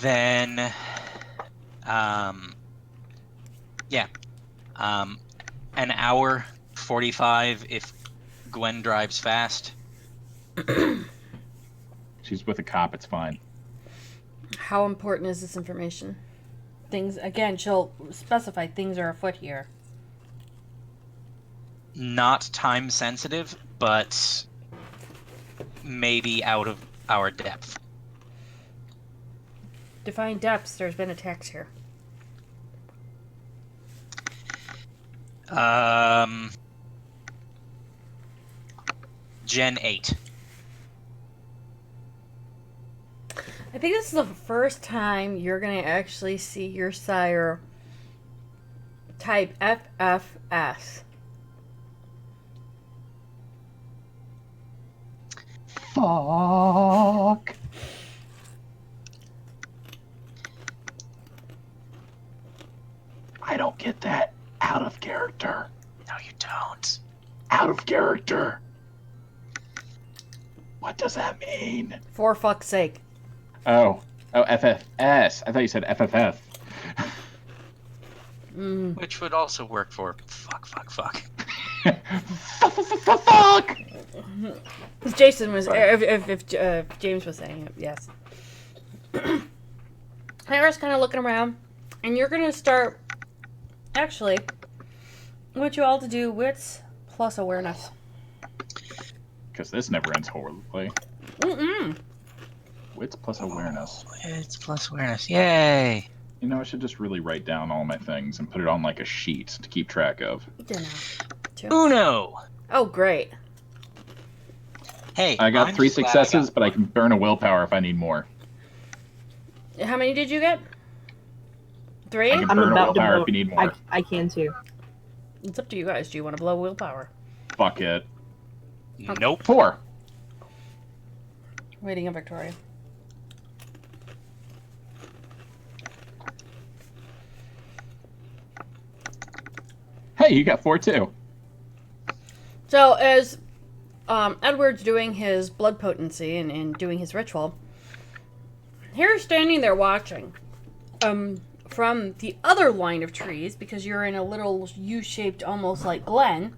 Then, yeah. An hour 45 if Gwen drives fast. She's with a cop. It's fine. How important is this information? Things, again, she'll specify things are afoot here. Not time sensitive, but maybe out of our depth. Define depths. There's been attacks here. Gen 8. I think this is the first time you're going to actually see your sire type FFS. Fuck. I don't get that. Out of character. No, you don't. Out of character. What does that mean? For fuck's sake. Oh, FFS. I thought you said FFF. Which would also work for fuck. Fuck. If Jason was, if James was saying it, yes. Hera's kind of looking around, and you're gonna start. Actually, I want you all to do wits plus awareness. Because this never ends horribly. Wits plus awareness. Wits plus awareness. Yay! You know, I should just really write down all my things and put it on like a sheet to keep track of. Uno! Oh, great. Hey, I got I'm 3 just glad I successes, got but I can burn a willpower if I need more. How many did you get? 3? I can I'm burn a about to willpower blow. if you need more. I can too. It's up to you guys. Do you want to blow willpower? Fuck it. Nope. 4. Waiting on Victoria. Hey, you got 4 too. So as Edward's doing his blood potency and doing his ritual, Hera's standing there watching. From the other line of trees, because you're in a little U-shaped, almost like glen.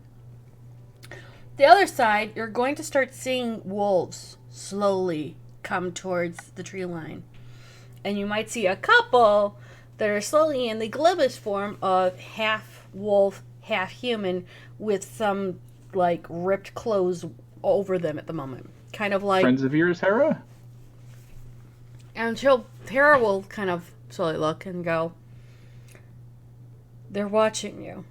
The other side, you're going to start seeing wolves slowly come towards the tree line. And you might see a couple that are slowly in the glibest form of half wolf, half human, with some, like, ripped clothes over them at the moment. Kind of like... Friends of yours, Hera? And Hera will kind of slowly look and go, they're watching you.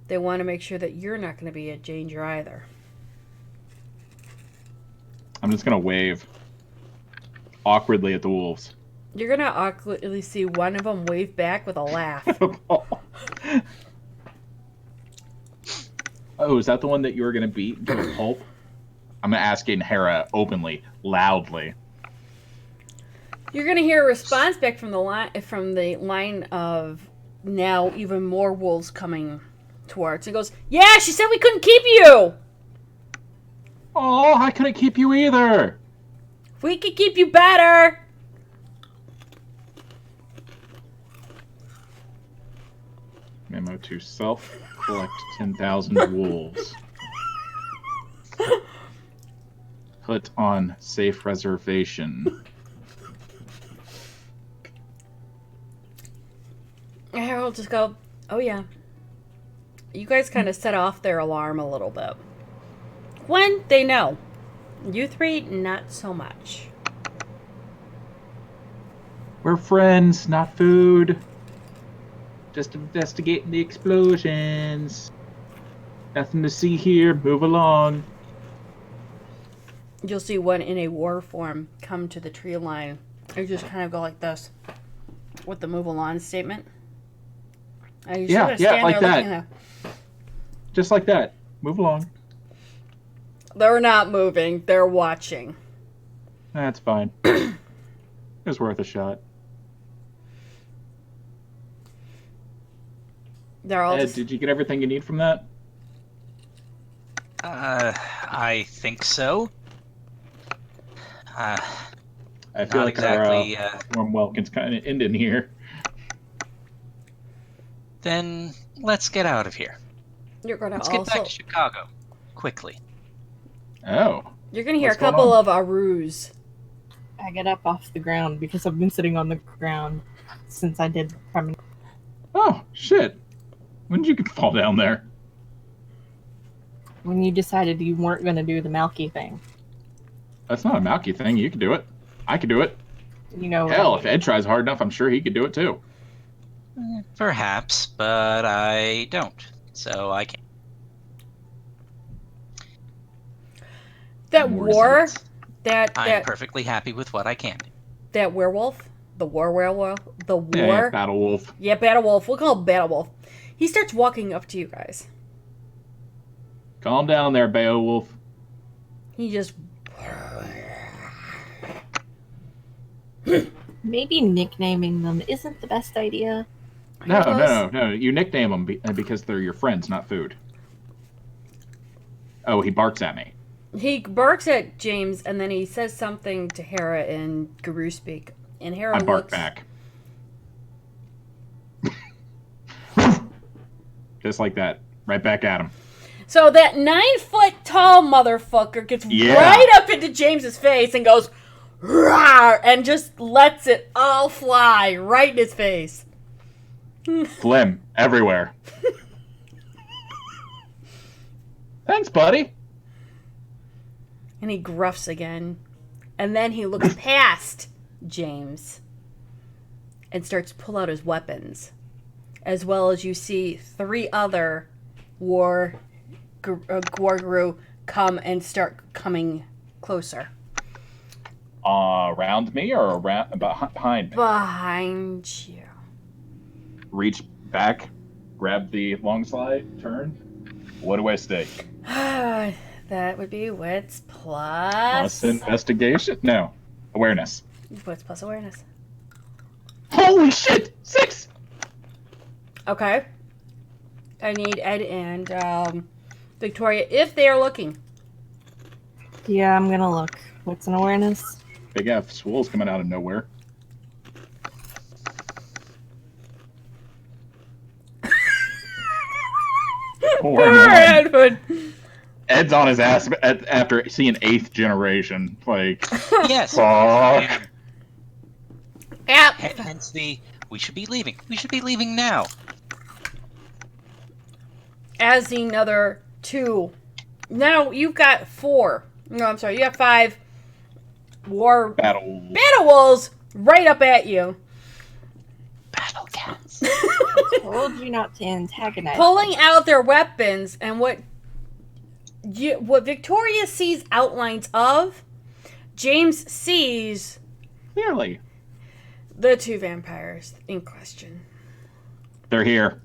They want to make sure that you're not going to be a danger either. I'm just going to wave awkwardly at the wolves. You're going to awkwardly see one of them wave back with a laugh. Oh, is that the one that you were going to beat into a pulp? I'm asking Hera openly, loudly. You're going to hear a response back from the line of now even more wolves coming towards. It goes, yeah, she said we couldn't keep you. Oh, I couldn't keep you either. We could keep you better. Memo to self, collect 10,000 wolves. Put on safe reservation. Harold just go, oh yeah. You guys kind of set off their alarm a little bit. When they know. You three, not so much. We're friends, not food. Just investigating the explosions. Nothing to see here. Move along. You'll see one in a war form come to the tree line. You just kind of go like this. With the move along statement. And you just Yeah, sort of stand like there that. looking at Just like that. Move along. They're not moving. They're watching. That's fine. It was worth a shot. They're all Ed, just... did you get everything you need from that? I think so. I feel Not like exactly. our warm welcome's kind of ending here. Then let's get out of here. You're gonna Let's also... get back to Chicago quickly. Oh. You're gonna hear What's a going couple on? of Arus. I get up off the ground because I've been sitting on the ground since I did premonition. Oh, shit. When did you fall down there? When you decided you weren't going to do the Malky thing. That's not a Malky thing. You can do it. I can do it. You know. Hell, if Ed tries hard enough, I'm sure he could do it too. Perhaps, but I don't. So I can't. That More war... results. That I'm perfectly happy with what I can do. that werewolf, the war werewolf, the war, Yeah, Battle Wolf. yeah, Battle Wolf. We'll call him Battle Wolf. He starts walking up to you guys. Calm down there, Beowulf. He just Maybe nicknaming them isn't the best idea. No. You nickname them because they're your friends, not food. Oh, he barks at me. he barks at James, and then he says something to Hera in Guru speak, and Hera I bark looks back. Just like that. Right back at him. So that 9-foot tall motherfucker gets Yeah. right up into James's face and goes, "Rawr," and just lets it all fly right in his face. Phlegm everywhere. Thanks, buddy. And he gruffs again. And then he looks past James and starts to pull out his weapons. As well as you see 3 other war guru come and start coming closer. Around me or around behind me? Behind you. Reach back, grab the long slide, turn. What do I stake? That would be wits plus... Plus investigation? No. Awareness. Wits plus awareness. Holy shit! 6! Okay. I need Ed and Victoria, if they are looking. Yeah, I'm gonna look. What's an awareness? Big F swole's coming out of nowhere. Poor man. Edward. Ed's on his ass after seeing 8th generation. Like, Yes. fuck. Yep. Hence the we should be leaving. We should be leaving now. As the another 2. Now you've got 4. No, I'm sorry. You have 5 war Battle. wolves right up at you. Battle cats. Told you not to antagonize. Pulling out their weapons, and what Victoria sees outlines of, James sees Clearly. the 2 vampires in question. They're here.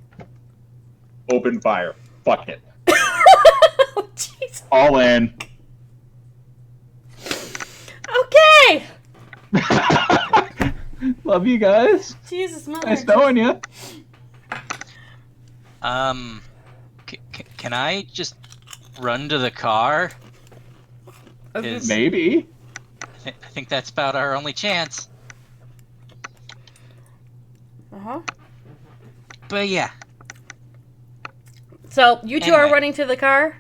Open fire. Fuck it. Oh, jeez. All in. Okay. Love you guys. Jesus, mother. Nice knowing you. Can I just run to the car? Okay. Is- Maybe. I think that's about our only chance. Uh-huh. But yeah. So, you 2 are Anyway. running to the car?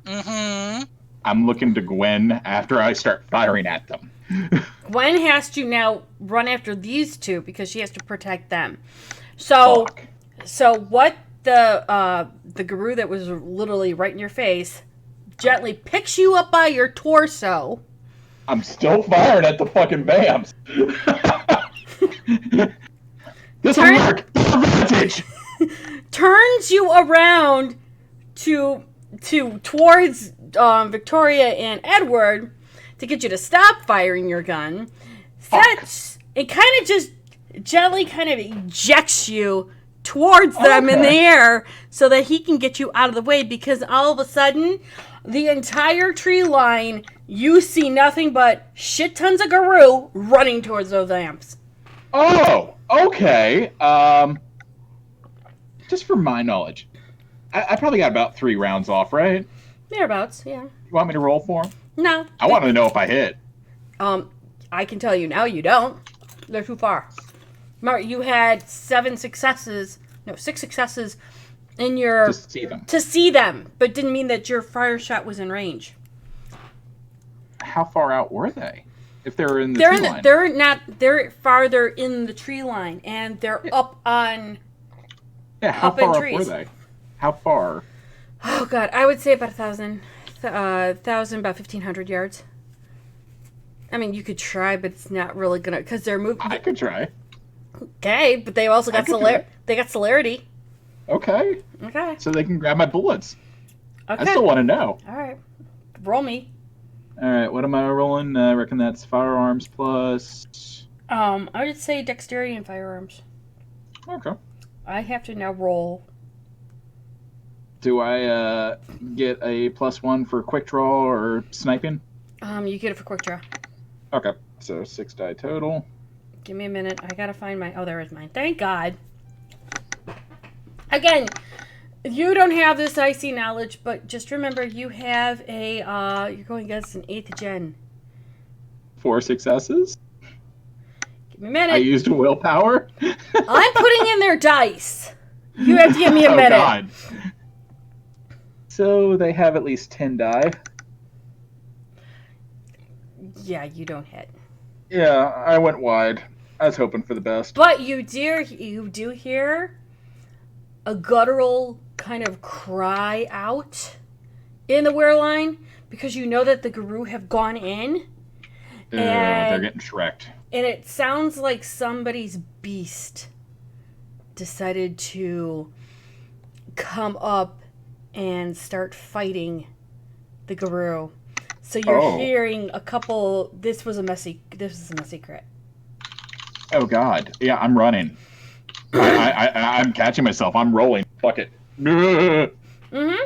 Mm-hmm. I'm looking to Gwen after I start firing at them. Gwen has to now run after these 2 because she has to protect them. So, Fuck. so what the guru that was literally right in your face gently picks you up by your torso. I'm still firing at the fucking BAMs. This'll Turn- work. Advantage. Turns you around towards Victoria and Edward to get you to stop firing your gun. It kind of just gently kind of ejects you towards them in the air so that he can get you out of the way, because all of a sudden, the entire tree line, you see nothing but shit tons of Garou running towards those amps. Oh, okay. Just for my knowledge, I probably got about 3 rounds off, right? Thereabouts, yeah. You want me to roll for 'em? No. I want to know if I hit. I can tell you now you don't. They're too far. Remember, you had 6 successes in your... To see them. To see them, but didn't mean that your fire shot was in range. How far out were they? If they were in the tree line? They're farther in the tree line, and they're up on... Yeah, how up in far up trees. were they? How far? Oh, God, I would say about 1,000. 1,000, about 1,500 yards. I mean, you could try, but it's not really gonna, because they're moving. I could try. Okay, but they also got they got celerity. Okay. Okay. So they can grab my bullets. Okay. I still want to know. All right. Roll me. All right, what am I rolling? I reckon that's firearms plus... I would say dexterity and firearms. Okay. I have to now roll. Do I get a +1 for quick draw or sniping? You get it for quick draw. Okay, so 6 die total. Give me a minute. I gotta find my... Oh, there is mine. Thank God. Again, you don't have this icy knowledge, but just remember you have a... you're going against an 8th gen. 4 successes. Give me a minute. I used willpower. I'm putting in their dice. You have to give me a minute. Oh, God. So they have at least 10 die. Yeah, you don't hit. Yeah, I went wide. I was hoping for the best. But you do hear a guttural kind of cry out in the wear line, because you know that the Garou have gone in. They're getting shreked. And it sounds like somebody's beast decided to come up and start fighting the Garou. So you're hearing a couple... This is a messy crit. Oh, God. Yeah, I'm running. I'm catching myself. I'm rolling. Fuck it. Mm-hmm.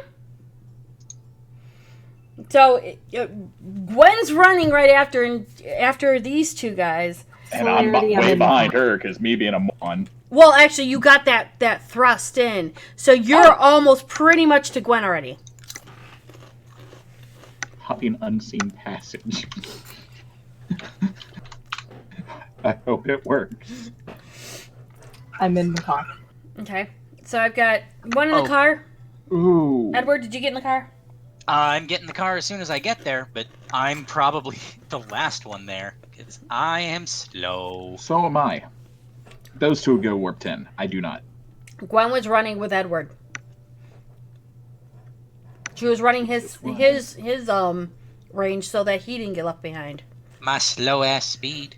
So Gwen's running right after these two guys. And I'm way behind her, because me being a mon. Well, actually, you got that thrust in. So you're almost pretty much to Gwen already. Hopping unseen passage. I hope it works. I'm in the car. Okay. So I've got one in the car. Ooh. Edward, did you get in the car? I'm getting the car as soon as I get there, but I'm probably the last one there, because I am slow. So am I. Those two go warp 10. I do not. Gwen was running with Edward. She was running his range so that he didn't get left behind. My slow ass speed.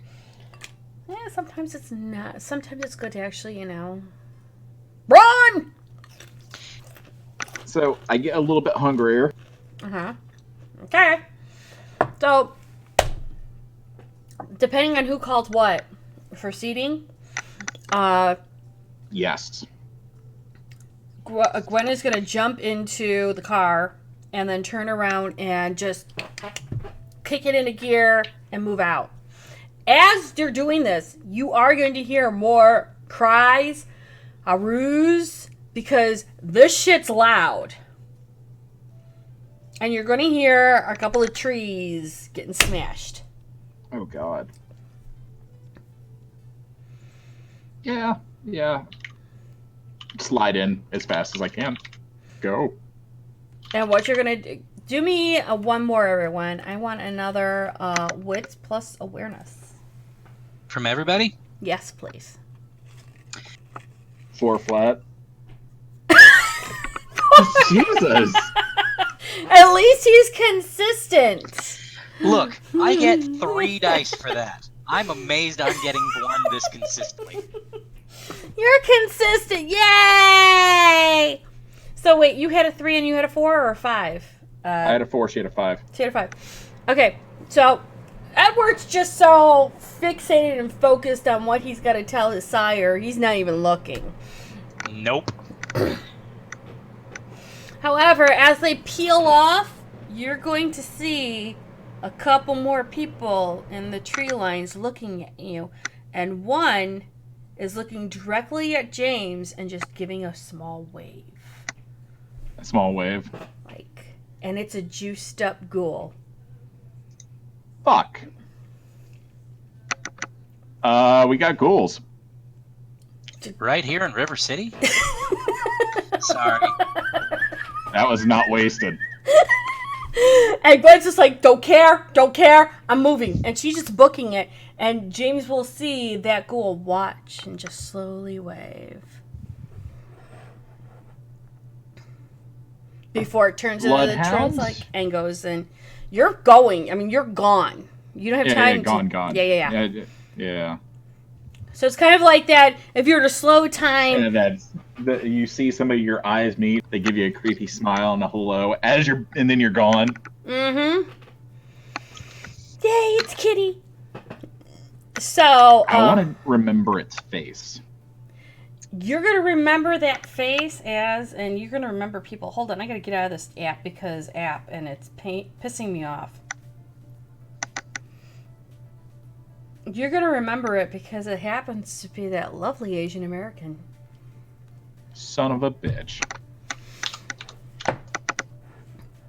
Yeah, sometimes it's not. Sometimes it's good to actually, run! So I get a little bit hungrier. Uh-huh. Okay. So, depending on who calls what for seating, Yes. Gwen is going to jump into the car and then turn around and just kick it into gear and move out. As you're doing this, you are going to hear more cries, aroos, because this shit's loud. And you're going to hear a couple of trees getting smashed. Oh, God. Yeah. Slide in as fast as I can. Go. And what you're going to do me one more, everyone. I want another wits plus awareness. From everybody? Yes, please. 4 flat. Jesus. At least he's consistent. Look, I get 3 dice for that. I'm amazed I'm getting one this consistently. You're consistent. Yay! So wait, you had a 3 and you had a 4 or a 5? I had a 4, she had a 5. She had a 5. Okay, so Edward's just so fixated and focused on what he's got to tell his sire, he's not even looking. Nope. However, as they peel off, you're going to see a couple more people in the tree lines looking at you, and one is looking directly at James and just giving a small wave. A small wave. And it's a juiced up ghoul. Fuck. We got ghouls. Right here in River City? Sorry. That was not wasted. And Gwen's just like, don't care, I'm moving. And she's just booking it. And James will see that ghoul watch and just slowly wave. Before it turns into the trance and goes, and you're going. I mean, you're gone. You don't have time to... Gone. Yeah. So it's kind of like that, if you were to slow time... And you see some of your eyes meet, they give you a creepy smile and a hello, and then you're gone. Mm-hmm. Yay, it's Kitty. So... I want to remember its face. You're going to remember that face and you're going to remember people. Hold on, I got to get out of this app and it's pissing me off. You're going to remember it because it happens to be that lovely Asian American. Son of a bitch.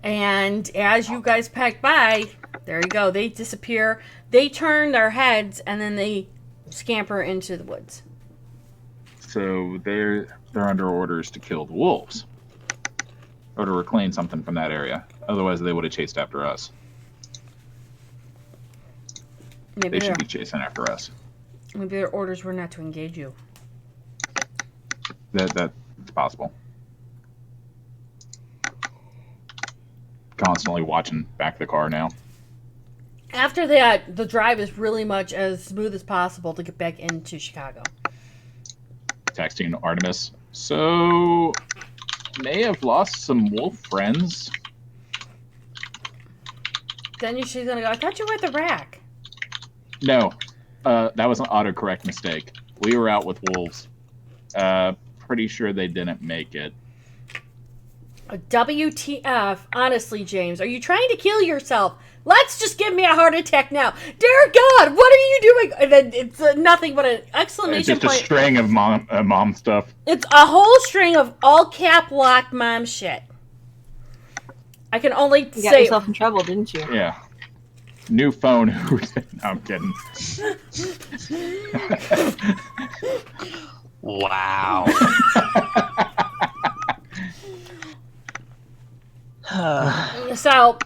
And as you guys pack by, there you go. They disappear. They turn their heads and then they scamper into the woods. So they're under orders to kill the wolves. Or to reclaim something from that area. Otherwise they would have chased after us. Maybe they should be chasing after us. Maybe their orders were not to engage you. That's possible. Constantly watching back the car now. After that, the drive is really much as smooth as possible to get back into Chicago. Texting Artemis. So, may have lost some wolf friends. Then she's gonna go, I thought you were at the rack. No, that was an autocorrect mistake. We were out with wolves. Pretty sure they didn't make it. WTF? Honestly, James, are you trying to kill yourself? Let's just give me a heart attack now. Dear God, what are you doing? And then it's nothing but an exclamation point. It's just a string of mom stuff. It's a whole string of all cap lock mom shit. I can only say... You got yourself in trouble, didn't you? Yeah. New phone. No, I'm kidding. Wow. So,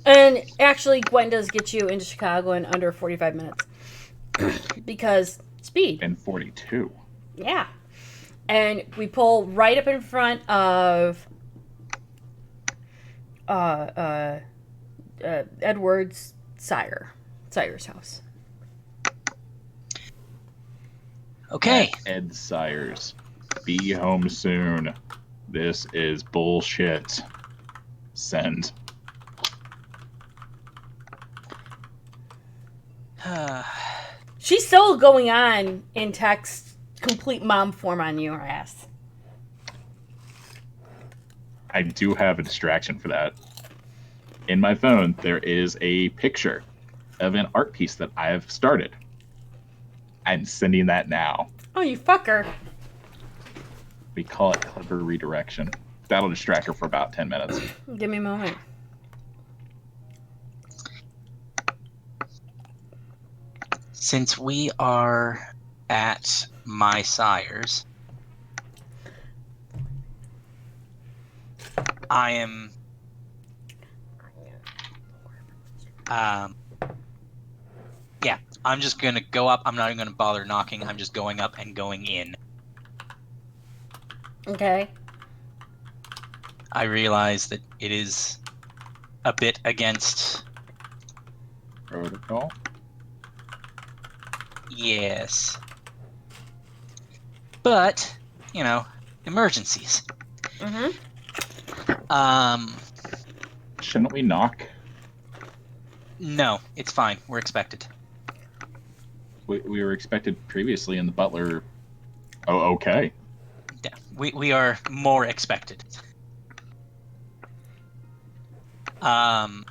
and actually, Gwen does get you into Chicago in under 45 minutes. Because speed. And 42. Yeah. And we pull right up in front of Edward's Sire's house. Okay. Ed Sires. Be home soon. This is bullshit. Send. She's still going on in text, complete mom form on your ass. I do have a distraction for that. In my phone, there is a picture of an art piece that I have started. I'm sending that now. Oh, you fucker. We call it clever redirection. That'll distract her for about 10 minutes. Give me a moment. Since we are at my sire's, I am yeah, I'm just gonna go up. I'm not even gonna bother knocking. I'm just going up and going in. Okay. I realize that it is a bit against protocol. Yes. But, you know, emergencies. Mm-hmm. Shouldn't we knock? No, it's fine. We're expected. We were expected previously in the butler. Oh, okay. Yeah, We are more expected. I'm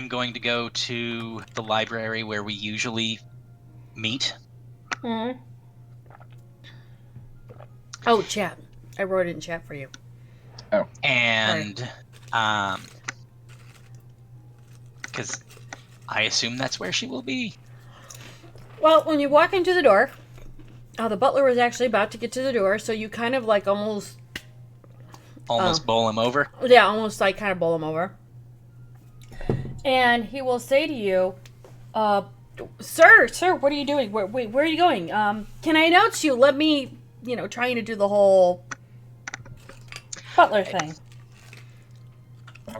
going to go to the library where we usually meet. Hmm. Oh, chat. I wrote it in chat for you. And because I assume that's where she will be. Well, when you walk into the door, the butler was actually about to get to the door, so you kind of like almost Bowl him over. Yeah, almost like kind of bowl him over. And he will say to you, Sir, what are you doing? Where are you going? Can I announce you? Let me, trying to do the whole butler thing.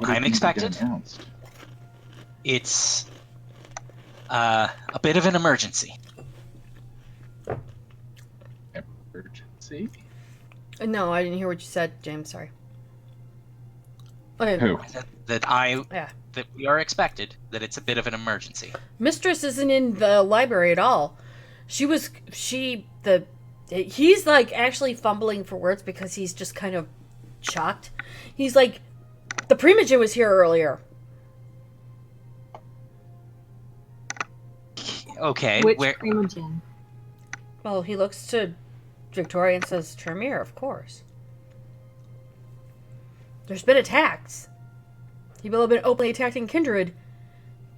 I'm expected. It's a bit of an emergency. Emergency? No, I didn't hear what you said, James. Sorry. Okay. Who? That we are expected. That it's a bit of an emergency. Mistress isn't in the library at all. He's like actually fumbling for words because he's just kind of shocked. He's like, the Primogen was here earlier. Okay. Which Primogen? Well, he looks to Victoria and says, Tremere, of course. There's been attacks. People have been openly attacking Kindred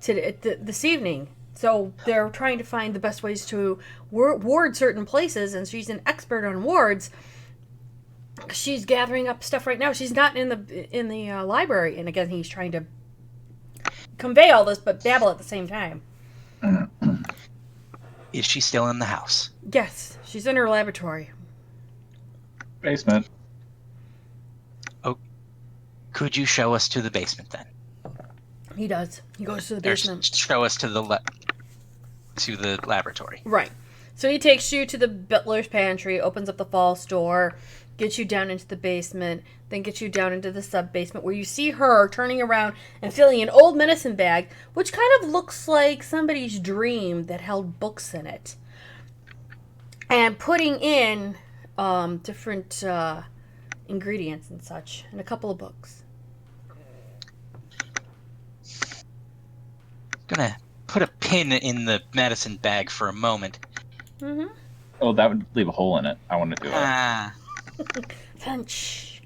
this evening. So they're trying to find the best ways to ward certain places, and she's an expert on wards. She's gathering up stuff right now. She's not in the library. And again, he's trying to convey all this, but babble at the same time. Is she still in the house? Yes, she's in her laboratory. Basement. Oh, could you show us to the basement then? He does. He goes to the Or basement. show us to the laboratory. Right. So he takes you to the butler's pantry, opens up the false door, gets you down into the basement, then gets you down into the sub-basement where you see her turning around and filling an old medicine bag, which kind of looks like somebody's dream that held books in it. And putting in different ingredients and such, and a couple of books. Gonna put a pin in the medicine bag for a moment. Mm-hmm. Oh, that would leave a hole in it. I want to do that. Punch.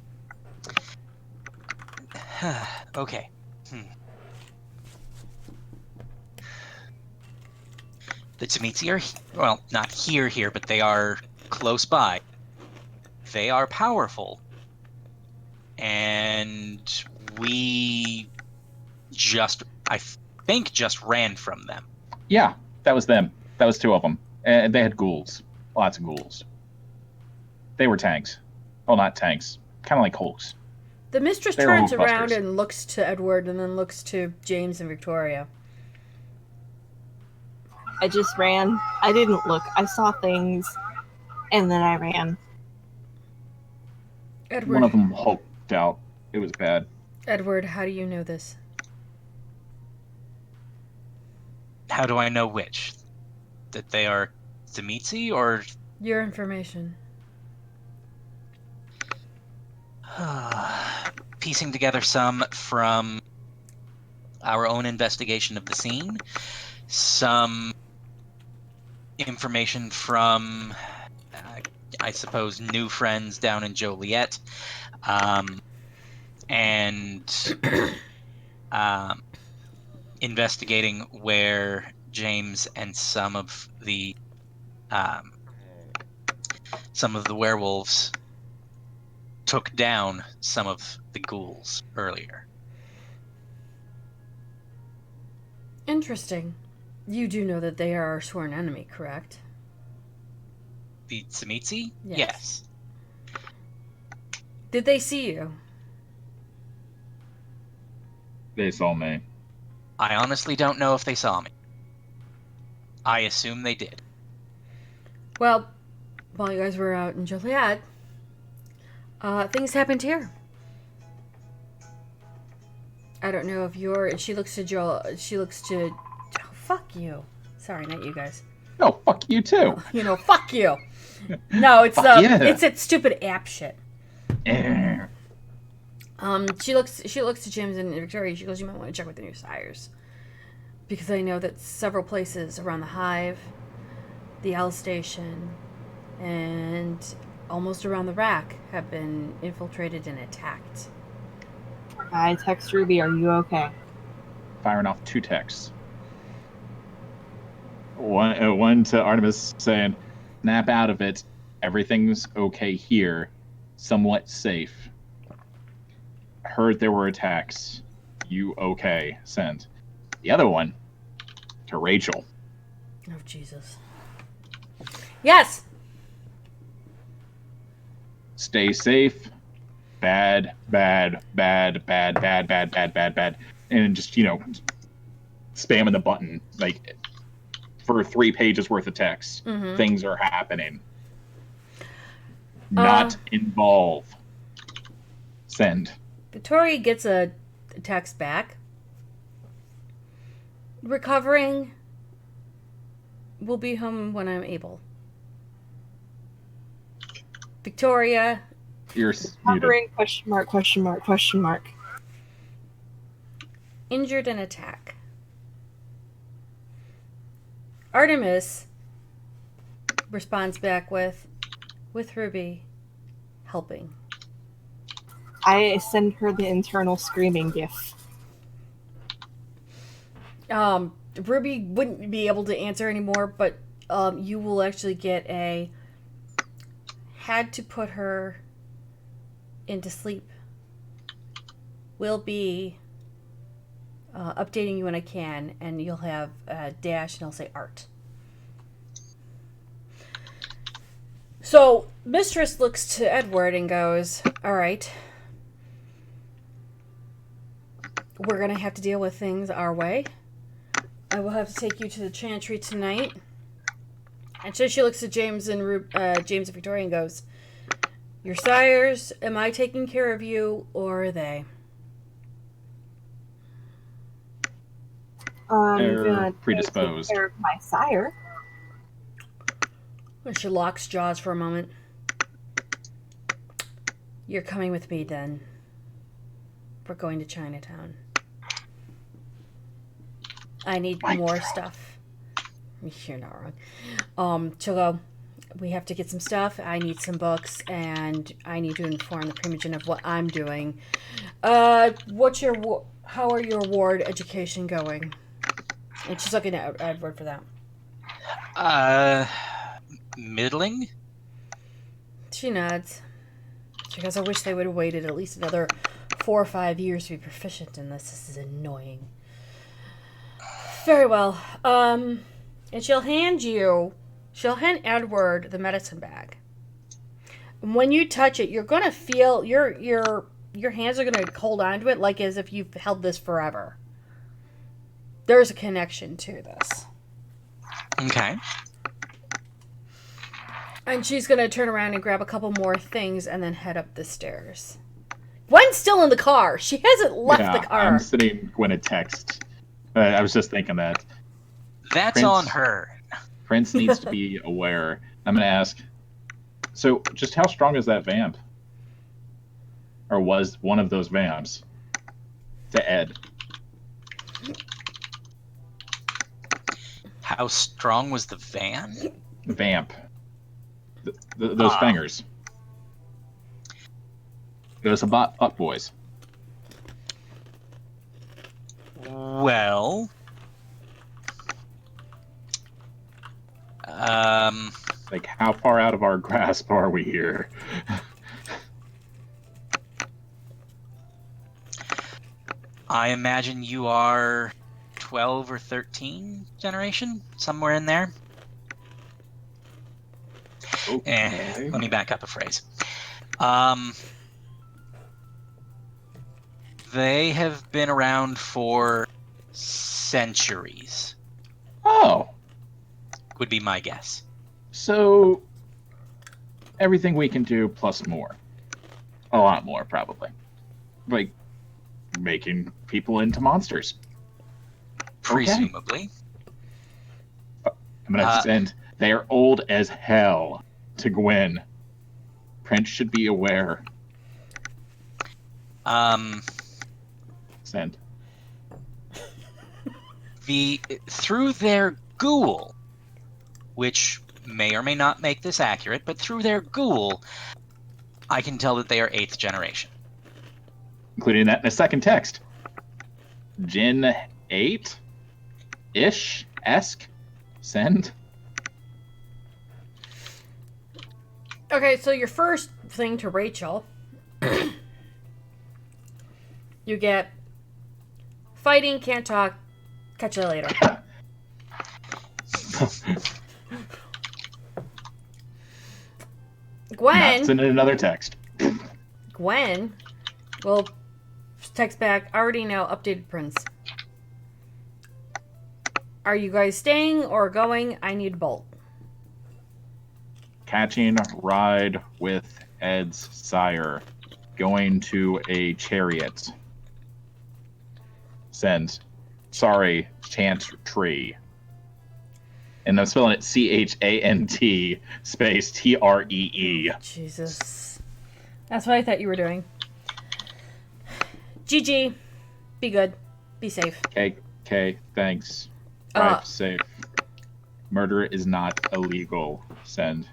Okay. The Tzimisce are, well, not here, but they are close by. They are powerful. And we I think just ran from them. Yeah, that was them. That was two of them. And they had ghouls. Lots of ghouls. They were tanks. Well, not tanks. Kind of like Hulks. The mistress They were turns Hulkbusters. around and looks to Edward and then looks to James and Victoria. I just ran. I didn't look. I saw things, and then I ran. Edward, One of them hulked out. It was bad. Edward, how do you know this? How do I know which? That they are Tzimisce or... Your information. Piecing together some from our own investigation of the scene, some information from, I suppose, new friends down in Joliet, and investigating where James and some of the werewolves took down some of the ghouls earlier. Interesting. You do know that they are our sworn enemy, correct? The Tzimisce? Yes. Yes. Did they see you? They saw me. I honestly don't know if they saw me. I assume they did. Well, while you guys were out in Joliet, things happened here. I don't know if you're... She looks to Joel... She looks to... Oh, fuck you. Sorry, not you guys. No, fuck you too. You know, fuck you. No, it's Fuck yeah. it's that stupid app shit. Eh. She looks to James and Victoria. She goes, "You might want to check with the new sires, because I know that several places around the Hive, the L Station, and almost around the rack have been infiltrated and attacked." I text Ruby, are you okay? Firing off 2 texts. One to Artemis saying, "Snap out of it. Everything's okay here. Somewhat safe. Heard there were attacks. You okay? Send." The other one to Rachel. Oh, Jesus. Yes! Stay safe. Bad. And just, spamming the button, like, for 3 pages worth of text. Mhm. Things are happening. Not involve. Send. Victoria gets a text back. "Recovering. Will be home when I'm able." Victoria. You're Covering, muted. ? Injured in attack. Artemis responds back with Ruby helping. I send her the internal screaming gif. Ruby wouldn't be able to answer anymore, but you will actually get a "had to put her into sleep. Will be updating you when I can," and you'll have a dash and it'll say art. So Mistress looks to Edward and goes, "All right, we're gonna have to deal with things our way. I will have to take you to the chantry tonight." And so she looks at James and James and Victoria and goes, "Your sires, am I taking care of you, or are they?" They're predisposed. Take care of my sire. And she locks jaws for a moment. "You're coming with me then. We're going to Chinatown. I need more stuff." You're not wrong. She'll go, "We have to get some stuff. I need some books, and I need to inform the Primogen of what I'm doing. How are your ward education going?" And she's looking at Edward for that. Middling? She nods. She goes, "I wish they would have waited at least another 4 or 5 years to be proficient in this. This is annoying." "Very well." And she'll hand Edward the medicine bag. And when you touch it, you're gonna feel your hands are gonna hold on to it like as if you've held this forever. There's a connection to this. Okay. And she's gonna turn around and grab a couple more things and then head up the stairs. Gwen's still in the car. She hasn't left the car. I'm sitting Gwen a text. I was just thinking that. That's Prince- on her. Prince needs to be aware. I'm going to ask, so just how strong is that vamp? Or was one of those vamps? To Ed. How strong was the van? Vamp. Those fingers. Those up boys. Well, like, how far out of our grasp are we here? I imagine you are 12 or 13 generation, somewhere in there. Okay. Let me back up a phrase. They have been around for centuries, Oh, would be my guess. so everything we can do plus more. A lot more, probably. Like, making people into monsters. Presumably. I'm gonna send. They are old as hell to Gwen. Prince should be aware. Send. Through their ghoul, which may or may not make this accurate, but through their ghoul, I can tell that they are 8th generation. Including that in a second text. Gen 8-ish? Esque? Send. Okay, so your first thing to Rachel, you get fighting, can't talk, catch you later. Gwen. Send in another text. Gwen will text back, already know, updated Prince. Are you guys staying or going? I need Bolt. Catching ride with Ed's sire. Going to a chariot. Send. Sorry, chant tree. And I'm spelling it CHANT space TREE. Jesus. That's what I thought you were doing. GG. Be good. Be safe. Okay, thanks. Drive safe. Murder is not illegal. Send.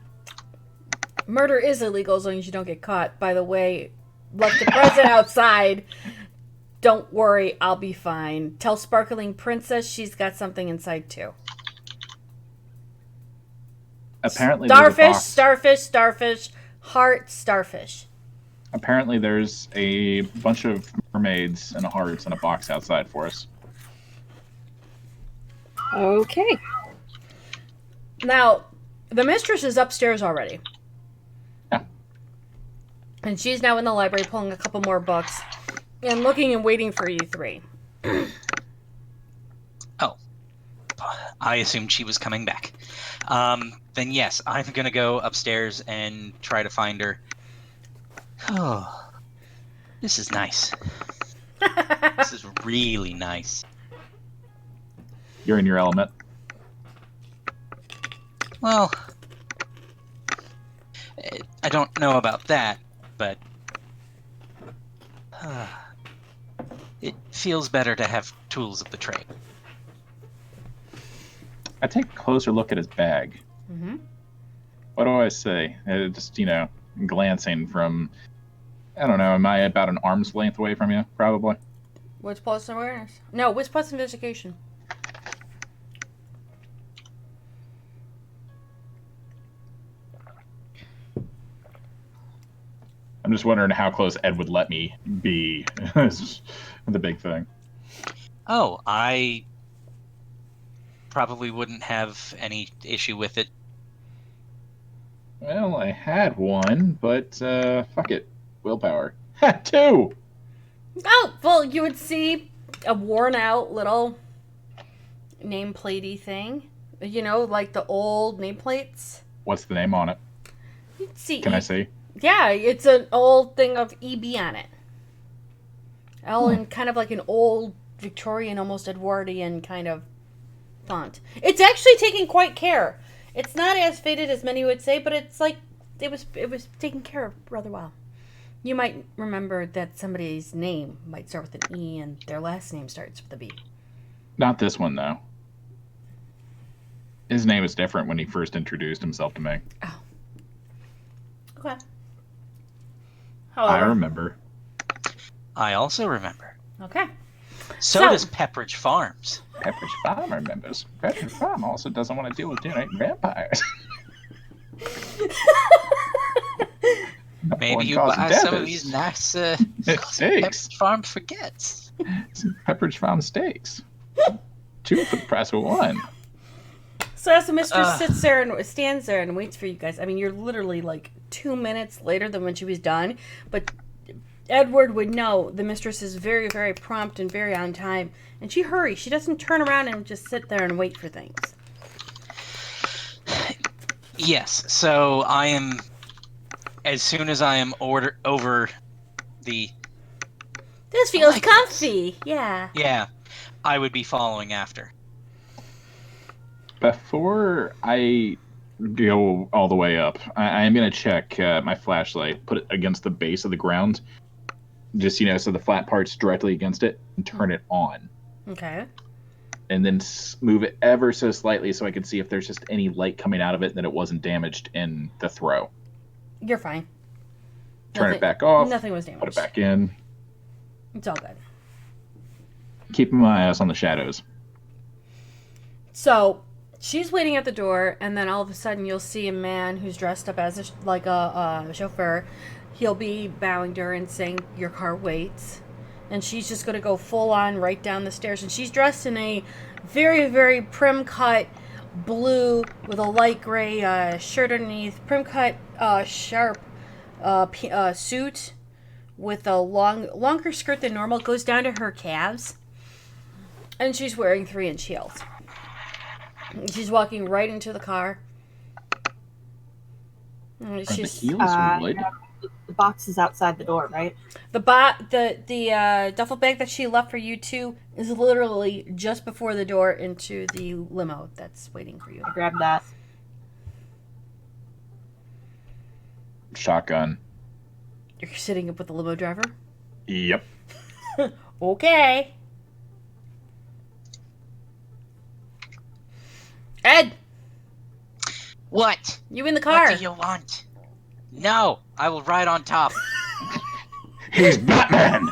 Murder is illegal as long as you don't get caught. By the way, left the present outside. Don't worry, I'll be fine. Tell Sparkling Princess she's got something inside too. Apparently starfish, heart, starfish. Apparently there's a bunch of mermaids and hearts in a box outside for us. Okay. Now, the mistress is upstairs already. Yeah. And she's now in the library pulling a couple more books and looking and waiting for you three. Oh. I assumed she was coming back. Then yes, I'm gonna go upstairs and try to find her. Oh, this is nice. This is really nice. You're in your element. Well, I don't know about that, but it feels better to have tools of the trade. I take a closer look at his bag. Mm-hmm. What do I say? Just, glancing from, I don't know, am I about an arm's length away from you? Probably. What's plus awareness? No, what's plus investigation? I'm just wondering how close Ed would let me be. Is the big thing. Oh, I probably wouldn't have any issue with it. Well, I had one, but fuck it. Willpower. 2! Oh, well, you would see a worn out little nameplate-y thing. Like the old nameplates. What's the name on it? You'd see. Can I see? Yeah, it's an old thing of EB on it. In kind of like an old Victorian, almost Edwardian kind of font. It's actually taken quite care. It's not as faded as many would say, but it's like it was taken care of rather well. You might remember that somebody's name might start with an E and their last name starts with a B. Not this one, though. His name is different when he first introduced himself to me. Oh. Okay. I remember. I also remember. Okay. So does Pepperidge Farms. Pepperidge Farm remembers. Pepperidge Farm also doesn't want to deal with vampires. Maybe you buy some of these nice steaks. Pepperidge Farm forgets. Pepperidge Farm steaks. 2 for the price of 1. So as the mistress stands there and waits for you guys. I mean, you're literally like 2 minutes later than when she was done, but Edward would know the mistress is very, very prompt and very on time, and she hurries. She doesn't turn around and just sit there and wait for things. Yes, so I am, as soon as I am over the... This feels comfy, yeah. Yeah, I would be following after. Before I go all the way up, I am going to check my flashlight, put it against the base of the ground, just, so the flat part's directly against it, and turn it on. Okay. And then move it ever so slightly so I can see if there's just any light coming out of it that it wasn't damaged in the throw. You're fine. Turn it back off. Nothing was damaged. Put it back in. It's all good. Keeping my eyes on the shadows. So she's waiting at the door, and then all of a sudden you'll see a man who's dressed up as a chauffeur. He'll be bowing to her and saying, "Your car waits." And she's just going to go full on right down the stairs. And she's dressed in a very, very prim cut blue with a light gray shirt underneath. Prim cut, sharp suit with a longer skirt than normal. It goes down to her calves. And she's wearing 3-inch heels. She's walking right into the car. Are the heels wood? The box is outside the door, right? The duffel bag that she left for you two is literally just before the door into the limo that's waiting for you. I grabbed that. Shotgun. You're sitting up with the limo driver? Yep. Okay. Ed! What? You in the car? What do you want? No, I will ride on top. He's Batman!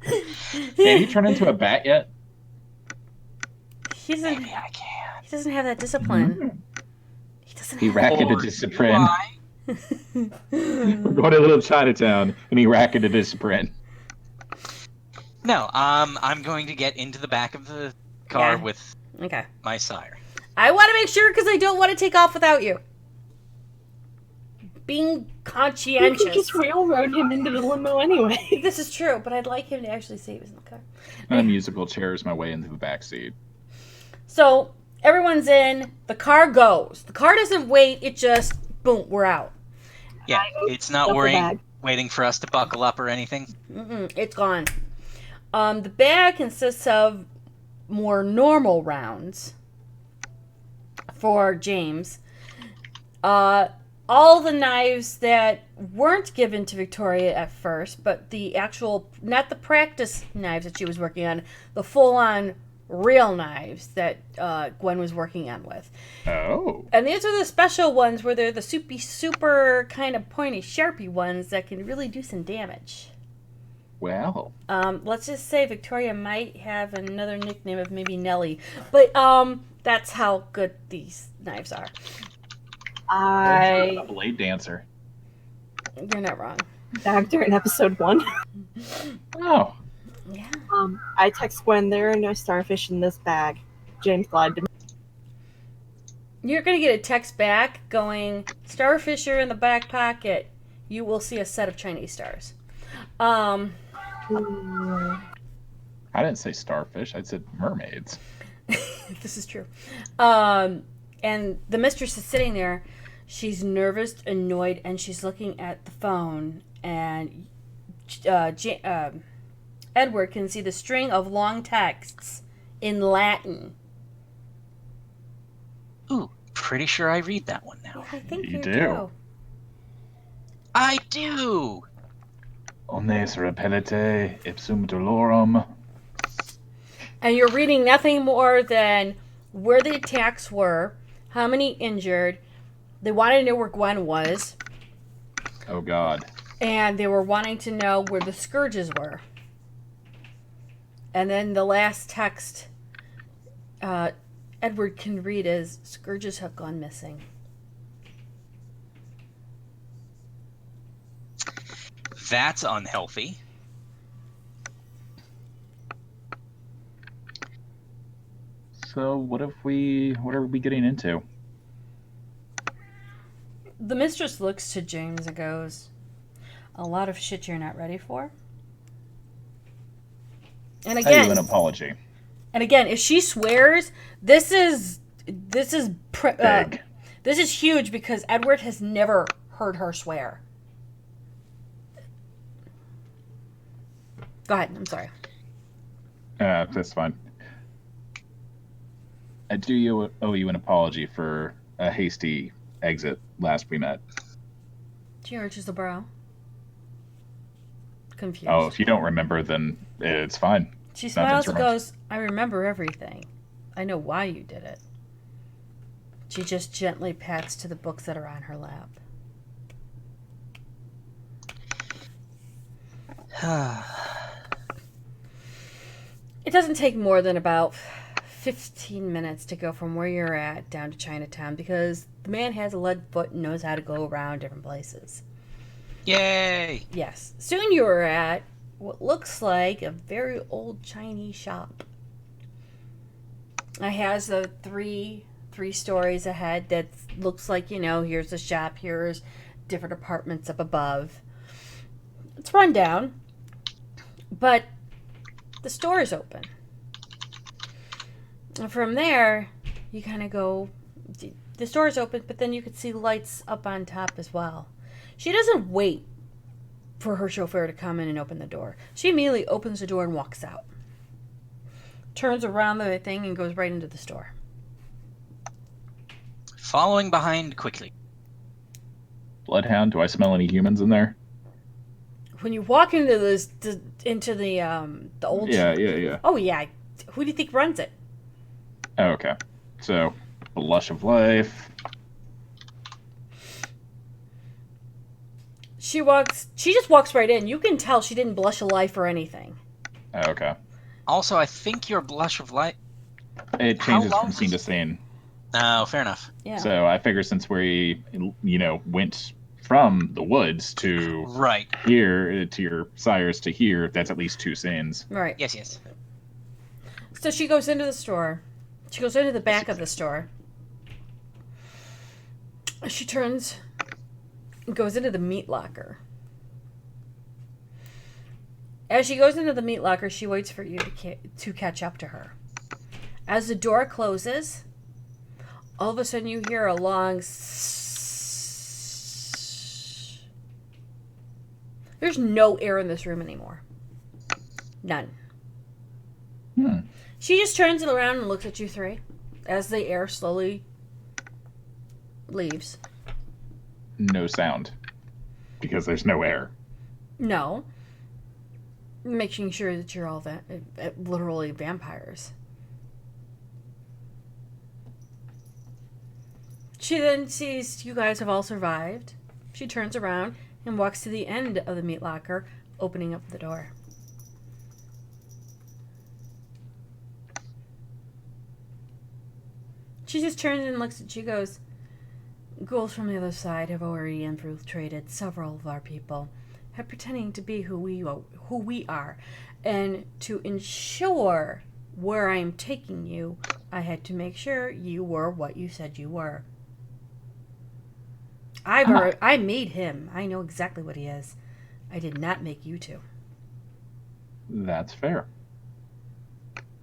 Can he turn into a bat yet? Maybe I can. He doesn't have that discipline. He doesn't He have racketed discipline. We're going to Little Chinatown, and he racketed discipline. No, I'm going to get into the back of the car Yeah. with Okay. my sire. I want to make sure because I don't want to take off without you. Being You conscientious. could just railroad him into the limo anyway. This is true, but I'd like him to actually say he was in the car. A musical chairs my way into the back seat. So everyone's in. The car goes. The car doesn't wait. It just boom. We're out. Yeah, it's not Duffel bag. waiting for us to buckle up or anything. It's gone. The bag consists of more normal rounds for James. All the knives that weren't given to Victoria at first, but the actual, not the practice knives that she was working on, the full-on real knives that Gwen was working on with. Oh. And these are the special ones where they're the super kind of pointy, sharpy ones that can really do some damage. Well. Let's just say Victoria might have another nickname of maybe Nellie. But that's how good these knives are. A blade dancer. You're not wrong. Bagged her in episode 1. Oh. Yeah. I text Gwen, there are no starfish in this bag. James lied to me. You're going to get a text back going, starfish are in the back pocket. You will see a set of Chinese stars. I didn't say starfish. I said mermaids. This is true. And the mistress is sitting there. She's nervous, annoyed, and she's looking at the phone. And Edward can see the string of long texts in Latin. Ooh, pretty sure I read that one now. I think You you do. do. I do! Omnes repellite ipsum dolorum. And you're reading nothing more than where the attacks were, how many injured. They wanted to know where Gwen was, Oh, God. and they were wanting to know where the scourges were. And then the last text Edward can read is, "Scourges have gone missing." That's unhealthy. So what are we getting into? The mistress looks to James and goes, "A lot of shit you're not ready for." And I again, owe an apology. if she swears, this is this is huge because Edward has never heard her swear. Go ahead. I'm sorry. That's fine. I do owe you an apology for a hasty exit last we met. She arches a brow. Confused. Oh, if you don't remember, then it's fine. She Nothing's smiles and wrong. goes, I remember everything. I know why you did it. She just gently pats to the books that are on her lap. It doesn't take more than about 15 minutes to go from where you're at down to Chinatown because the man has a lead foot and knows how to go around different places. Yay! Yes. Soon you are at what looks like a very old Chinese shop. It has the three stories ahead that looks like, here's a shop, here's different apartments up above. It's run down, but the store is open. And from there, you kind of go, the store is open, but then you can see lights up on top as well. She doesn't wait for her chauffeur to come in and open the door. She immediately opens the door and walks out. Turns around the thing and goes right into the store. Following behind quickly. Bloodhound, do I smell any humans in there? When you walk into the old... Yeah. Oh, yeah. Who do you think runs it? Oh, okay. So, Blush of Life. She just walks right in. You can tell she didn't blush a life or anything. Oh, okay. Also, I think your Blush of Light... It changes from scene to scene. Oh, fair enough. Yeah. So I figure since we, went from the woods to here, to your sires to here, that's at least 2 scenes. Right. Yes. So she goes into the store. She goes into the back of the store. She turns and goes into the meat locker. As she goes into the meat locker, she waits for you to catch up to her. As the door closes, all of a sudden you hear a long There's no air in this room anymore. None. She just turns it around and looks at you three as the air slowly leaves. No sound. Because there's no air. No. Making sure that you're all literally vampires. She then sees you guys have all survived. She turns around and walks to the end of the meat locker, opening up the door. She just turns and looks at you, goes, ghouls from the other side have already infiltrated several of our people, have pretending to be who we are. And to ensure where I am taking you, I had to make sure you were what you said you were. I made him. I know exactly what he is. I did not make you two. That's fair.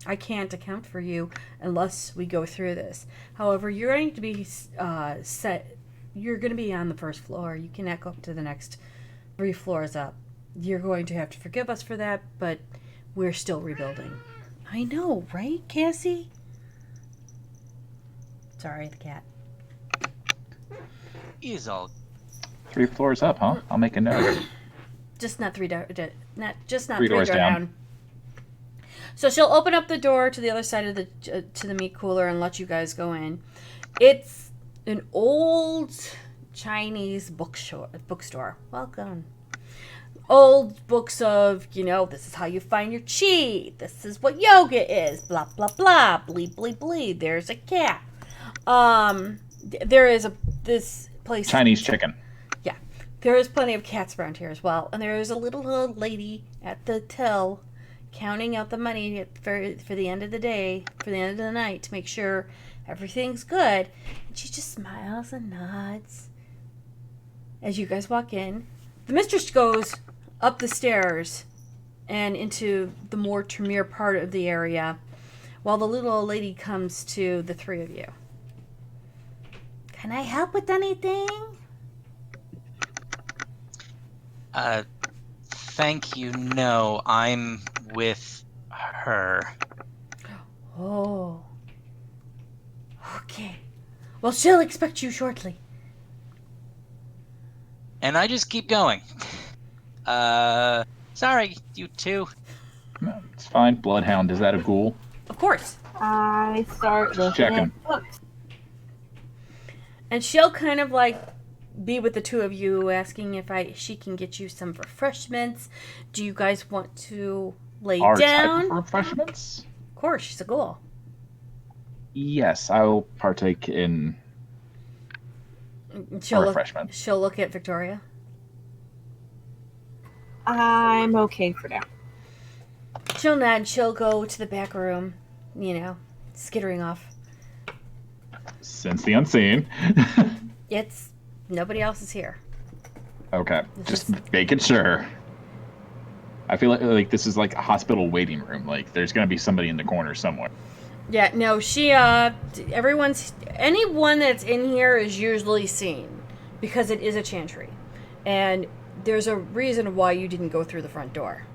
I can't account for you unless we go through this. However, you're going to be set. You're going to be on the first floor. You cannot go up to the next 3 floors up. You're going to have to forgive us for that, but we're still rebuilding. I know, right, Cassie? Sorry, the cat. Is all 3 floors up, huh? I'll make a note. Just not 3 doors. Not 3 doors down. So she'll open up the door to the other side of the meat cooler and let you guys go in. It's an old Chinese bookstore. Welcome. Old books of, this is how you find your chi. This is what yoga is. Blah, blah, blah. Bleep, bleep, bleep. There's a cat. There is this place. Chinese chicken. Yeah. There is plenty of cats around here as well. And there is a little old lady at the till counting out the money for the end of the day, for the end of the night, to make sure everything's good. And she just smiles and nods as you guys walk in. The mistress goes up the stairs and into the more Tremere part of the area, while the little old lady comes to the 3 of you. Can I help with anything? Thank you. No, I'm with her. Oh. Okay. Well, she'll expect you shortly. And I just keep going. Sorry, you two. No, it's fine. Bloodhound, is that a ghoul? Of course. I start Just looking checking. at books. And she'll kind of like be with the two of you, asking if she can get you some refreshments. Do you guys want to lay Our down? type of refreshments? Of course, she's a ghoul. Yes, I will partake in She'll refreshment. She'll look at Victoria. I'm okay for now. She'll nod. She'll go to the back room, skittering off. Since the unseen. It's nobody else is here. Okay, just making sure. I feel like this is like a hospital waiting room. Like there's gonna be somebody in the corner somewhere. Yeah, no, anyone that's in here is usually seen because it is a chantry. And there's a reason why you didn't go through the front door.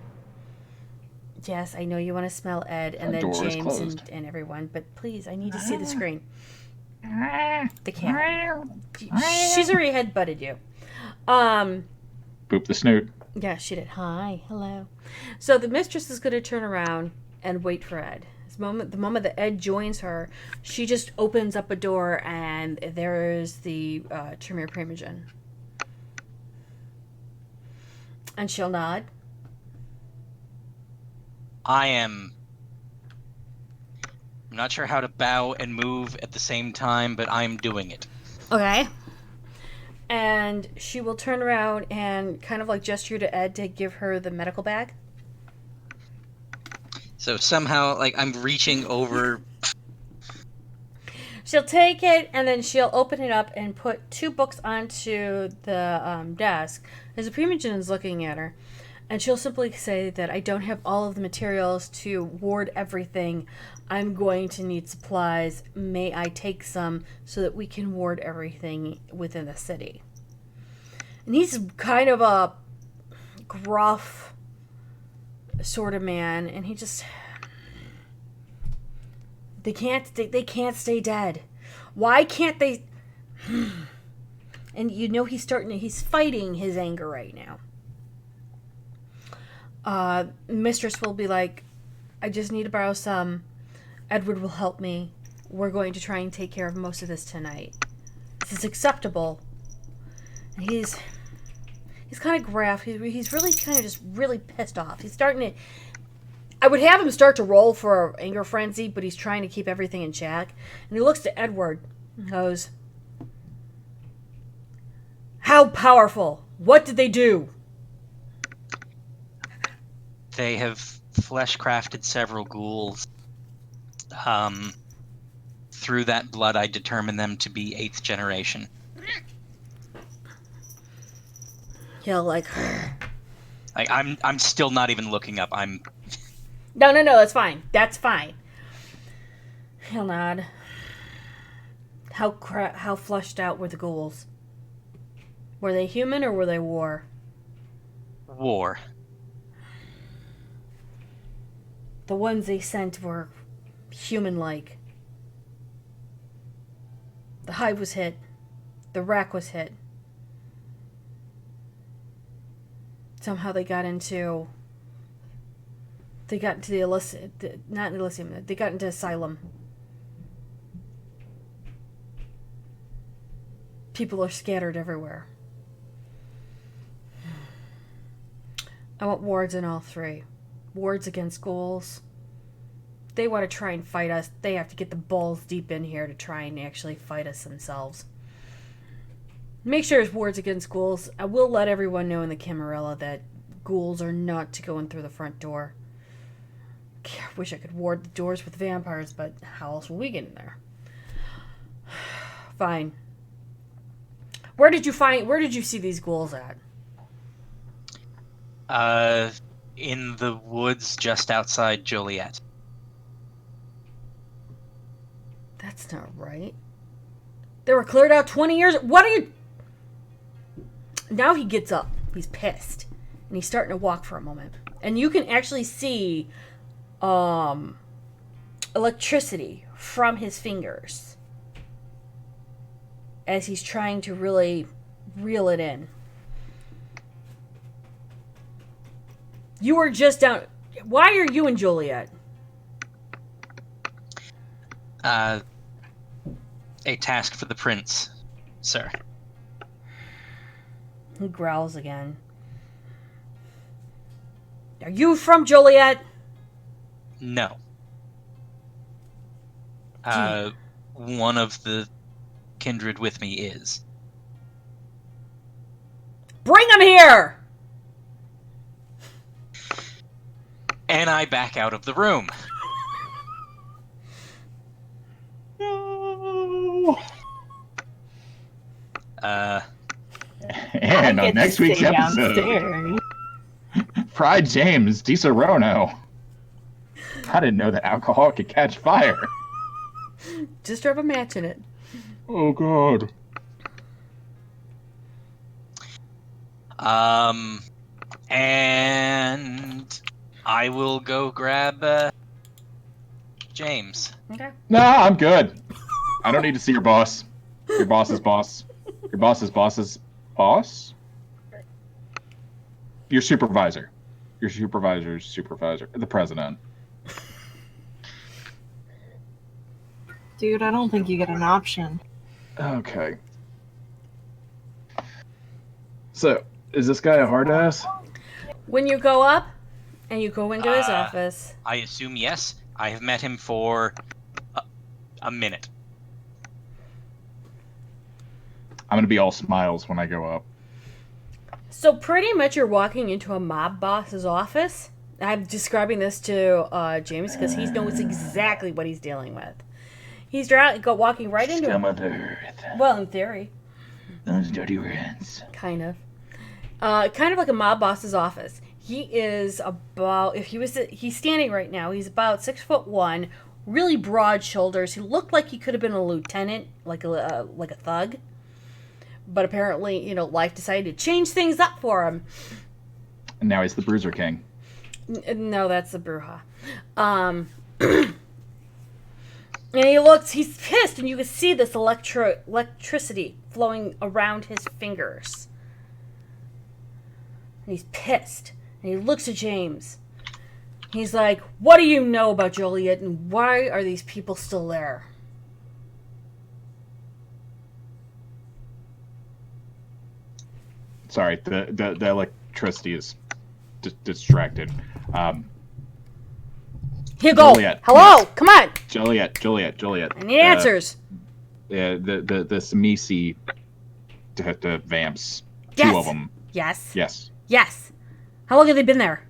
Yes, I know you want to smell Ed and then James and everyone, but please, I need to see the screen. The cat. She's already head-butted you. Boop the snoot. Yeah, she did. Hi, hello. So the mistress is going to turn around and wait for Ed. The moment that Ed joins her, she just opens up a door and there's the Tremere Primogen. And she'll nod. I'm not sure how to bow and move at the same time, but I'm doing it. Okay. And she will turn around and kind of like gesture to Ed to give her the medical bag. So somehow, like, I'm reaching over. She'll take it and then she'll open it up and put 2 books onto the desk as the Primogen is looking at her. And she'll simply say that I don't have all of the materials to ward everything. I'm going to need supplies. May I take some so that we can ward everything within the city? And he's kind of a gruff sort of man, and he just... They can't stay dead. Why can't they... And he's fighting his anger right now. Mistress will be like, I just need to borrow some. Edward will help me. We're going to try and take care of most of this tonight. This is acceptable. And he's kind of gruff. He's really kind of just really pissed off. He's starting to... I would have him start to roll for anger frenzy, but he's trying to keep everything in check. And he looks to Edward and goes, how powerful? What did they do? They have flesh-crafted several ghouls. Through that blood, I determined them to be 8th generation. He'll like... I'm still not even looking up. No, that's fine. That's fine. He'll nod. How flushed out were the ghouls? Were they human or were they war? War. The ones they sent were human-like. The hive was hit. The rack was hit. Somehow they got into the Elysium. Not Elysium. They got into Asylum. People are scattered everywhere. I want wards in all 3. Wards against ghouls. If they want to try and fight us, they have to get the balls deep in here to try and actually fight us themselves. Make sure it's wards against ghouls. I will let everyone know in the Camarilla that ghouls are not to go in through the front door. I wish I could ward the doors with vampires, but how else will we get in there? Fine. Where did you see these ghouls at? In the woods just outside Joliet. That's not right. They were cleared out 20 years... What are you... Now he gets up. He's pissed. And he's starting to walk for a moment. And you can actually see electricity from his fingers as he's trying to really reel it in. You were just down. Why are you and Juliet? A task for the prince, sir. He growls again. Are you from Joliet? No. One of the kindred with me is. Bring him here! And I back out of the room. No. I And on get next to week's stay episode, downstairs. Fried James DiSerono. I didn't know that alcohol could catch fire. Just drop a match in it. Oh, God. And I will go grab James. Okay. Nah, I'm good. I don't need to see your boss. Your boss's boss. Your boss's boss's boss? Your supervisor. Your supervisor's supervisor. The president. Dude, I don't think you get an option. Okay. So, is this guy a hard ass? When you go up and you go into his office. I assume yes. I have met him for a minute. I'm gonna be all smiles when I go up. So pretty much you're walking into a mob boss's office. I'm describing this to James because he knows exactly what he's dealing with. He's walking right into Scum it. of the earth. Well, in theory. Those dirty rats. Kind of like a mob boss's office. He is about, he's standing right now. He's about 6'1", really broad shoulders. He looked like he could have been a lieutenant, like a thug. But apparently, life decided to change things up for him. And now he's the Bruiser King. No, that's the Bruja. And he's pissed, and you can see this electricity flowing around his fingers. And he's pissed. And he looks at James. He's like, what do you know about Joliet, and why are these people still there? Sorry, the electricity is distracted. Here go. Joliet. Hello, Yes. come on. Joliet. I need answers. The Samisi the vamps. Yes. Two of them. Yes. Yes. Yes. How long have they been there?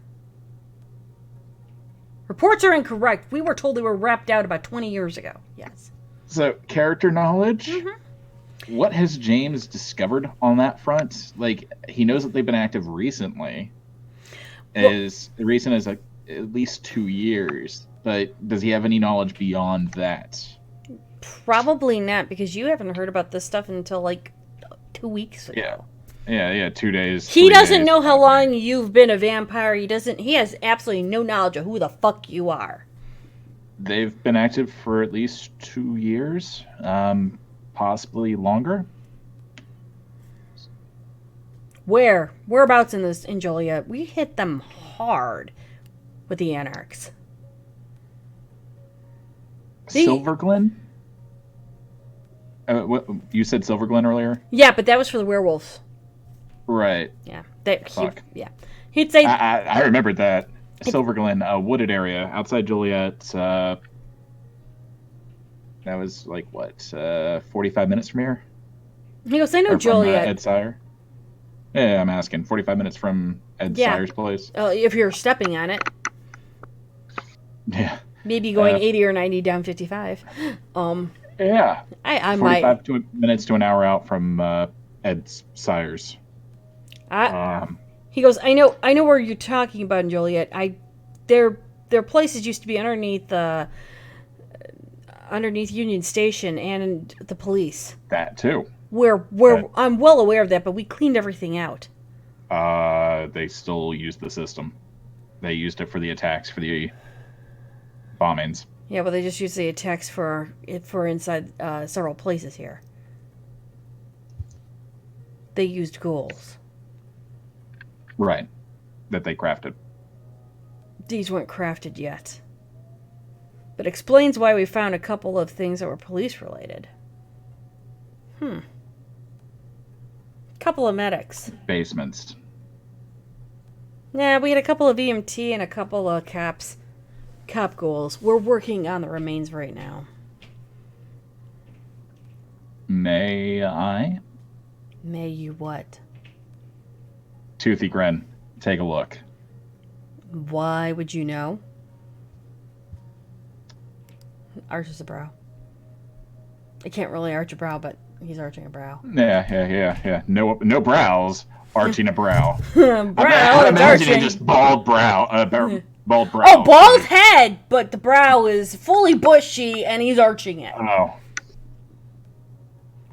Reports are incorrect. We were told they were wrapped out about 20 years ago. Yes. So, character knowledge? Mm-hmm. What has James discovered on that front? Like, he knows that they've been active recently. Recent as at least 2 years. But does he have any knowledge beyond that? Probably not, because you haven't heard about this stuff until, 2 weeks ago. Yeah, 2 days. He 3 doesn't days. know how long you've been a vampire. He has absolutely no knowledge of who the fuck you are. They've been active for at least 2 years. Possibly longer. Whereabouts in Joliet? We hit them hard with the Anarchs. Silverglen? What, you said Silverglen earlier? Yeah, but that was for the werewolves. Right. Yeah. Fuck. He'd say I remembered that. Silverglen, a wooded area outside Joliet. That was 45 minutes from here? he goes, I know Or from, Joliet. Ed Sire? Yeah, I'm asking. 45 minutes from Ed Sire's place? If you're stepping on it. Yeah. Maybe going 80 or 90 down 55. Yeah. I 45 minutes to an hour out from Ed Sire's. He goes, I know where you're talking about in Joliet. Their places used to be underneath Union Station and the police. That too. I'm well aware of that, but we cleaned everything out. They still use the system. They used it for the attacks, for the bombings. Yeah, but they just use the attacks for inside several places here. they used ghouls. Right. That they crafted. These weren't crafted yet. But explains why we found a couple of things that were police related. Couple of medics. Basements. Yeah, we had a couple of EMT and a couple of cop ghouls. We're working on the remains right now. May I? May you what? Toothy grin. Take a look. Why would you know? Arches a brow. I can't really arch a brow, but he's arching a brow. Yeah. No brows, arching a brow. Brow, I'm it's imagining arching. just bald brow. Bald brow. Oh, bald head, but the brow is fully bushy, and he's arching it. Oh.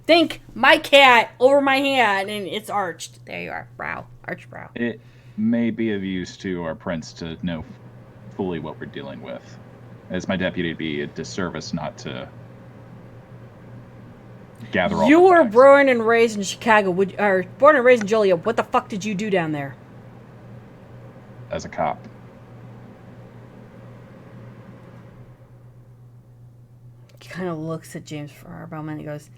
Think my cat over my hand, and it's arched. There you are. Brow. Arch brow. It may be of use to our prince to know fully what we're dealing with. As my deputy, it'd be a disservice not to gather all You the were facts. born and raised in Chicago, or born and raised in Joliet. What the fuck did you do down there? As a cop. He kind of looks at James Farber and he goes,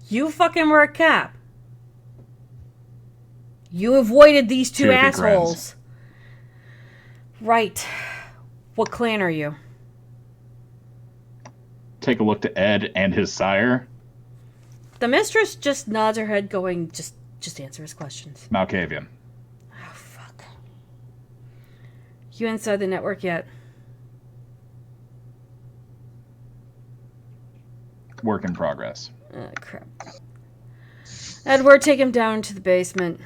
"You fucking were a cop. You avoided these two Two big assholes." Right. What clan are you? Take a look to Ed and his sire, The mistress just nods her head, going, just answer his questions. Malkavian. Oh, fuck. You inside the network yet? Work in progress. Crap. Edward, take him down to the basement.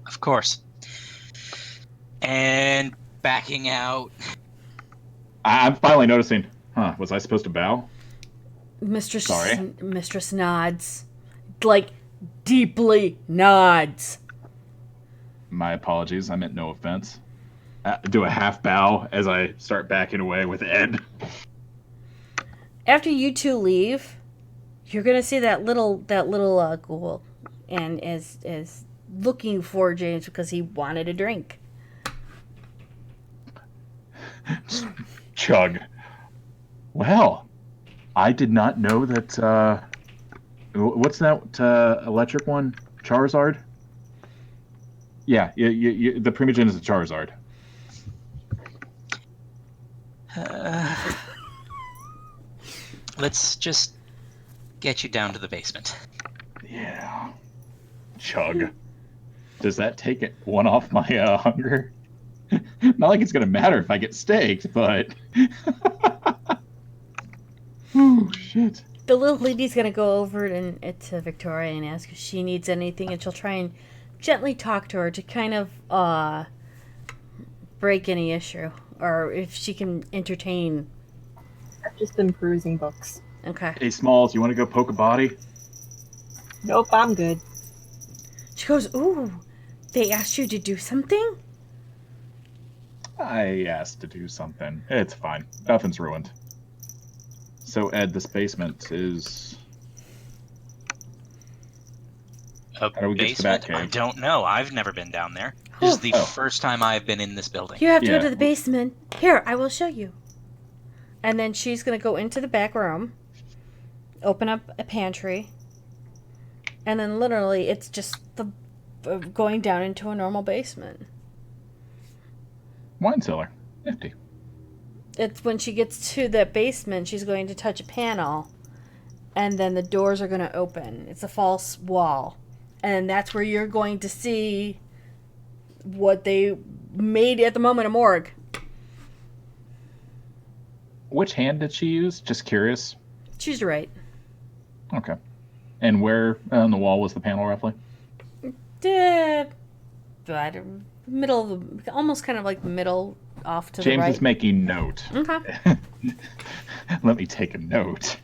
Of course. And backing out. I'm finally noticing. Was I supposed to bow? Mistress Sorry. Mistress nods. Like, deeply nods. My apologies. I meant no offense. Do a half bow as I start backing away with Ed. After you two leave, you're gonna see that little ghoul, and is looking for James because he wanted a drink. Chug. Well, I did not know that. What's that electric one? Charizard? Yeah, the Primogen is a Charizard. Let's just get you down to the basement. Yeah. Chug. Does that take one off my hunger? Not like it's gonna matter if I get staked, but. Oh shit. The little lady's gonna go over to Victoria and ask if she needs anything, and she'll try and gently talk to her to kind of break any issue, or if she can entertain. I've just been perusing books. Okay. Hey Smalls, you want to go poke a body? Nope, I'm good. She goes, "Ooh, they asked you to do something?" I asked to do something. It's fine. Nothing's ruined. So Ed, this basement is. A How do we get to the basement? Batcave? I don't know. I've never been down there. This is the Oh. first time I've been in this building. You have to Yeah. go to the basement. Here, I will show you. And then she's gonna go into the back room, open up a pantry, and then literally it's just the going down into a normal basement. Wine cellar. Empty. It's when she gets to the basement, she's going to touch a panel, and then the doors are going to open. It's a false wall. And that's where you're going to see what they made at the moment a morgue. Which hand did she use? Just curious. Choose your right. Okay. And where on the wall was the panel roughly? But middle, almost kind of like middle off to James the right. is making note. Okay. Let me take a note.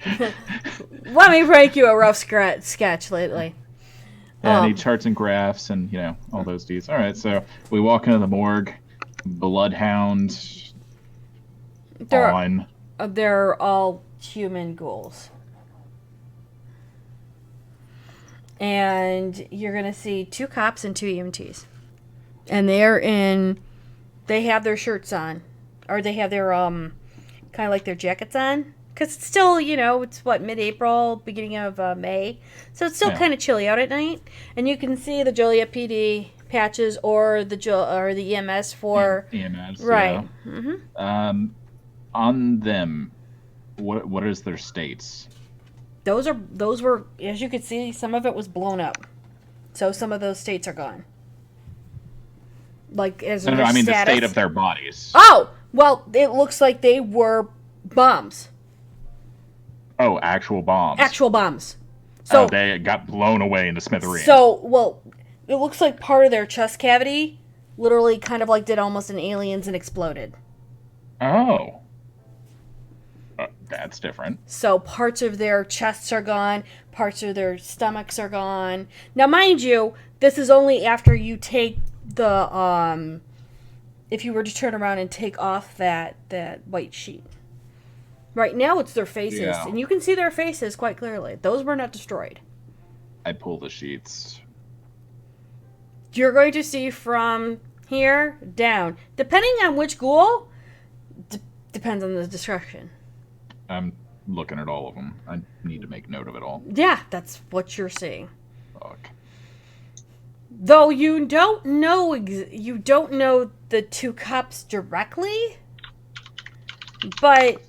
Let me break you a rough sketch lately. I need charts and graphs and, all those deeds. All right, so we walk into the morgue. Bloodhound on. They're all human ghouls. and you're going to see 2 cops and 2 EMTs. And they have their shirts on, or they have their, kind of like their jackets on. Because it's still, it's mid-April, beginning of May. So it's still kind of chilly out at night. And you can see the Joliet PD patches or the EMS for... EMS, right. Yeah. Mm-hmm. On them, what is their states? Those were, as you could see, some of it was blown up. So some of those states are gone. Like, as No, I mean the state of their bodies. Oh! Well, it looks like they were bombs. Oh, actual bombs. Actual bombs. So they got blown away into smithereens. So, well, it looks like part of their chest cavity literally kind of like did almost an Aliens and exploded. Oh. That's different. So parts of their chests are gone, parts of their stomachs are gone. Now, mind you, this is only after you take the, if you were to turn around and take off that white sheet. Right now it's their faces, and you can see their faces quite clearly. Those were not destroyed. I pull the sheets. You're going to see from here down. Depending on which ghoul, depends on the destruction. I'm looking at all of them. I need to make note of it all. Yeah, that's what you're seeing. Fuck. Though you don't know the 2 cops directly, but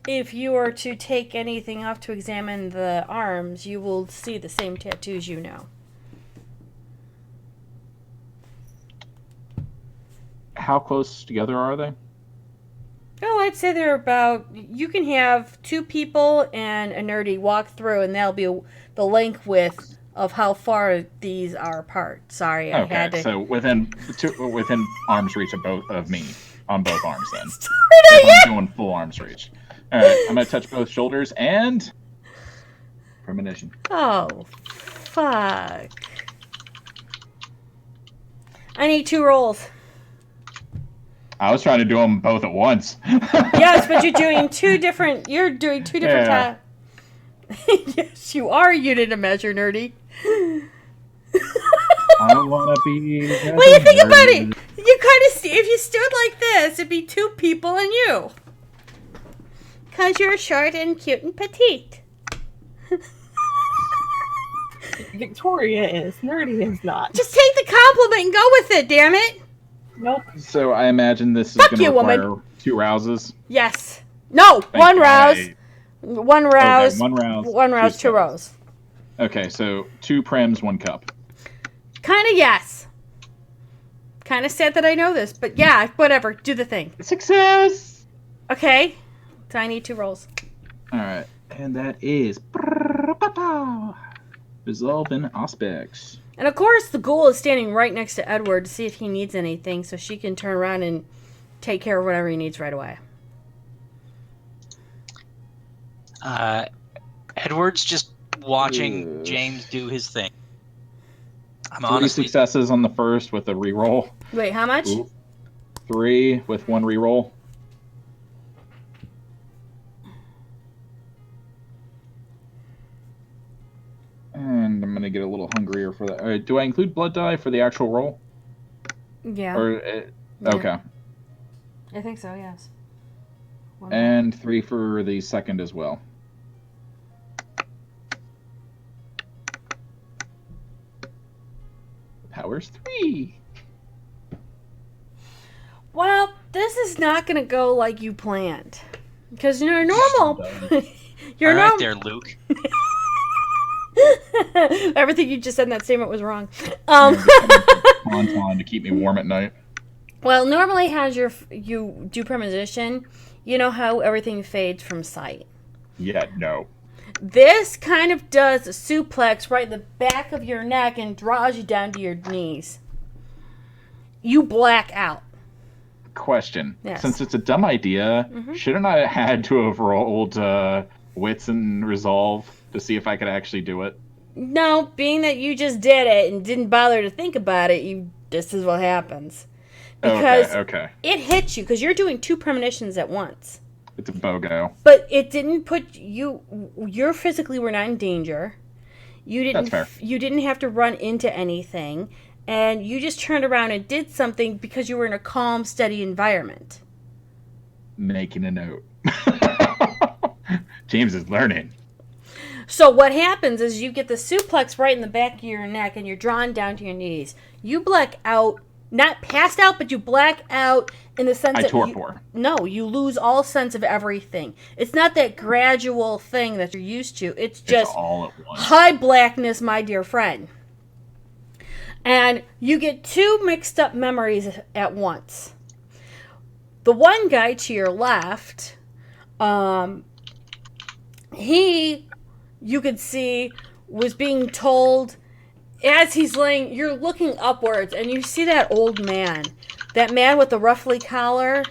if you were to take anything off to examine the arms, you will see the same tattoos you know. How close together are they? Oh, I'd say they're about... You can have 2 people and a nerdy walk through, and that'll be the length width of how far these are apart. Sorry, I had to... So within arm's reach of me, on both arms then. I'm doing full arm's reach. All right, I'm going to touch both shoulders and... premonition. Oh, fuck. I need 2 rolls. I was trying to do them both at once. Yes, but you're doing 2 different... You're doing 2 different times. Yes, you are a unit of measure, nerdy. I want to be... Well, you think about it. You kind of see... If you stood like this, it'd be 2 people and you. Because you're short and cute and petite. Victoria is. Nerdy is not. Just take the compliment and go with it, damn it. Nope. So I imagine this is Fuck going to you, require woman. 2 rouses. Yes. No, Thank 1 God rouse. I- 1 rouse. Okay, 1 rouse. 1 rouse, 2 rows. Okay, so 2 prems, 1 cup. Kind of yes. Kind of sad that I know this, but yeah, whatever. Do the thing. Success! Okay. So I need 2 rolls. Alright, and that is... Resolve in aspects. And of course, the ghoul is standing right next to Edward to see if he needs anything, so she can turn around and take care of whatever he needs right away. Edward's just watching James do his thing. I'm 3 honestly... successes on the first with a reroll. Wait, how much? Ooh. 3 with 1 reroll. And I'm gonna get a little hungrier for that. Alright, do I include blood die for the actual roll? Yeah. Or okay. I think so, yes. And 3 for the second as well. Powers 3. Well, this is not going to go like you planned. Because you're normal. You're All right normal. there, Luke. Everything you just said in that statement was wrong. Tauntaun to keep me warm at night. Well, normally as you do premonition, you know how everything fades from sight. Yeah, no. This kind of does a suplex right in the back of your neck and draws you down to your knees. You black out. Question. Yes. Since it's a dumb idea, shouldn't I have had to have rolled wits and resolve to see if I could actually do it? No, being that you just did it and didn't bother to think about it, this is what happens. Because okay. it hits you, because you're doing 2 premonitions at once. It's a BOGO. But it didn't put you... You physically were not in danger. You fair. You didn't have to run into anything, and you just turned around and did something because you were in a calm, steady environment. Making a note. James is learning. So what happens is you get the suplex right in the back of your neck, and you're drawn down to your knees. You black out, not passed out, but you black out in the sense that you lose all sense of everything. It's not that gradual thing that you're used to. It's just all at once. High blackness, my dear friend. And you get two mixed up memories at once. The one guy to your left, you could see, was being told, as he's laying, you're looking upwards, and you see that old man. That man with the ruffly collar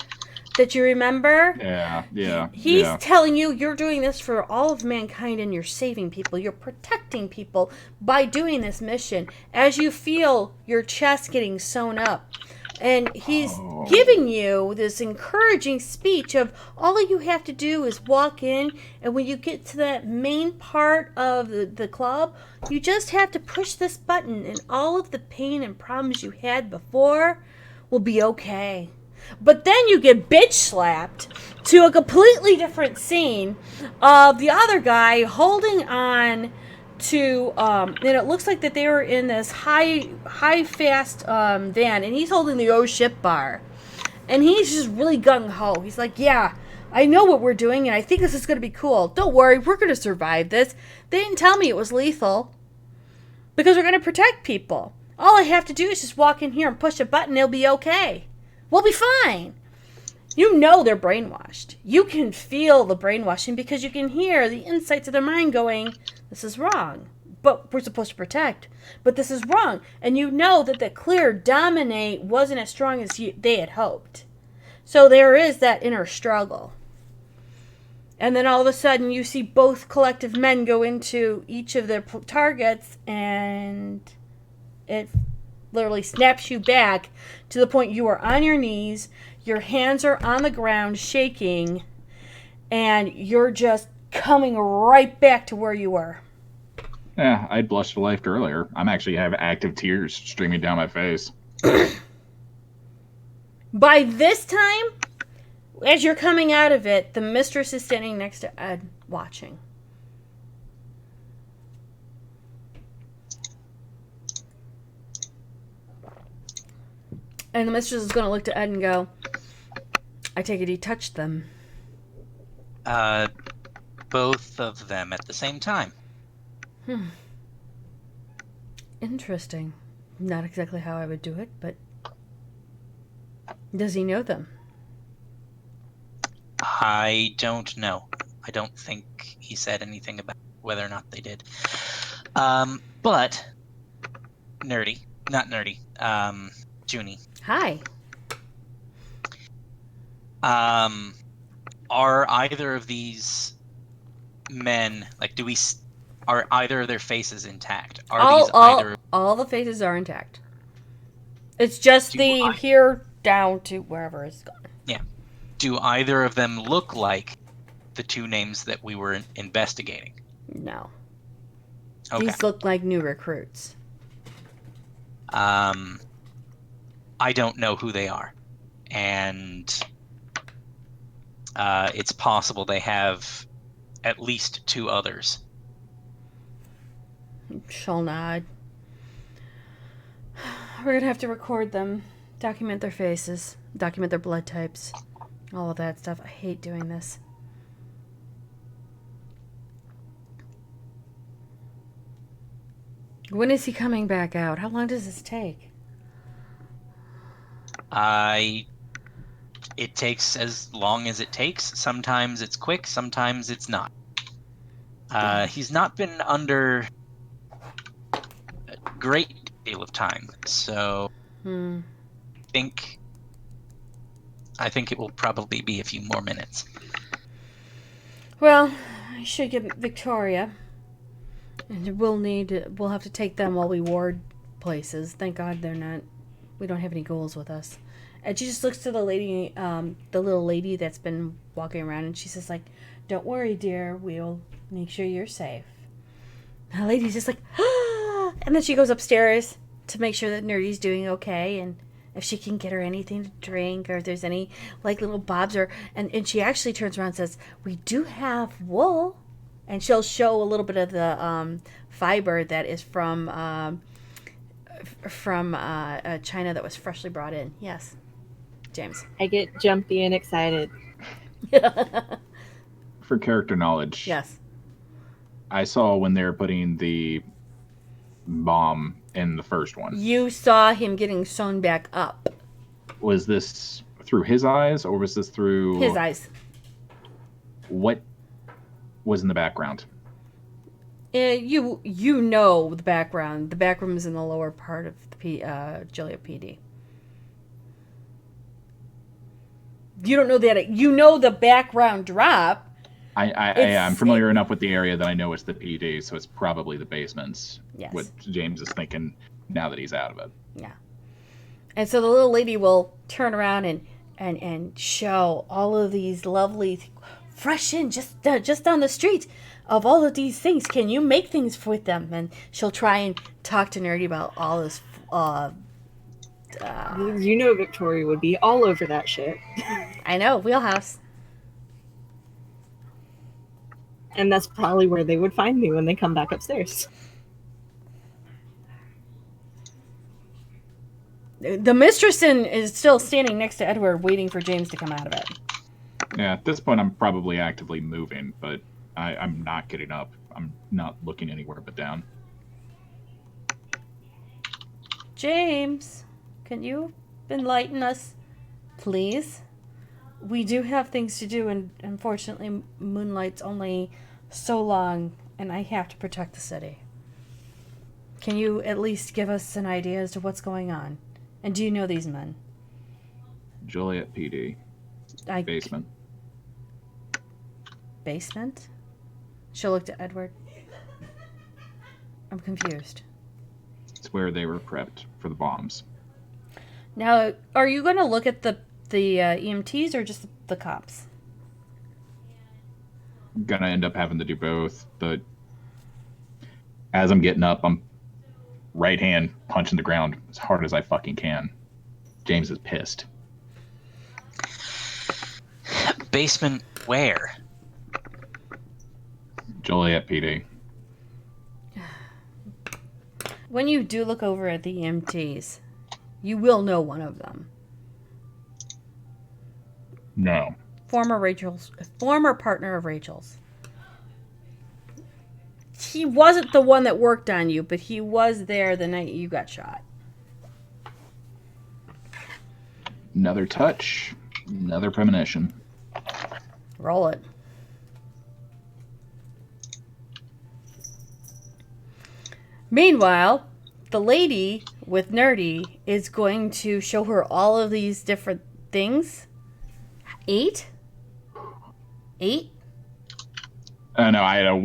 that you remember? Yeah. He's telling you you're doing this for all of mankind, and you're saving people. You're protecting people by doing this mission. As you feel your chest getting sewn up. And he's giving you this encouraging speech of all you have to do is walk in, and when you get to that main part of the club, you just have to push this button, and all of the pain and problems you had before will be okay. But then you get bitch slapped to a completely different scene of the other guy holding on to and it looks like that they were in this high fast van, and he's holding the O ship bar, and he's just really gung-ho. He's like, yeah, I know what we're doing, and I think this is going to be cool. Don't worry, we're going to survive this. They didn't tell me it was lethal because we're going to protect people. All I have to do is just walk in here and push a button. It'll be okay. We'll be fine. You know they're brainwashed. You can feel the brainwashing because you can hear the insights of their mind going, this is wrong, but we're supposed to protect. But this is wrong. And you know that the clear dominate wasn't as strong as they had hoped. So there is that inner struggle. And then all of a sudden you see both collective men go into each of their targets, and it literally snaps you back to the point you are on your knees, your hands are on the ground shaking, and you're just coming right back to where you were. Yeah, I blushed to life earlier. I'm actually have active tears streaming down my face. By this time, as you're coming out of it, the mistress is standing next to Ed, watching. And the mistress is going to look to Ed and go, I take it he touched them. Both of them at the same time. Interesting. Not exactly how I would do it, but does he know them? I don't know. I don't think he said anything about whether or not they did. But Nerdy, not Nerdy, Junie. Hi. Are either of these men, like, are either of their faces intact? All the faces are intact. It's just here down to wherever it's gone. Yeah. Do either of them look like the two names that we were investigating? No. Okay. These look like new recruits. I don't know who they are. And it's possible they have at least two others. She'll nod. We're going to have to record them, document their faces, document their blood types, all of that stuff. I hate doing this. When is he coming back out? How long does this take? It takes as long as it takes. Sometimes it's quick, sometimes it's not. He's not been under a great deal of time, so I think it will probably be a few more minutes. Well, I should get Victoria, and we'll have to take them while we ward places. Thank God we don't have any ghouls with us. And she just looks to the lady, the little lady that's been walking around, and she says, like, don't worry, dear, we'll make sure you're safe. And the lady's just like, ah! And then she goes upstairs to make sure that Nerdy's doing okay, and if she can get her anything to drink, or if there's any like little bobs, and she actually turns around and says, "We do have wool," and she'll show a little bit of the fiber that is from China that was freshly brought in. Yes, James. I get jumpy and excited. For character knowledge, Yes. I saw when they were putting the bomb in the first one. You saw him getting sewn back up. Was this through his eyes, or was this through His eyes. What was in the background? You know the background. The back room is in the lower part of the Joliet PD. You don't know that. You know the background drop. I'm familiar enough with the area that I know it's the PD, so it's probably the basements. Yes. What James is thinking now that he's out of it. Yeah. And so the little lady will turn around and show all of these lovely, fresh in just down the street of all of these things. Can you make things with them? And she'll try and talk to Nerdy about all this. You know Victoria would be all over that shit. I know, wheelhouse. And that's probably where they would find me when they come back upstairs. The mistress is still standing next to Edward, waiting for James to come out of it. Yeah, at this point, I'm probably actively moving, but I'm not getting up. I'm not looking anywhere but down. James, can you enlighten us, please? We do have things to do, and unfortunately, Moonlight's only so long, and I have to protect the city. Can you at least give us an idea as to what's going on? And do you know these men? Joliet PD. Basement. Basement? She'll look to Edward. I'm confused. It's where they were prepped for the bombs. Now, are you going to look at the EMTs or just the cops? I'm gonna end up having to do both, but as I'm getting up, I'm right hand punching the ground as hard as I fucking can. James is pissed. Basement where? Joliet PD. When you do look over at the EMTs, you will know one of them. No. Former partner of Rachel's. He wasn't the one that worked on you, but he was there the night you got shot. Another touch, another premonition. Roll it. Meanwhile, the lady with Nerdy is going to show her all of these different things. 8? No,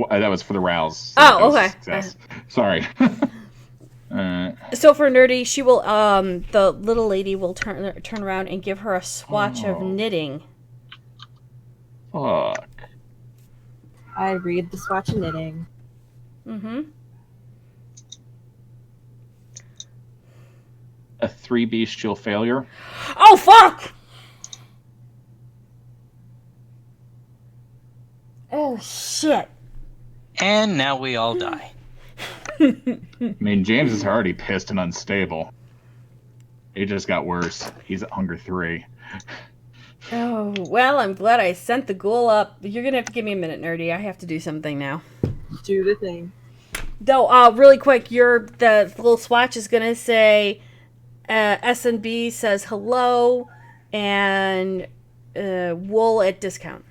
that was for the rouse. So Oh, okay. Yes. Sorry. So for Nerdy, she will the little lady will turn around and give her a swatch of knitting. Fuck. I read the swatch of knitting. Mm-hmm. A 3 bestial failure. Oh fuck! Oh shit. And now we all die. I mean, James is already pissed and unstable. It just got worse. He's at hunger 3. Oh, well, I'm glad I sent the ghoul up. You're gonna have to give me a minute, Nerdy. I have to do something now. Do the thing. Though, really quick, the little swatch is gonna say S&B says hello and wool at discount.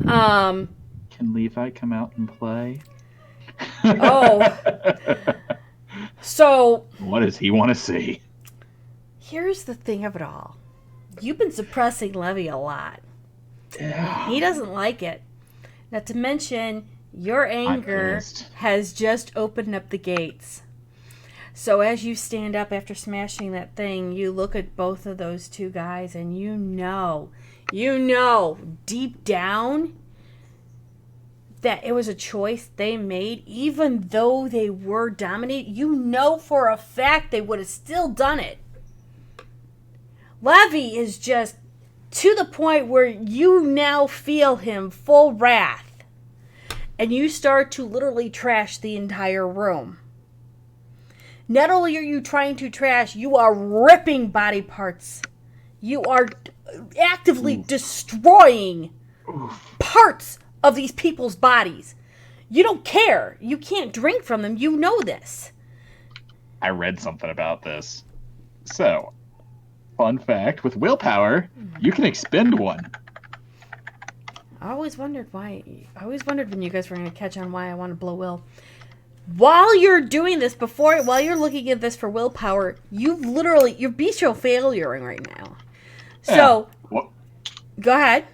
Can Levi come out and play? Oh. So. What does he want to see? Here's the thing of it all. You've been suppressing Levy a lot. Yeah. He doesn't like it. Not to mention, your anger has just opened up the gates. So as you stand up after smashing that thing, you look at both of those two guys and you know, deep down, that it was a choice they made, even though they were dominated, you know for a fact they would have still done it. Levy is just to the point where you now feel him full wrath. And you start to literally trash the entire room. Not only are you trying to trash, you are ripping body parts. You are actively destroying parts of these people's bodies. You don't care. You can't drink from them. You know this. I read something about this. So, fun fact, with willpower, you can expend one. I always wondered when you guys were going to catch on why I want to blow will. While you're doing this, while you're looking at this for willpower, you're bestial failuring right now. So, go ahead.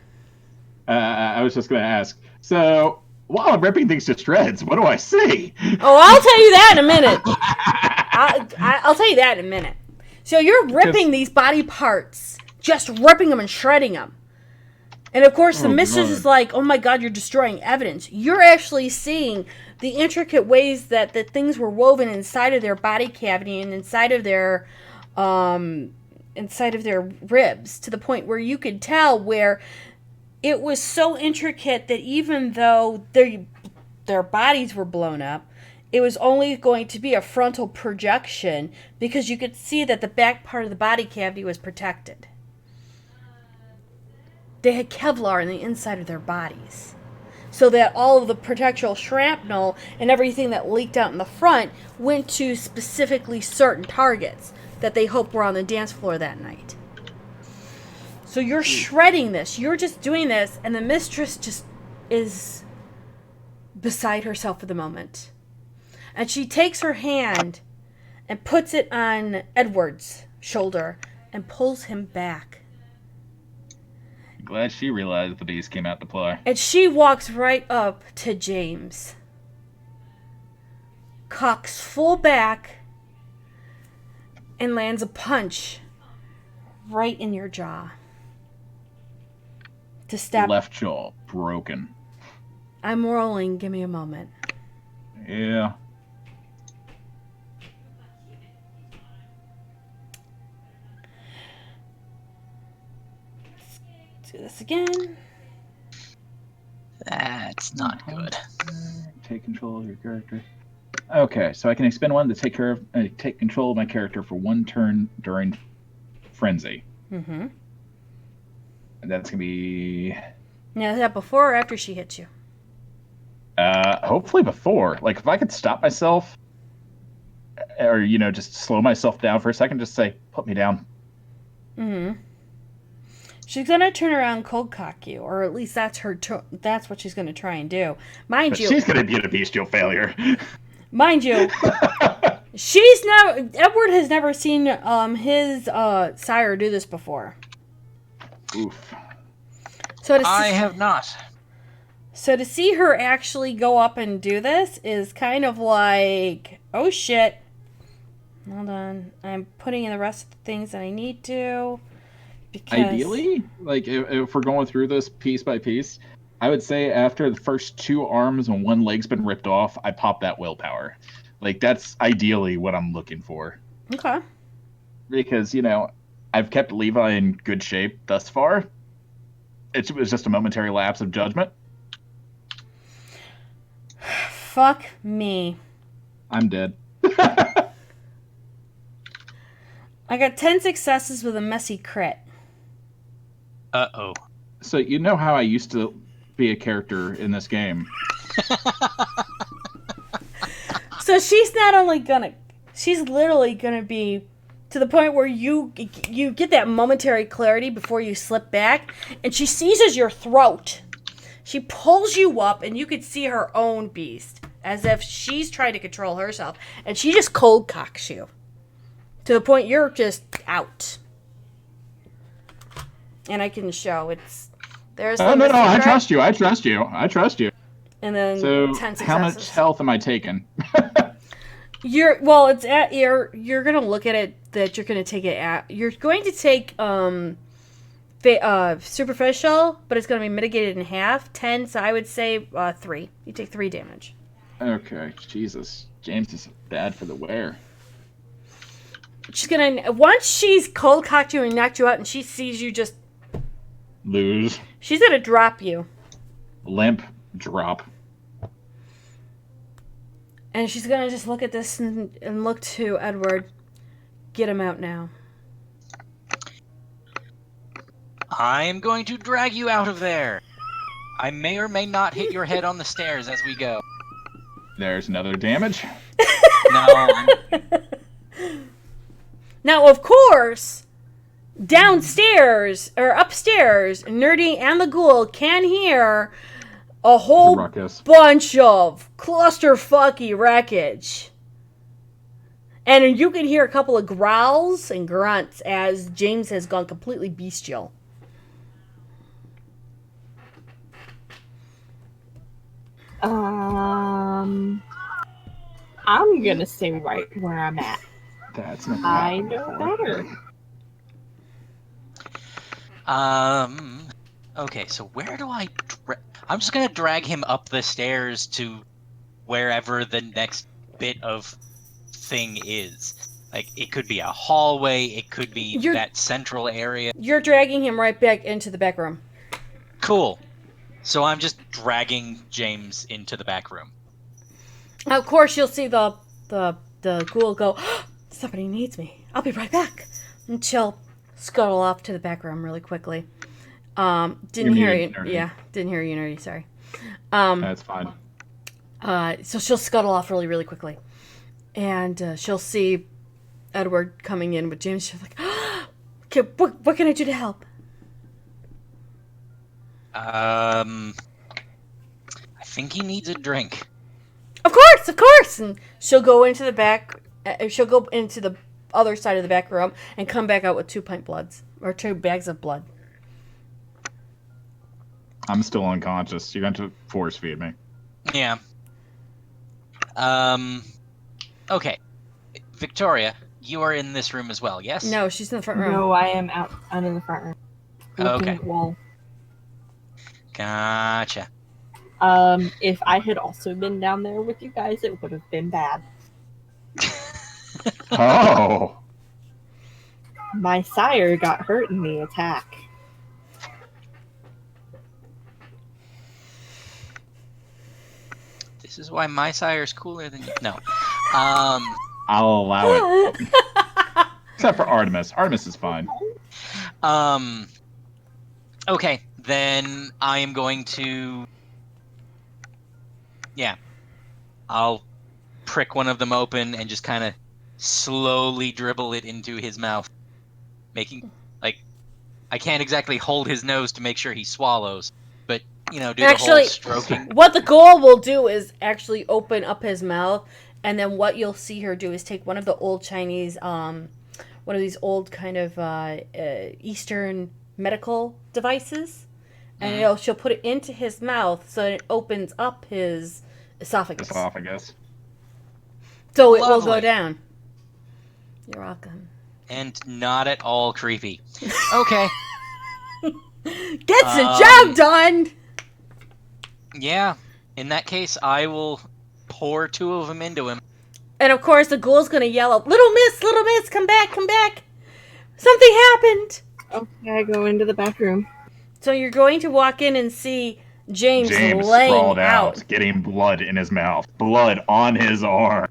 I was just going to ask. So, while I'm ripping things to shreds, what do I see? Oh, I'll tell you that in a minute. I'll tell you that in a minute. So you're ripping these body parts, just ripping them and shredding them. And of course, the mistress is like, oh my god, you're destroying evidence. You're actually seeing the intricate ways that the things were woven inside of their body cavity and inside of their ribs, to the point where you could tell where it was so intricate that even though their bodies were blown up, it was only going to be a frontal projection because you could see that the back part of the body cavity was protected. They had Kevlar on the inside of their bodies, so that all of the protectional shrapnel and everything that leaked out in the front went to specifically certain targets that they hoped were on the dance floor that night. So you're shredding this. You're just doing this, and the mistress just is beside herself for the moment. And she takes her hand and puts it on Edward's shoulder and pulls him back. Glad she realized the beast came out to play. And she walks right up to James. Cocks full back and lands a punch right in your jaw. To stop. Left jaw broken. I'm rolling. Give me a moment. Yeah. Let's do this again. That's not good. Take control of your character. Okay, so I can expend one to take control of my character for one turn during frenzy. Mm-hmm. And that's gonna be. Now, is that before or after she hits you? Hopefully before. Like, if I could stop myself, or just slow myself down for a second, just say, "Put me down." Mm-hmm. She's gonna turn around and cold cock you, or at least that's that's what she's gonna try and do. Mind you, she's gonna be a bestial failure. Mind you, Edward has never seen his sire do this before. Oof. I have not. So to see her actually go up and do this is kind of like, oh shit. Hold on. I'm putting in the rest of the things that I need to. Because... Ideally, like if we're going through this piece by piece, I would say after the first 2 arms and 1 leg's been ripped off, I pop that willpower. Like, that's ideally what I'm looking for. Okay. Because, I've kept Levi in good shape thus far. It was just a momentary lapse of judgment. Fuck me. I'm dead. I got 10 successes with a messy crit. Uh-oh. So you know how I used to be a character in this game. So she's literally gonna be to the point where you get that momentary clarity before you slip back, and she seizes your throat. She pulls you up, and you could see her own beast, as if she's trying to control herself, and she just cold cocks you to the point you're just out. And I can show there's. Oh no! I trust you. And then so 10 successes. How much health am I taking? You're gonna look at it that you're gonna take it at. You're going to take superficial, but it's going to be mitigated in half. 10, so I would say 3. You take 3 damage. Okay, Jesus. James is bad for the wear. She's going to... Once she's cold-cocked you and knocked you out and she sees you just... Lose. She's going to drop you. Limp. Drop. And she's going to just look at this and look to Edward. Get him out now. I'm going to drag you out of there. I may or may not hit your head on the stairs as we go. There's another damage. No. Now, of course, downstairs, or upstairs, Nerdy and the Ghoul can hear a whole bunch of clusterfucky wreckage. And you can hear a couple of growls and grunts as James has gone completely bestial. I'm gonna stay right where I'm at. That's not I know better. Okay, so where do I... I'm just gonna drag him up the stairs to wherever the next bit of thing is. Like, it could be a hallway, it could be that central area. You're dragging him right back into the back room. Cool. So I'm just dragging James into the back room. Of course, you'll see the Ghoul go, somebody needs me. I'll be right back. And she'll scuttle off to the back room really quickly. Didn't hear you, Nerdy, sorry. That's fine. So she'll scuttle off really, really quickly. And she'll see Edward coming in with James. She's like, okay, what can I do to help? I think he needs a drink. Of course! And she'll go into the back, she'll go into the other side of the back room and come back out with 2 pint bloods, or 2 bags of blood. I'm still unconscious. You're going to force feed me. Yeah. Okay. Victoria, you are in this room as well, yes? No, she's in the front room. No, I am out. I'm in the front room. Looking Okay. at the wall. Gotcha. If I had also been down there with you guys, it would have been bad. Oh. My sire got hurt in the attack. This is why my sire's cooler than you. No. I'll allow it. Except for Artemis. Artemis is fine. Okay, then I am going to... Yeah. I'll prick one of them open and just kind of slowly dribble it into his mouth. Making, like, I can't exactly hold his nose to make sure he swallows, but, you know, do the whole stroking. What the Ghoul will do is actually open up his mouth, and then what you'll see her do is take one of the old Chinese, one of these old kind of Eastern medical devices, and she'll put it into his mouth so it opens up his esophagus. So it will go down. You're welcome. And not at all creepy. Okay. Gets the job done! Yeah. In that case, I will pour 2 of them into him. And of course, the Ghoul's gonna yell out, Little Miss, come back! Something happened! Okay, I go into the back room. So you're going to walk in and see James laying sprawled out, getting blood in his mouth, blood on his arm,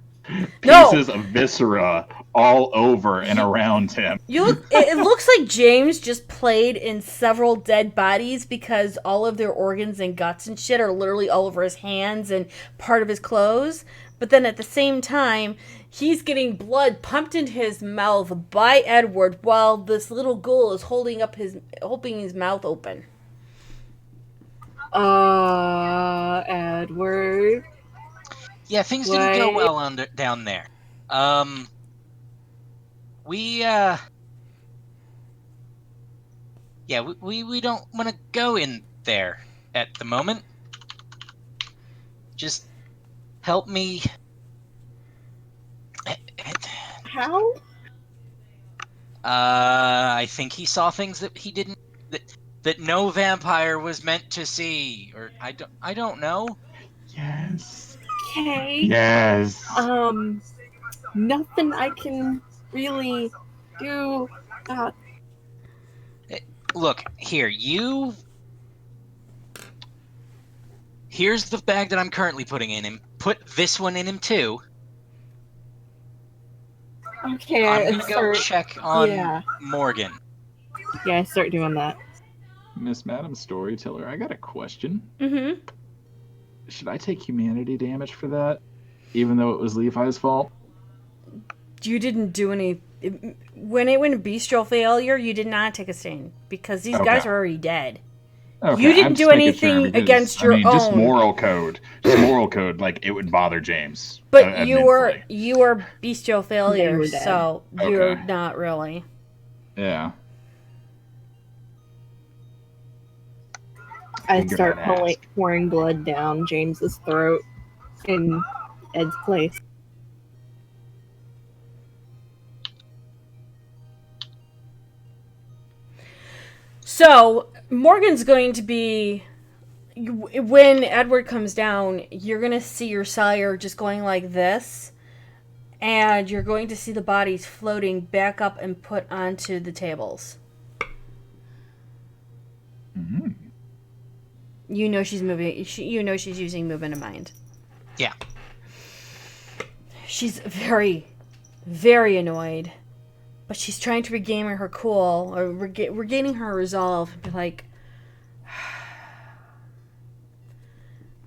No. pieces of viscera all over and around him. It looks like James just played in several dead bodies because all of their organs and guts and shit are literally all over his hands and part of his clothes. But then at the same time, he's getting blood pumped into his mouth by Edward while this little Ghoul is holding his mouth open. Edward. Yeah, things didn't go well down there. We don't want to go in there at the moment. Just help me. How? I think he saw things that he didn't that no vampire was meant to see, or I don't know. Yes. Okay. Yes. Nothing I can really do. Look, here's the bag that I'm currently putting in him. Put this one in him too. Okay, I'm I gonna go start. check on Yeah. Morgan. Yeah, I start doing that. Miss Madam Storyteller, I got a question. Mm-hmm. Should I take humanity damage for that, even though it was Levi's fault? You didn't do any. When it went bestial failure, you did not take a stain because these guys Okay. are already dead. Okay, You didn't I'm do just making sure anything because, against your just own. moral code. Just moral code, like it would bother James. But you were immensely. bestial failure, were dead. so you're Okay. not really. Yeah. I Figured start I'd ask. pouring blood down James's throat in Ed's place. So Morgan's going to be. When Edward comes down, you're going to see your sire just going like this, and you're going to see the bodies floating back up and put onto the tables. Mm-hmm. You know she's moving. You know she's using movement of mind. Yeah. She's very, very annoyed, but she's trying to regain her cool or regaining her resolve. And be like,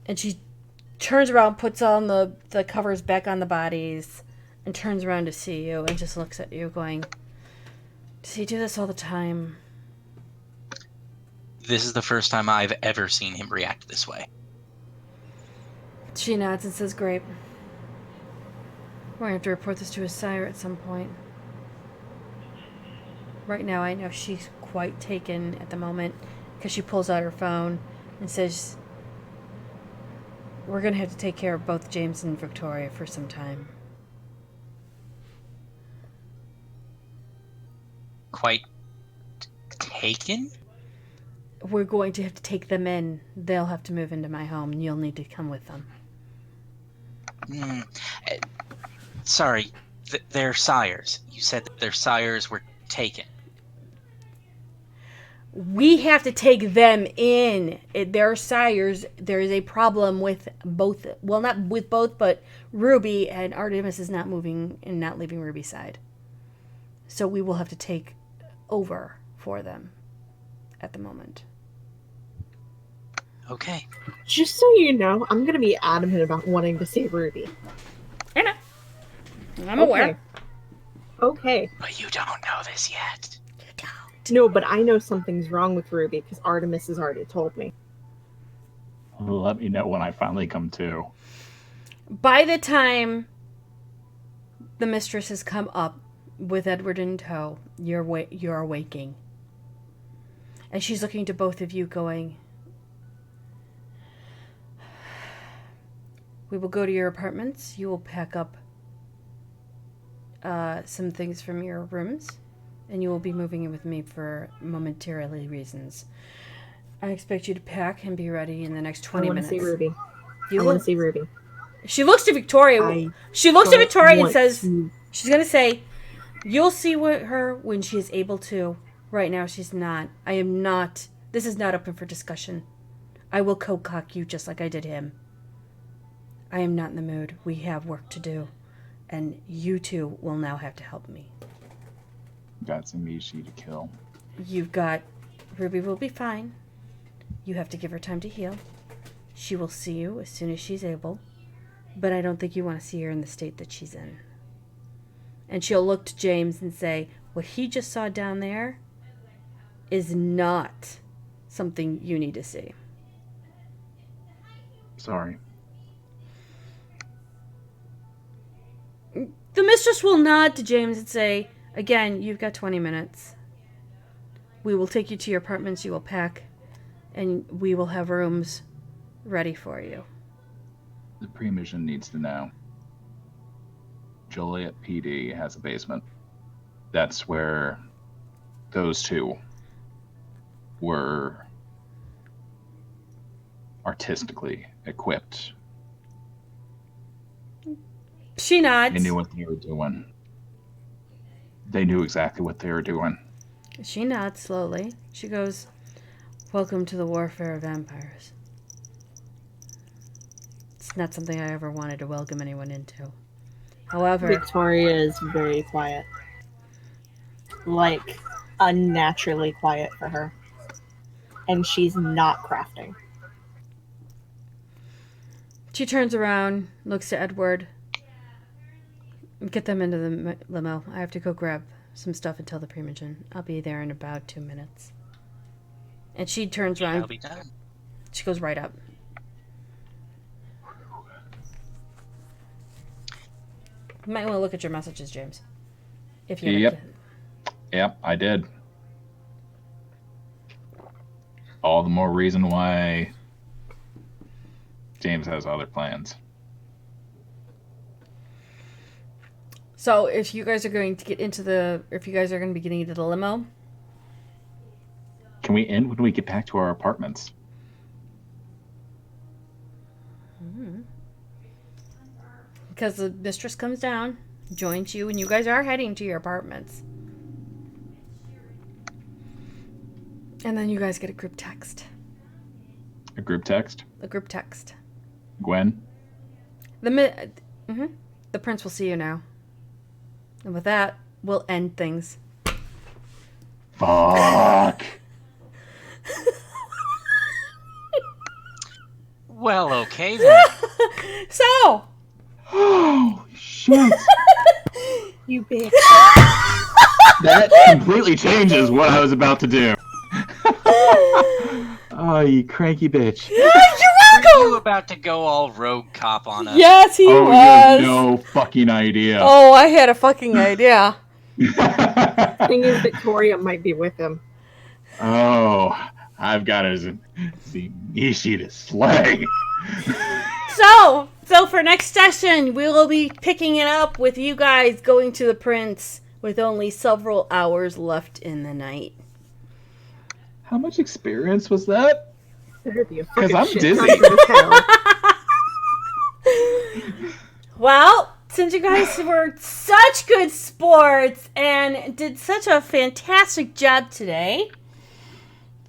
and she turns around, puts on the covers back on the bodies, and turns around to see you and just looks at you, going, "Does he do this all the time?" This is the first time I've ever seen him react this way. She nods and says, "Great. We're going to have to report this to his sire at some point. Right now, I know she's quite taken at the moment because she pulls out her phone and says, we're going to have to take care of both James and Victoria for some time." Quite taken? We're going to have to take them in. They'll have to move into my home, and you'll need to come with them. Sorry, their sires. You said that their sires were taken. We have to take them in. Their sires, there is a problem with both. Well, not with both, but Ruby and Artemis is not moving and not leaving Ruby's side. So we will have to take over for them at the moment. Okay. Just so you know, I'm gonna be adamant about wanting to see Ruby. I know. I'm aware. Okay. But you don't know this yet. You don't. No, but I know something's wrong with Ruby because Artemis has already told me. Let me know when I finally come to. By the time the mistress has come up with Edward in tow, you're waking. And she's looking to both of you going, we will go to your apartments. You will pack up some things from your rooms, and you will be moving in with me for momentarily reasons. I expect you to pack and be ready in the next 20 minutes. I want to see Ruby. You I want to see Ruby. She looks to Victoria. She looks to Victoria and says, she's going to say, you'll see her when she is able to. Right now, she's not. I am not. This is not open for discussion. I will co-cock you just like I did him. I am not in the mood. We have work to do. And you two will now have to help me. Got some Mishi to kill. You've got... Ruby will be fine. You have to give her time to heal. She will see you as soon as she's able. But I don't think you want to see her in the state that she's in. And she'll look to James and say, what he just saw down there is not something you need to see. Sorry. The mistress will nod to James and say, again, you've got 20 minutes. We will take you to your apartments, you will pack, and we will have rooms ready for you. The pre-mission needs to know. Joliet PD has a basement. That's where those two were artistically equipped. She nods. They knew what they were doing. They knew exactly what they were doing. She nods slowly. She goes, "Welcome to the warfare of vampires." It's not something I ever wanted to welcome anyone into. However, Victoria is very quiet. Like, unnaturally quiet for her. And she's not crafting. she turns around, looks at Edward. Get them into the limo. I have to go grab some stuff until the premonition. I'll be there in about 2 minutes. And she turns Shall around. be done. She goes right up. You might want to look at your messages, James. If you Yep. Yep, I did. All the more reason why James has other plans. So if you guys are going to get into the, if you guys are going to be getting into the limo, Can we end when we get back to our apartments? because the mistress comes down, joins you, and you guys are heading to your apartments. And then you guys get a group text. A group text? A group text. Gwen? The prince will see you now. And with that, we'll end things. Fuck. Well, okay then. So, Oh, shit. You bitch. That completely changes what I was about to do. Oh, you cranky bitch. Were you about to go all rogue cop on us? yes, he Oh, you was. have no fucking idea. Oh, I had a fucking idea. Thing is, Victoria might be with him. Oh, I've got a Nishi to slay. So for next session, we will be picking it up with you guys going to the prince with only several hours left in the night. How much experience was that? Better be a 'Cause fucking I'm shit dizzy. ton to tell. Well, since you guys were such good sports and did such a fantastic job today,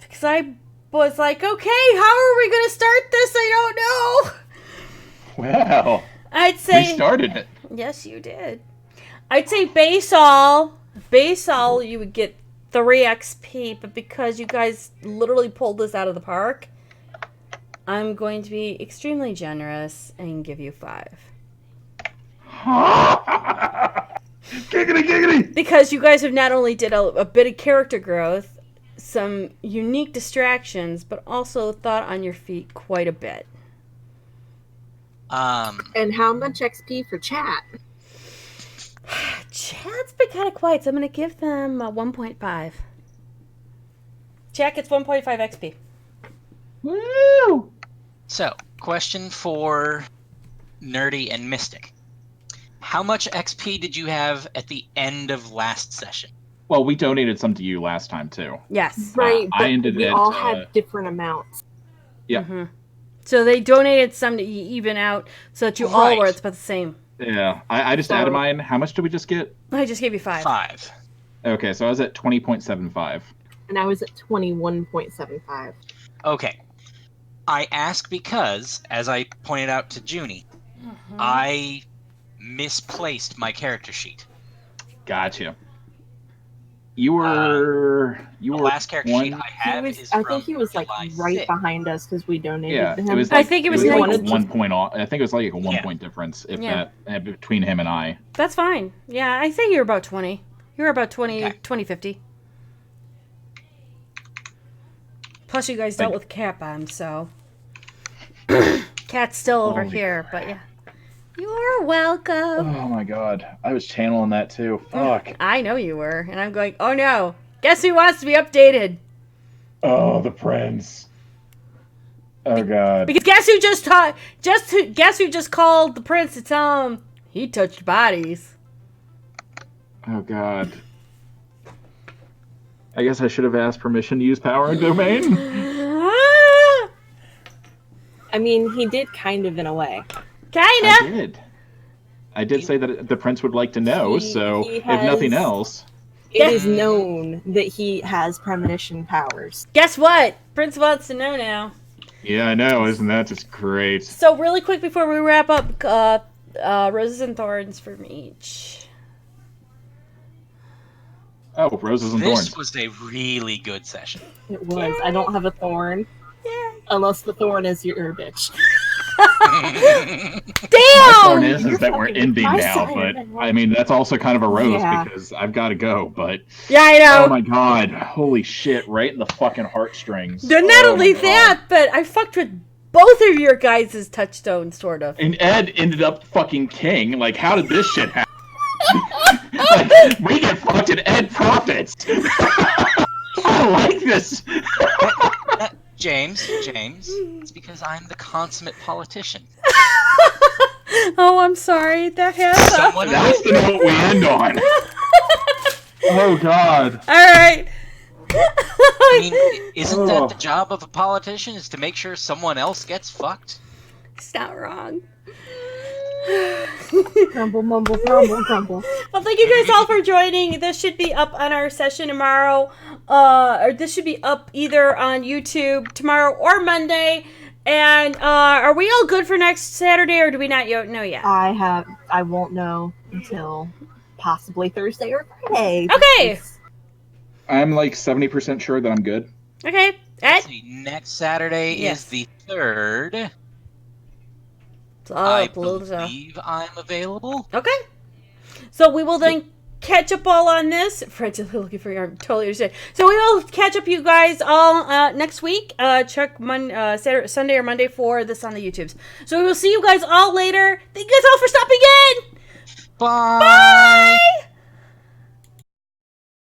because I was like, okay, how are we going to start this? I don't know. Well, I'd say... we started it. Yes, you did. I'd say base all you would get 3 XP, but because you guys literally pulled this out of the park, I'm going to be extremely generous and give you 5. Giggity, giggity. Because you guys have not only did a bit of character growth, some unique distractions, but also thought on your feet quite a bit. And how much XP for chat? Chat's been kind of quiet, so I'm going to give them a 1.5. Chat gets 1.5 XP. Woo! So, question for Nerdy and Mystic. How much XP did you have at the end of last session? Well, we donated some to you last time, too. Yes. Right, I but ended we at, all had different amounts. Yeah. Mm-hmm. So they donated some to even out so that you all Right. were about the same. Yeah, I just added mine. How much did we just get? I just gave you 5. 5. Okay, so I was at 20.75. And I was at 21.75. Okay. I ask because, as I pointed out to Junie, I misplaced my character sheet. Gotcha. You were The last character sheet I have is I from think he was like July right 6th. behind us because we donated Yeah, to it him. was. I Like, think it was like like- a 1 point off. I think it was like a 1 Yeah. point difference, if Yeah. that, between him and I. That's fine. Yeah, I say you're about 20. You're about 20, Okay. 2050. Plus, you guys dealt Thank with Cat Bomb, so. Cat's still over Holy here, but yeah. You're welcome. Oh my god, I was channeling that too. Fuck. I know you were, and I'm going, oh no. Guess who wants to be updated? Oh, the prince. Oh god. Because guess who just called the prince to tell him he touched bodies. Oh god. I guess I should have asked permission to use power and domain. I mean, he did kind of in a way. Kinda. I did say that the prince would like to know, so if nothing else... It is known that he has premonition powers. Guess what? Prince wants to know now. Yeah, I know. Isn't that just great? So really quick before we wrap up, roses and thorns from each. Oh, roses and thorns. This was a really good session. It was. I don't have a thorn. Yeah. Unless the thorn is your bitch. Damn! The thorn is that we're ending my now, side. but I mean that's also kind of a rose Yeah. because I've got to go. But Yeah, I know. oh my god, holy shit! Right in the fucking heartstrings. Not Oh only my God. that, but I fucked with both of your guys' touchstones, sort of. And Ed ended up fucking king. Like, how did this shit happen? Like, we get fucked and Ed profits. I like this. James, it's because I'm the consummate politician. Oh, I'm sorry. That has Someone That's the note we end on. Oh god. All right. I mean, isn't Oh. that the job of a politician? Is to make sure someone else gets fucked? It's not wrong. Grumble, mumble, grumble, grumble. Well, thank you guys all for joining. This should be up on our session tomorrow. Or this should be up either on YouTube tomorrow or Monday. And are we all good for next Saturday, or do we not know yet? I won't know until possibly Thursday or Friday. Okay. because I'm like 70% sure that I'm good. Okay. Ed? See, next Saturday Yes. is the 3rd. Oh, I Palooza. believe I'm available. Okay. So we will then catch up all on this. Fred's looking for your totally understand. So we will catch up you guys all next week. Check Saturday, Sunday or Monday for this on the YouTubes. So we will see you guys all later. Thank you guys all for stopping in. Bye. Bye.